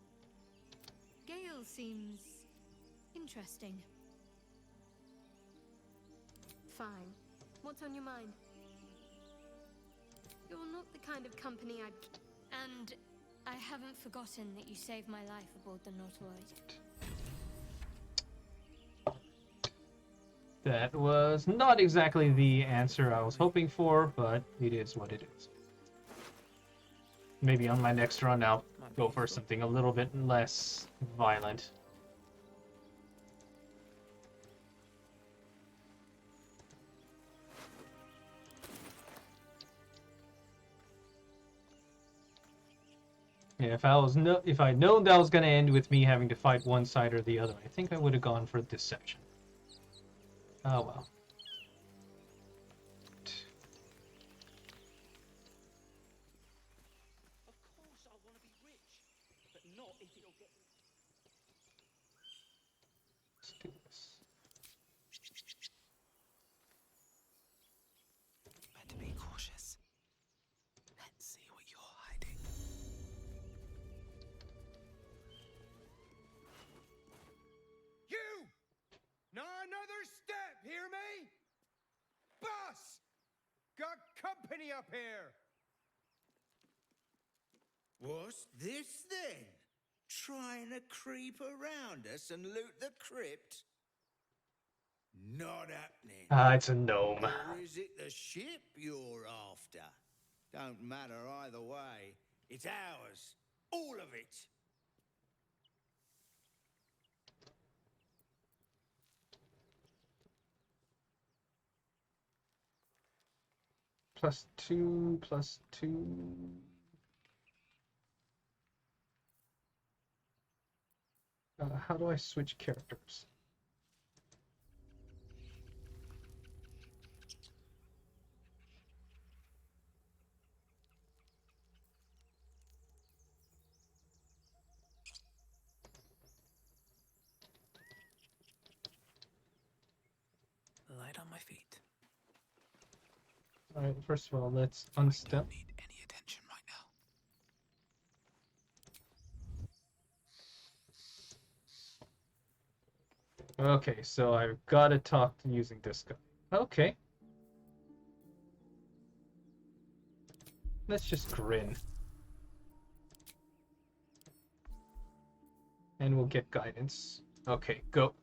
Gale seems interesting. Fine. What's on your mind? You're not the kind of company I'd... And I haven't forgotten that you saved my life aboard the Nautiloid. That was not exactly the answer I was hoping for, but it is what it is. Maybe on my next run I'll go for something a little bit less violent. Yeah, if I'd known that was gonna end with me having to fight one side or the other, I think I would have gone for deception. Oh well. Let's do this. Better be cautious. Let's see what you're hiding. You! Not another step, hear me? Boss! Got company up here! What's this then? Trying to creep around us and loot the crypt? Not happening. Ah, it's a gnome. Or is it the ship you're after? Don't matter either way. It's ours. All of it. +2, +2. How do I switch characters? Light on my feet. Alright, first of all, let's I unstep. don't need any attention right now. Okay, so I've got to talk using this guy. Okay. Let's just grin. And we'll get guidance. Okay, go.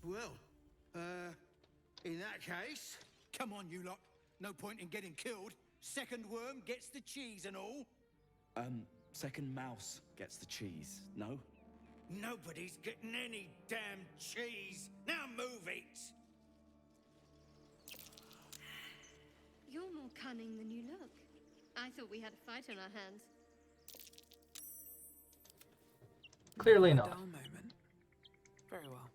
Well, in that case, come on, you lot. No point in getting killed. Second worm gets the cheese and all. Second mouse gets the cheese, no? Nobody's getting any damn cheese. Now move it. You're more cunning than you look. I thought we had a fight on our hands. Clearly A not. dull moment. Very well.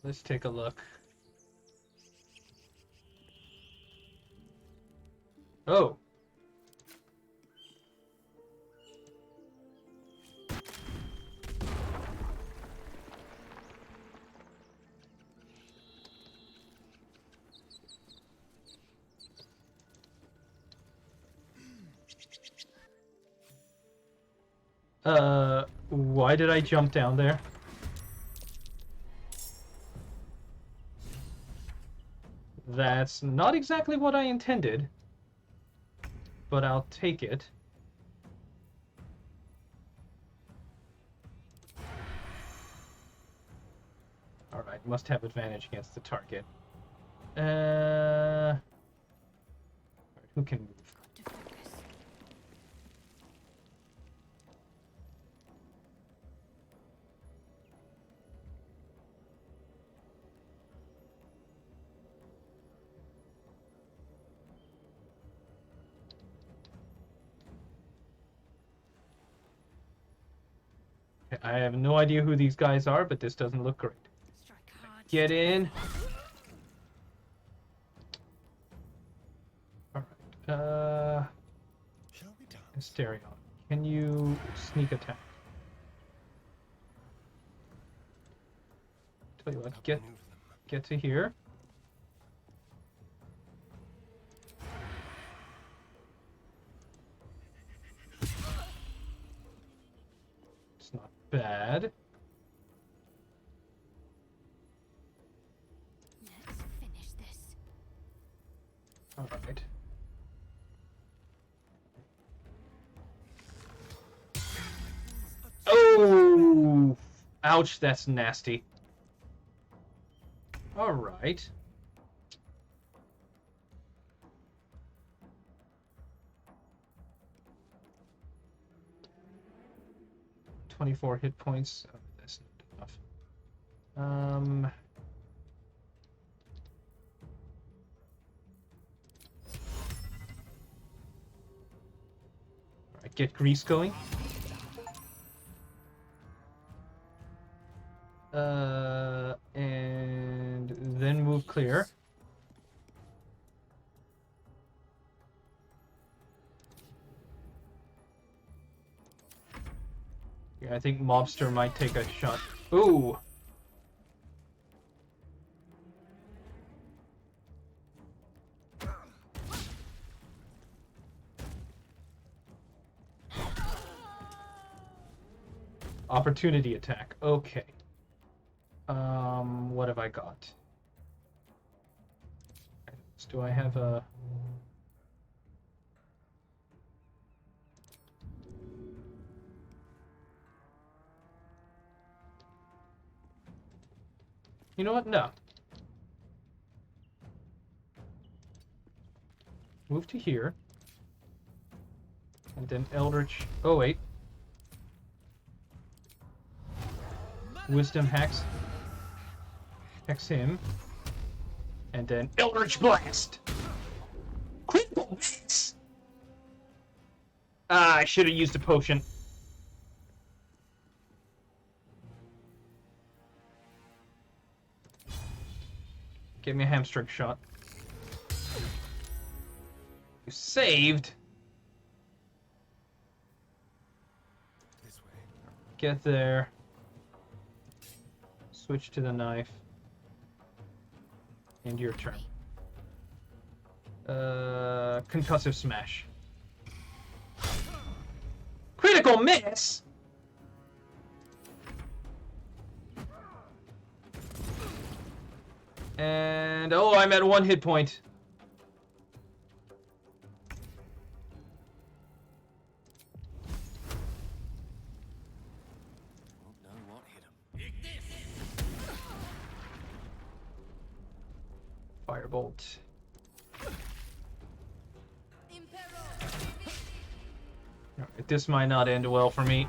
Let's take a look. Oh. Why did I jump down there? That's not exactly what I intended, but I'll take it. Alright, must have advantage against the target. Who can move? Got to focus. I have no idea who these guys are, but this doesn't look great. Strike hard. Get in. Alright, Shall we dance? Asterion, can you sneak attack? Tell you what, get to here. It's not bad. Let's finish this. Alright. Oh! Ouch, that's nasty. Alright. $24 hit points. Oh, that's not enough. Alright, get grease going. And then move clear. Yeah, I think Mobster might take a shot. Ooh! Opportunity attack. Okay. What have I got? Do I have a... You know what? No. Move to here. And then Eldritch... Oh, wait. Wisdom hacks. Hex him. And then Eldritch Blast! Critical miss! Ah, I should have used a potion. Give me a hamstring shot. You saved. This way. Get there. Switch to the knife. And your turn. Concussive smash. Critical miss? And oh, I'm at 1 hit point. Don't know what hit him. Firebolt. Alright, this might not end well for me.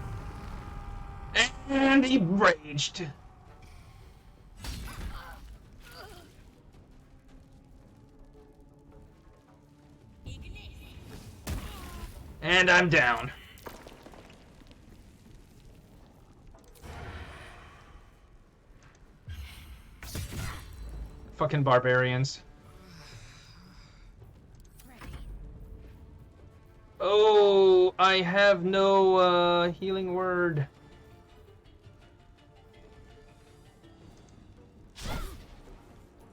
And he raged. And I'm down. Fucking barbarians. Oh, I have no healing word.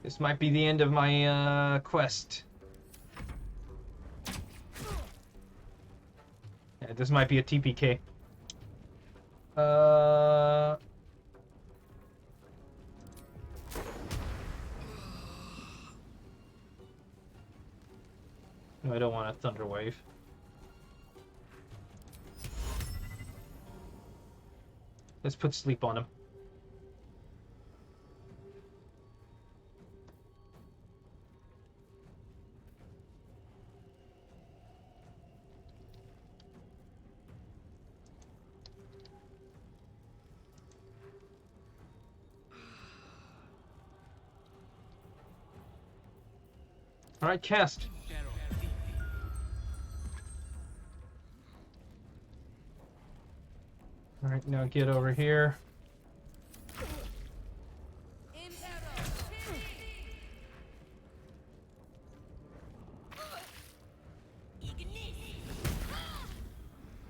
This might be the end of my quest. Yeah, this might be a TPK. No, I don't want a Thunder Wave. Let's put sleep on him. Alright, cast. Alright, now get over here.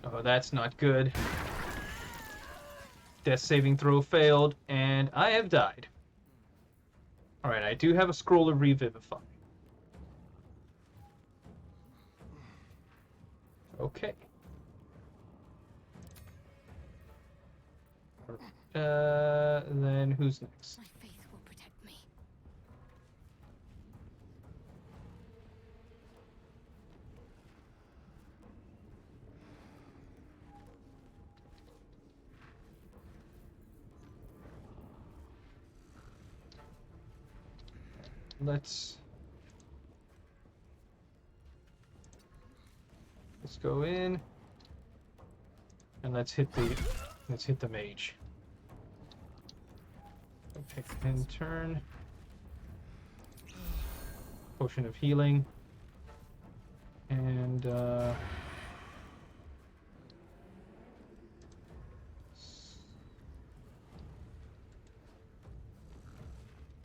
Oh, that's not good. Death saving throw failed, and I have died. Alright, I do have a scroll of Revivify. Okay. Then who's next? My faith will protect me. Let's go in and let's hit the mage. Okay, and turn. Potion of healing. And oh,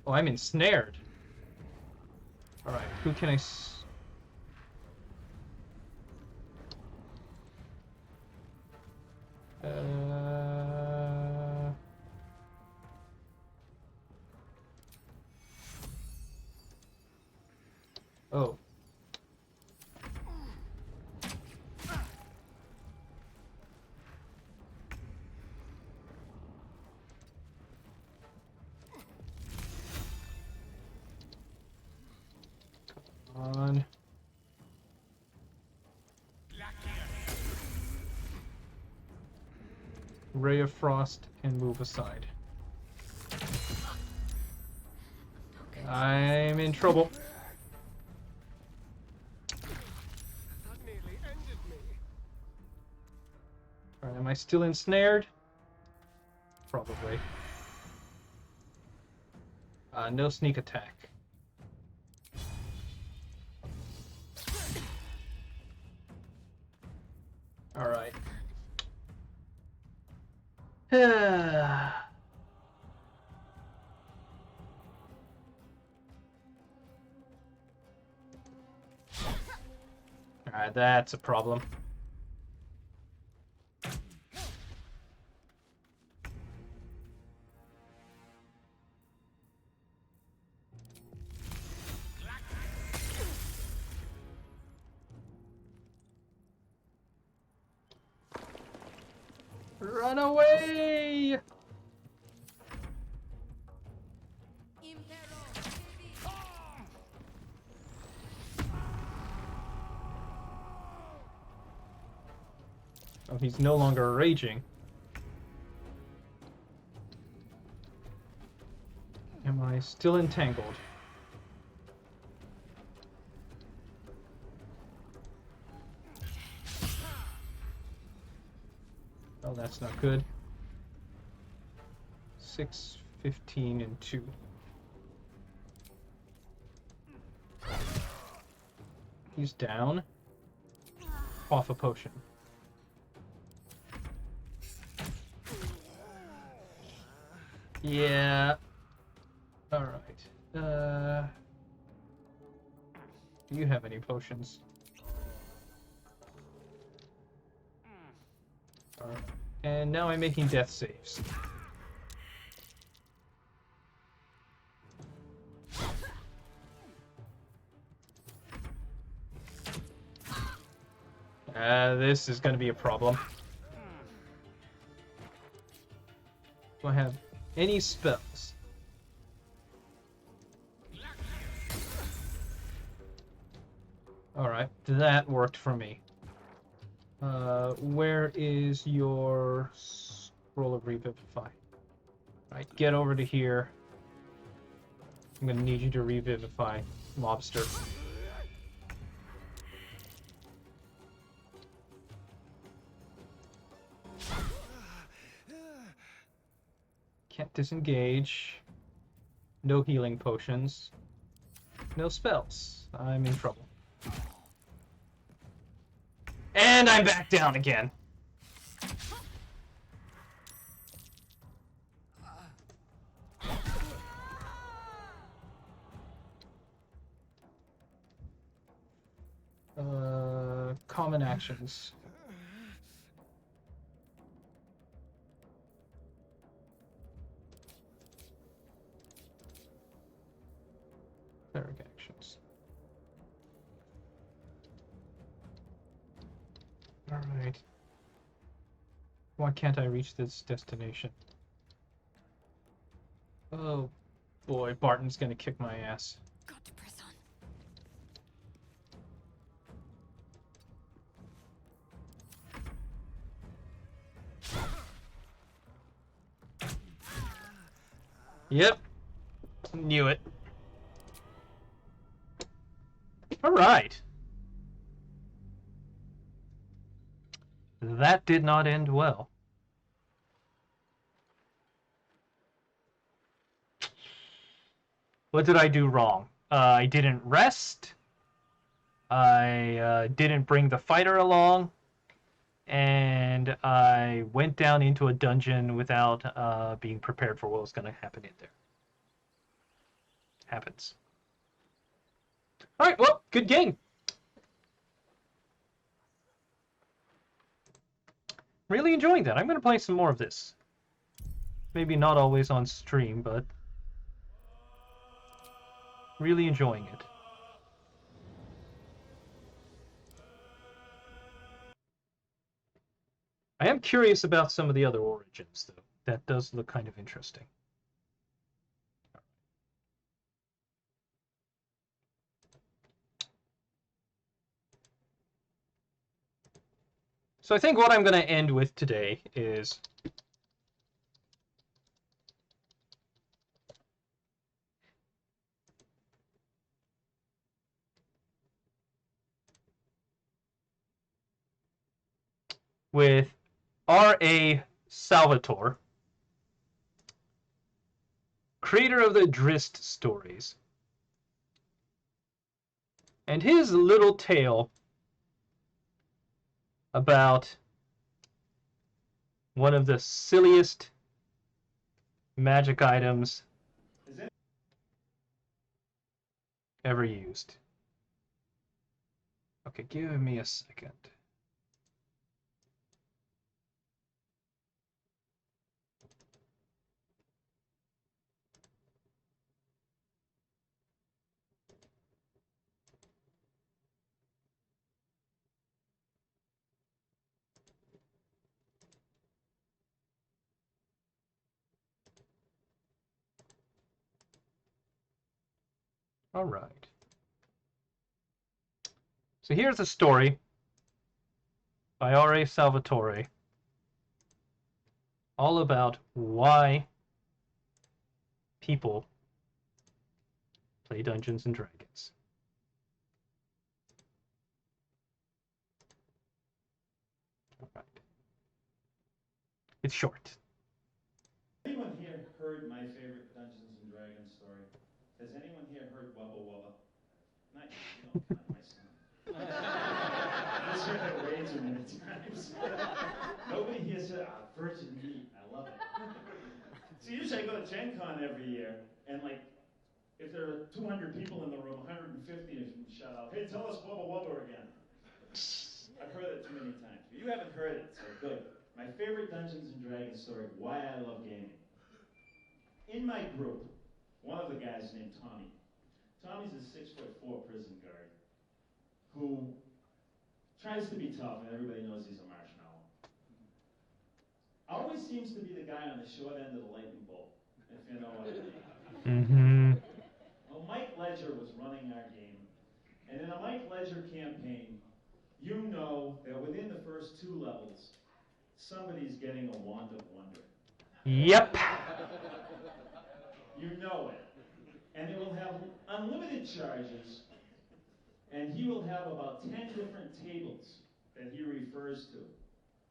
I'm ensnared. All right, who can I Oh. Come on. Ray of Frost and move aside. I'm in trouble. That nearly ended me. Alright, am I still ensnared? Probably. No sneak attack. Alright. Alright, that's a problem. Run away! Oh, he's no longer raging. Am I still entangled? Oh, that's not good. 6, 15, and 2. He's down. Off a potion. Yeah. Alright. Do you have any potions? Alright. And now I'm making death saves. This is going to be a problem. Do I have any spells? Alright, that worked for me. Where is your scroll of revivify? Alright, get over to here. I'm gonna need you to revivify Lobster. Can't disengage. No healing potions. No spells. I'm in trouble. And I'm back down again. Common actions. Cleric actions. Alright. Why can't I reach this destination? Oh boy, Barton's gonna kick my ass. Got to press on. Yep. Knew it. Alright. That did not end well. What did I do wrong? I didn't rest. I didn't bring the fighter along. And I went down into a dungeon without being prepared for what was going to happen in there. Happens. Alright, well, good game. really enjoying that. I'm going to play some more of this. Maybe not always on stream, but really enjoying it. I am curious about some of the other origins, though. That does look kind of interesting. So I think what I'm going to end with today is with R.A. Salvatore, creator of the Drizzt stories, and his little tale about one of the silliest magic items ever used. Okay, give me a second. All right. So here's a story by R.A. Salvatore all about why people play Dungeons and Dragons. All right. It's short. Anyone here heard my favorite Dungeons and Dragons story? Has anyone here heard Wubba Wubba? Not you, not my son. I've heard that way too many times. Nobody here said, virgin meat. I love it. So usually I go to Gen Con every year, and like, if there are 200 people in the room, 150 of them shout out, hey, tell us Wubba Wubba again. I've heard it too many times. But you haven't heard it, so good. My favorite Dungeons and Dragons story, why I love gaming. In my group, one of the guys named Tommy. Tommy's a 6'4" prison guard who tries to be tough, and everybody knows he's a marshmallow. Always seems to be the guy on the short end of the lightning bolt, if you know what I mean. Mm-hmm. Well, Mike Ledger was running our game, and in a Mike Ledger campaign, you know that within the first 2 levels, somebody's getting a wand of wonder. Yep. You know it. And it will have unlimited charges, and he will have about 10 different tables that he refers to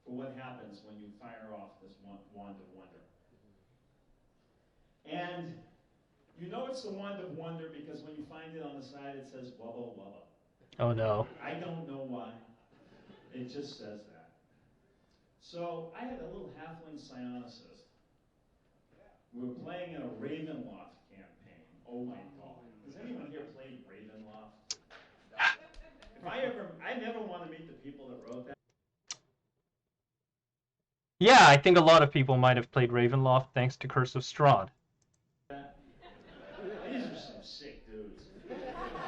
for what happens when you fire off this wand of wonder. And you know it's the wand of wonder because when you find it on the side, it says Wubba Wubba. Oh no. I don't know why. It just says that. So I had a little halfling psionicist. We were playing in a Ravenloft campaign. Oh my God. Has anyone here played Ravenloft? I never want to meet the people that wrote that. Yeah, I think a lot of people might have played Ravenloft thanks to Curse of Strahd. These are some sick dudes.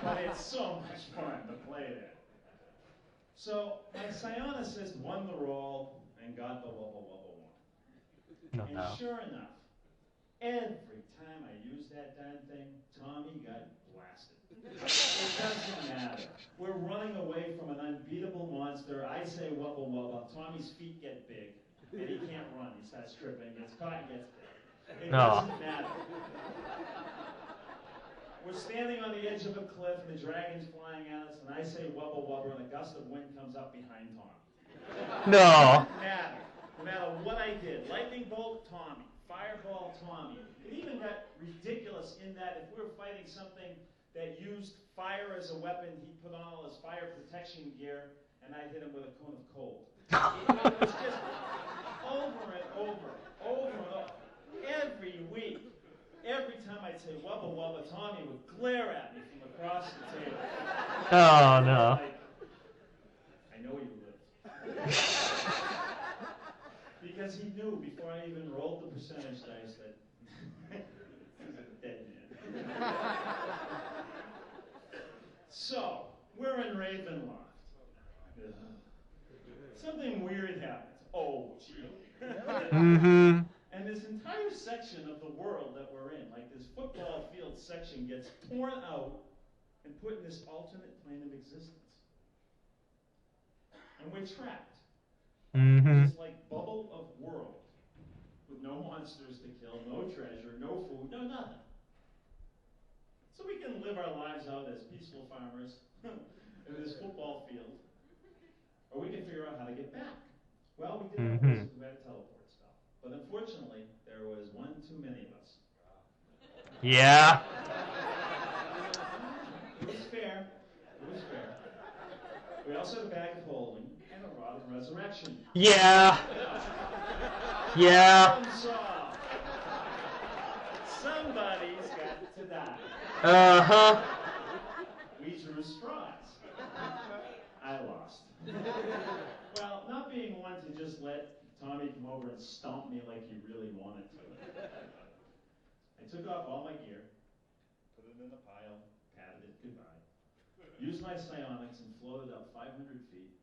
But it's so much fun to play that. So my psionicist won the roll and got the Wubba Wubba one. And sure enough, every time I use that darn thing, Tommy got blasted. It doesn't matter. We're running away from an unbeatable monster. I say Wubba Wubba. Tommy's feet get big, and he can't run. He starts tripping, gets caught, gets dead. It doesn't matter. We're standing on the edge of a cliff, and the dragon's flying at us, and I say Wubba Wubba, and a gust of wind comes up behind Tommy. No. It doesn't matter. No matter what I did. Lightning bolt, Tommy. Fireball, Tommy. It even got ridiculous in that if we were fighting something that used fire as a weapon, he'd put on all his fire protection gear, and I'd hit him with a cone of cold. It was just over and over, over and over. Every week, every time I'd say Wubba Wubba, Tommy would glare at me from across the table. Oh, no. I know you lived. percentage dice that... This is a dead man. So, we're in Ravenloft. Ugh. Something weird happens. Oh, gee. Mm-hmm. And this entire section of the world that we're in, like this football field section, gets torn out and put in this alternate plane of existence. And we're trapped. Mm-hmm. This like bubble of world with no monsters to kill, no treasure, no food, no nothing. So we can live our lives out as peaceful farmers in this football field, or we can figure out how to get back. Well, we did have a wizard who had a teleport spell, but unfortunately, there was one too many of us. Yeah. It was fair. It was fair. We also had a bag of holding and a rod of resurrection. Yeah. Yeah. Problem solved. Somebody's got to die. Uh-huh. We drew straws. I lost. Well, not being one to just let Tommy come over and stomp me like he really wanted to. I took off all my gear, put it in the pile, patted it goodbye, used my psionics and floated up 500 feet,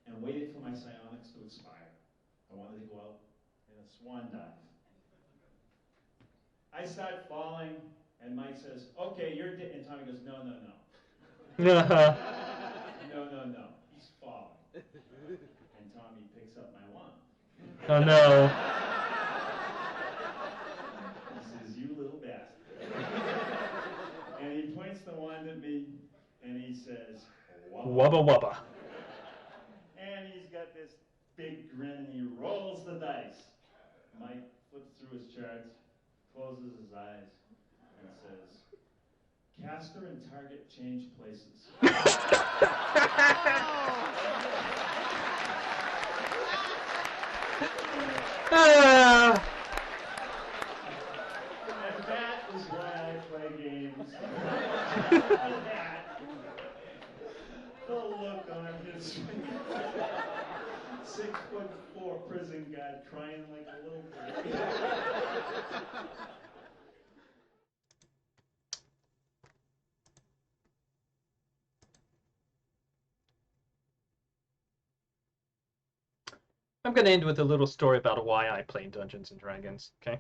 and waited for my psionics to expire. I wanted to go out in a swan dive. I start falling, and Mike says, "Okay, you're dead." And Tommy goes, "No, no, no." Uh-huh. No. He's falling. And Tommy picks up my wand. Oh no. He says, "You little bastard." And he points the wand at me, and he says, Wubba wubba. And he's got this big grin, and he rolls the dice. Mike flips through his charts, closes his eyes, and says, "Caster and target change places." And that is why I play games. The look on his 6'4" prison guard crying like a little baby. I'm going to end with a little story about why I play Dungeons and Dragons, okay?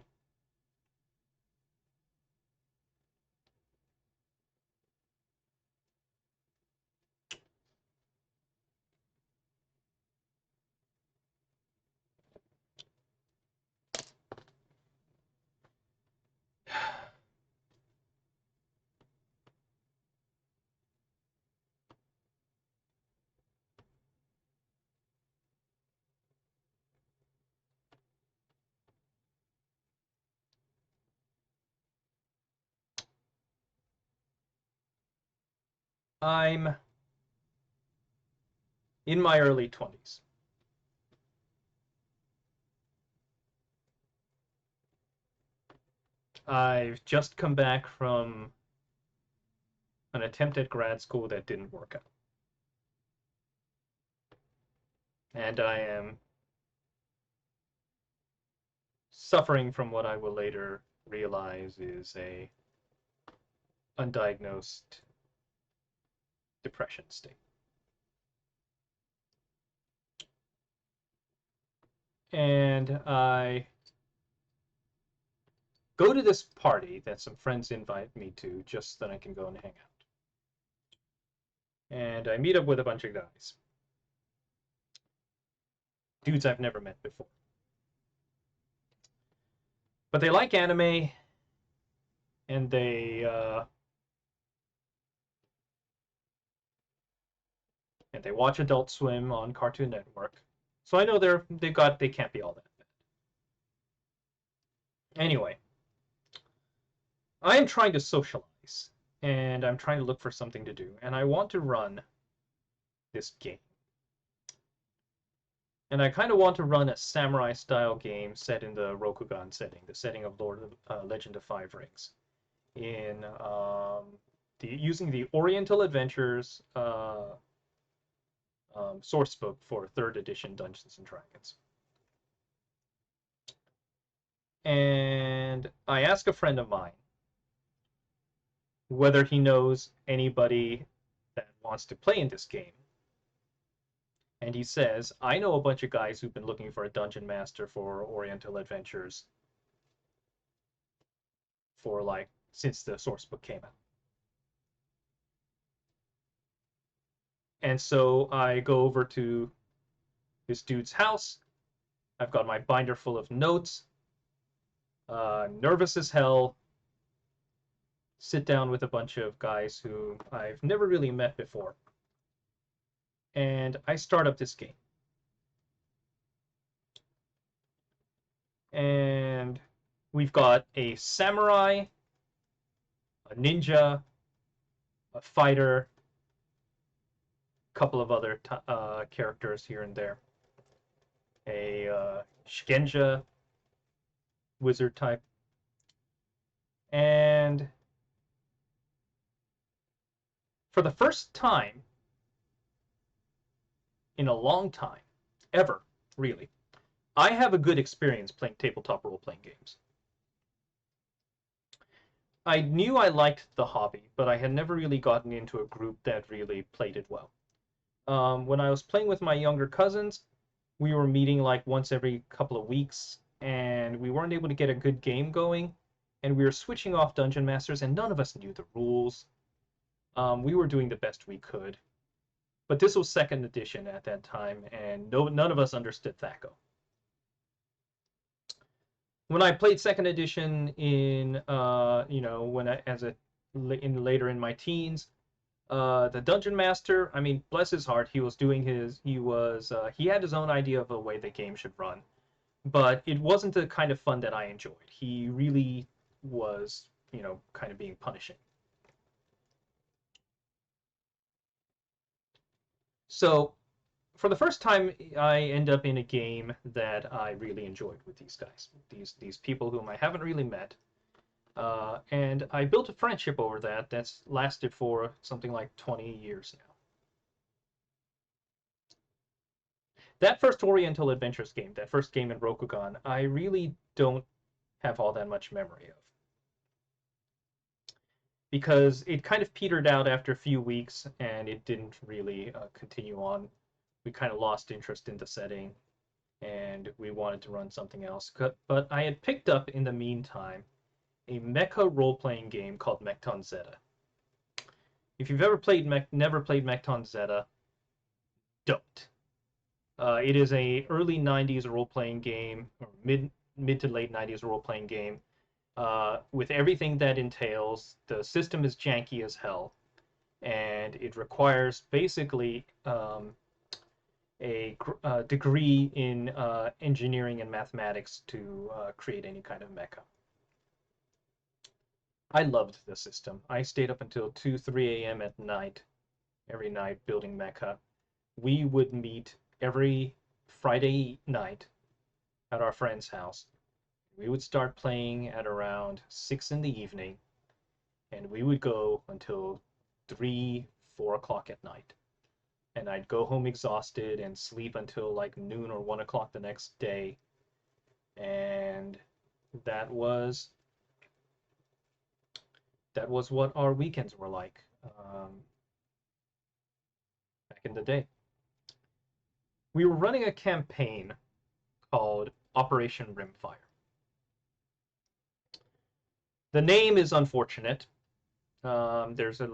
I'm in my early 20s. I've just come back from an attempt at grad school that didn't work out. And I am suffering from what I will later realize is a undiagnosed depression state. And I go to this party that some friends invite me to just so that I can go and hang out. And I meet up with a bunch of guys. Dudes I've never met before. But they like anime, and they watch Adult Swim on Cartoon Network. So I know they can't be all that bad. Anyway, I am trying to socialize, and I'm trying to look for something to do, and I want to run this game. And I kind of want to run a samurai-style game set in the Rokugan setting, the setting of Legend of Five Rings, in using the Oriental Adventures sourcebook for 3rd edition Dungeons and Dragons. and I ask a friend of mine whether he knows anybody that wants to play in this game. And he says, I know a bunch of guys who've been looking for a dungeon master for Oriental Adventures for like since the source book came out. And so I go over to this dude's house. I've got my binder full of notes, nervous as hell, sit down with a bunch of guys who I've never really met before. And I start up this game. And we've got a samurai, a ninja, a fighter, a couple of other characters here and there. A Shigenja wizard type. And for the first time in a long time, ever, really, I have a good experience playing tabletop role-playing games. I knew I liked the hobby, but I had never really gotten into a group that really played it well. When I was playing with my younger cousins, we were meeting like once every couple of weeks, and we weren't able to get a good game going, and we were switching off Dungeon Masters, and none of us knew the rules. We were doing the best we could. But this was 2nd edition at that time, and none of us understood THACO. When I played 2nd edition in, later in my teens, the Dungeon Master, I mean, bless his heart, he had his own idea of the way the game should run, but it wasn't the kind of fun that I enjoyed. He really was, kind of being punishing. So, for the first time, I end up in a game that I really enjoyed with these guys, these people whom I haven't really met, and I built a friendship over that's lasted for something like 20 years now. That first Oriental Adventures game, that first game in Rokugan, I really don't have all that much memory of, because it kind of petered out after a few weeks, and it didn't really continue on. We kind of lost interest in the setting, and we wanted to run something else. But I had picked up, in the meantime, a mecha role-playing game called Mekton Zeta. If you've ever never played Mekton Zeta, don't. It is a early 90s role-playing game, or mid to late 90s role-playing game, with everything that entails. The system is janky as hell, and it requires basically a degree in engineering and mathematics to create any kind of mecha. I loved the system. I stayed up until 2, 3 a.m. at night, every night, building mecha. We would meet every Friday night at our friend's house. We would start playing at around 6 in the evening, and we would go until 3, 4 o'clock at night. And I'd go home exhausted and sleep until like noon or 1 o'clock the next day. And that was what our weekends were like back in the day. We were running a campaign called Operation Rimfire. The name is unfortunate. There's a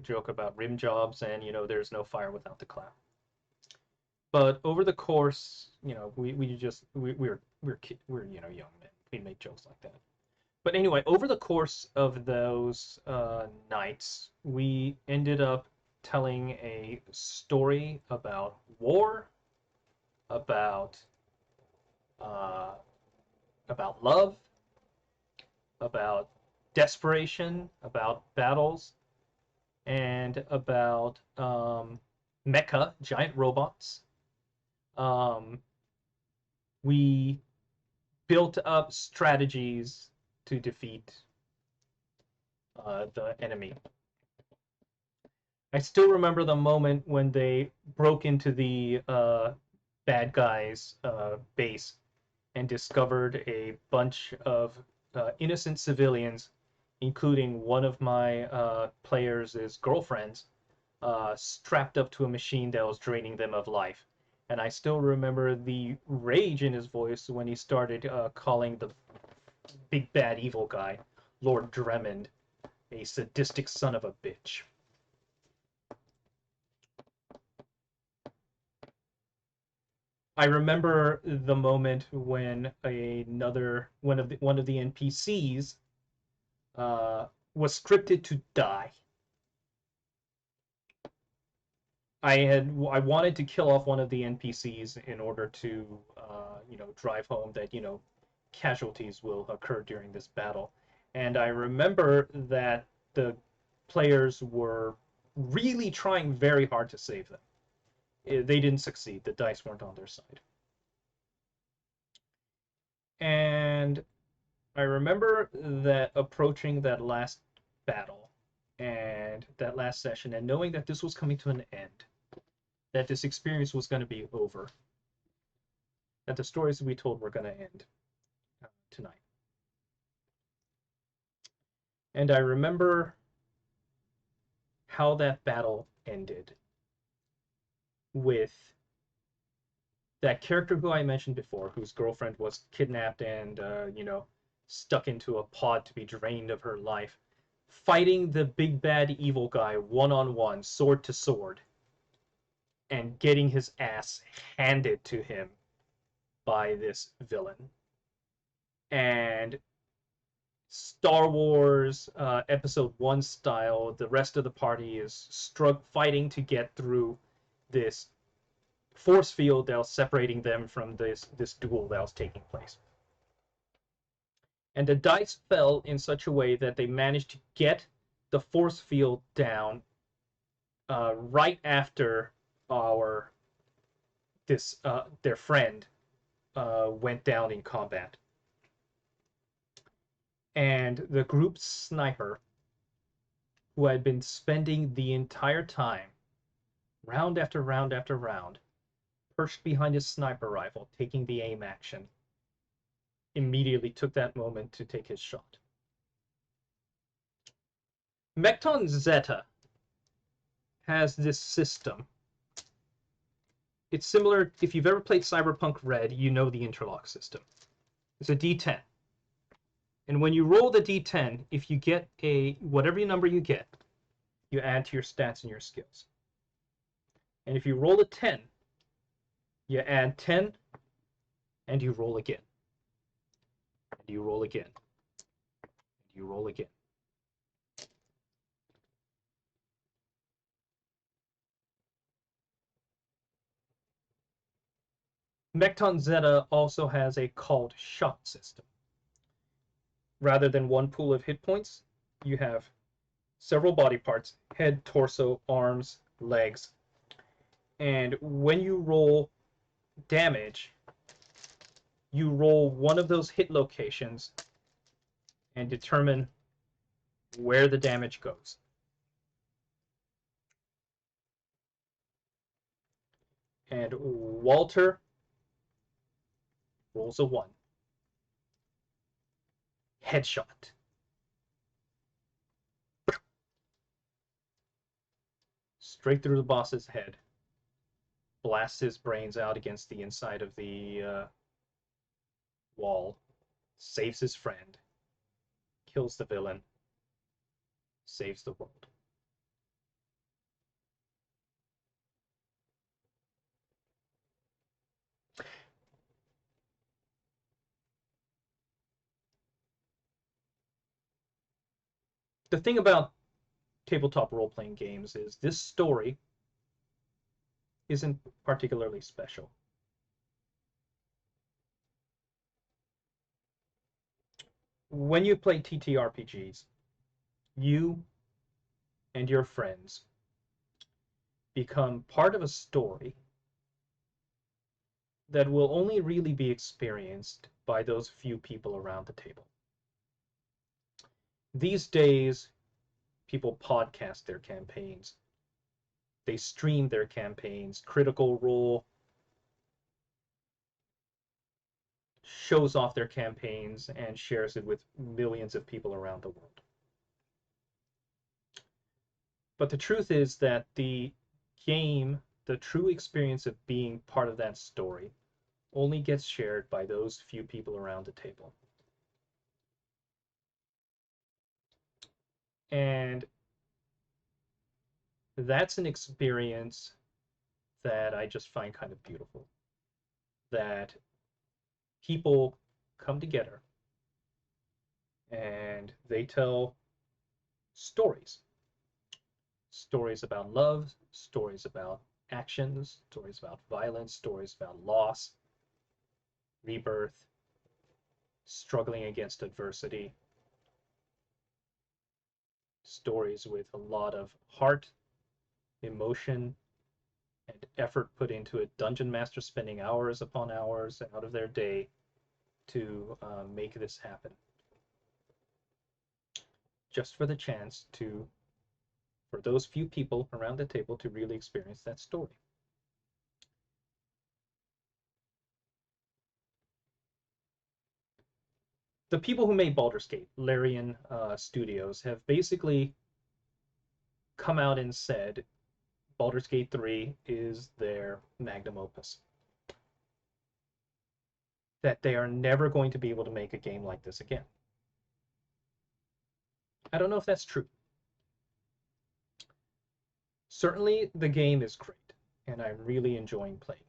joke about rim jobs, and there's no fire without the cloud. But over the course, we're young men. We make jokes like that. But anyway, over the course of those nights, we ended up telling a story about war, about love, about desperation, about battles, and about mecha, giant robots. We built up strategies to defeat the enemy. I still remember the moment when they broke into the bad guys' base and discovered a bunch of innocent civilians, including one of my players' girlfriends, strapped up to a machine that was draining them of life. And I still remember the rage in his voice when he started calling the big bad evil guy Lord Dremond a sadistic son of a bitch. I remember the moment when one of the NPCs was scripted to die. I wanted to kill off one of the NPCs in order to drive home that casualties will occur during this battle. And I remember that the players were really trying very hard to save them. They didn't succeed. The dice weren't on their side. And I remember that approaching that last battle and that last session and knowing that this was coming to an end, that this experience was going to be over, that the stories we told were going to end tonight. And I remember how that battle ended with that character who I mentioned before, whose girlfriend was kidnapped and, stuck into a pod to be drained of her life, fighting the big bad evil guy one-on-one, sword to sword, and getting his ass handed to him by this villain. And Star Wars Episode 1 style, the rest of the party is fighting to get through this force field that was separating them from this duel that was taking place. And the dice fell in such a way that they managed to get the force field down right after their friend went down in combat. And the group's sniper, who had been spending the entire time, round after round after round, perched behind his sniper rifle, taking the aim action, immediately took that moment to take his shot. Mekton Zeta has this system. It's similar, if you've ever played Cyberpunk Red, you know the interlock system. It's a D10. And when you roll the D10, if you get whatever number you get, you add to your stats and your skills. And if you roll a 10, you add 10, and you roll again. And you roll again. And you roll again. Mekton Zeta also has a called shot system. Rather than one pool of hit points, you have several body parts, head, torso, arms, legs. And when you roll damage, you roll one of those hit locations and determine where the damage goes. And Walter rolls a 1. Headshot. Straight through the boss's head. Blasts his brains out against the inside of the wall. Saves his friend. Kills the villain. Saves the world. The thing about tabletop role-playing games is this story isn't particularly special. When you play TTRPGs, you and your friends become part of a story that will only really be experienced by those few people around the table. These days, people podcast their campaigns. They stream their campaigns. Critical Role shows off their campaigns and shares it with millions of people around the world. But the truth is that the game, the true experience of being part of that story, only gets shared by those few people around the table. And that's an experience that I just find kind of beautiful. That people come together and they tell stories. Stories about love, stories about actions, stories about violence, stories about loss, rebirth, struggling against adversity. Stories with a lot of heart, emotion, and effort put into it. Dungeon masters spending hours upon hours out of their day to make this happen. Just for the chance to, for those few people around the table to really experience that story. The people who made Baldur's Gate, Larian Studios, have basically come out and said Baldur's Gate 3 is their magnum opus. That they are never going to be able to make a game like this again. I don't know if that's true. Certainly, the game is great, and I'm really enjoying playing it.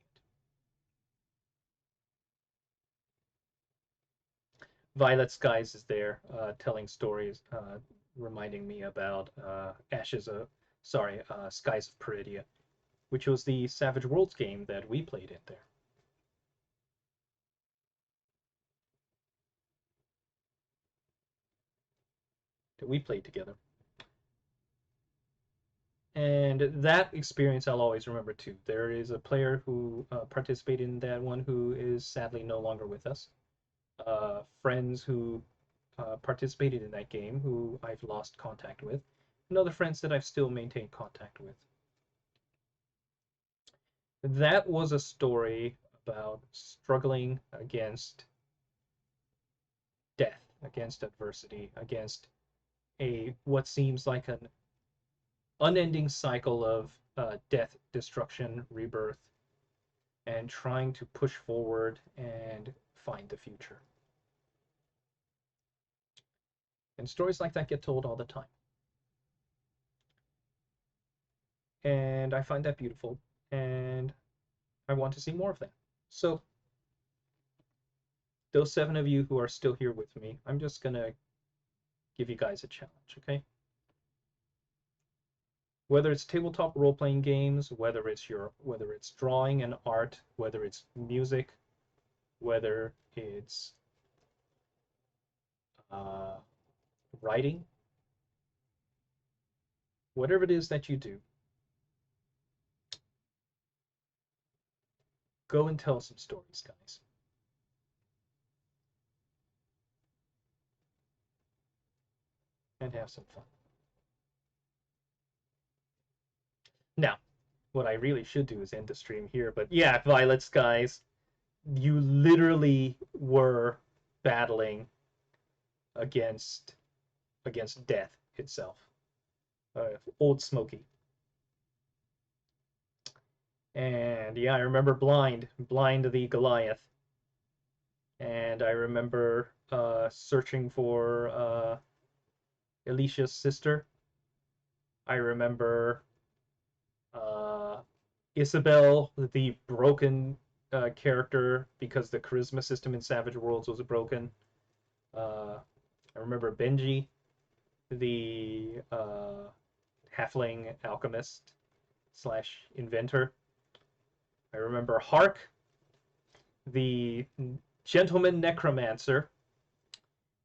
Violet Skies is there, telling stories, reminding me about Skies of Peridia, which was the Savage Worlds game that we played in there. That we played together. And that experience I'll always remember too. There is a player who participated in that one who is sadly no longer with us. Friends who participated in that game who I've lost contact with, and other friends that I've still maintained contact with. That was a story about struggling against death, against adversity, against what seems like an unending cycle of death, destruction, rebirth, and trying to push forward and find the future. And stories like that get told all the time. And I find that beautiful, and I want to see more of that. So, those 7 of you who are still here with me, I'm just going to give you guys a challenge, okay? Whether it's tabletop role-playing games, whether it's drawing and art, whether it's music, whether it's writing, whatever it is that you do, go and tell some stories, guys. And have some fun. Now, what I really should do is end the stream here, but yeah, Violet Skies, you literally were battling against death itself. Old Smoky. And yeah, I remember Blind the Goliath. And I remember searching for Alicia's sister. I remember Isabel, the broken character, because the charisma system in Savage Worlds was broken. I remember Benji, the halfling alchemist / inventor. I remember Hark, the gentleman necromancer.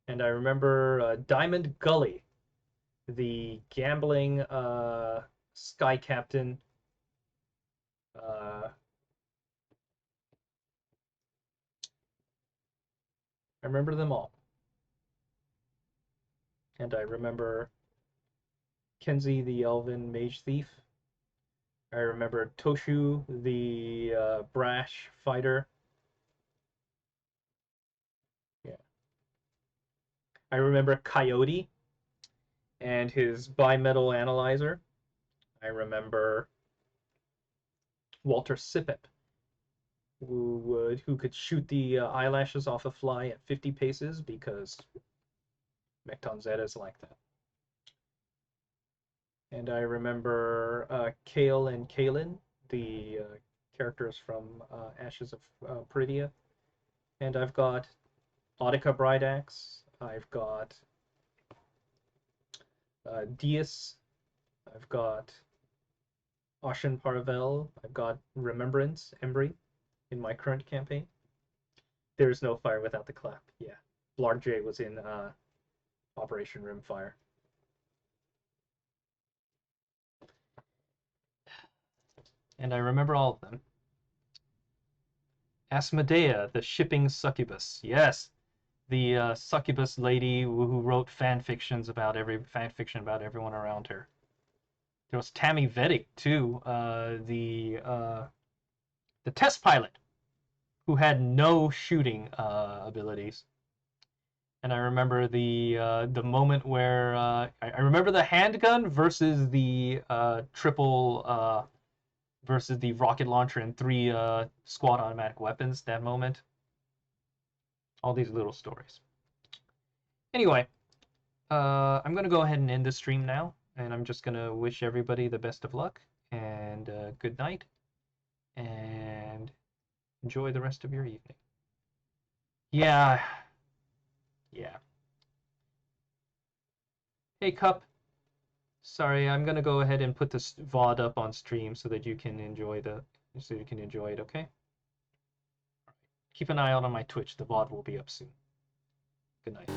And I remember Diamond Gully, the gambling sky captain. I remember them all. And I remember Kenzie, the elven mage thief. I remember Toshu, the brash fighter. I remember Coyote and his bimetal analyzer. I remember Walter Sipep, who could shoot the eyelashes off a fly at 50 paces because Mekton Zeta is like that. And I remember Kale and Kaelin, the characters from Ashes of Peridia. And I've got Audica Bridax. I've got Dias. I've got Ashen Paravel. I've got Remembrance, Embry, in my current campaign. There's no fire without the clap. Yeah. Blarg J was in Operation Rimfire. And I remember all of them. Asmodea, the shipping succubus. Yes, the succubus lady who wrote fan fiction about everyone around her. There was Tammy Vedic too, the test pilot, who had no shooting abilities. And I remember the moment where I remember the handgun versus the triple versus the rocket launcher and 3 squad automatic weapons. That moment. All these little stories. Anyway, I'm gonna go ahead and end the stream now, and I'm just gonna wish everybody the best of luck and good night, and enjoy the rest of your evening. Yeah. Hey Cup. Sorry, I'm gonna go ahead and put this VOD up on stream so that you can enjoy it, okay? Keep an eye out on my Twitch. The VOD will be up soon. Good night.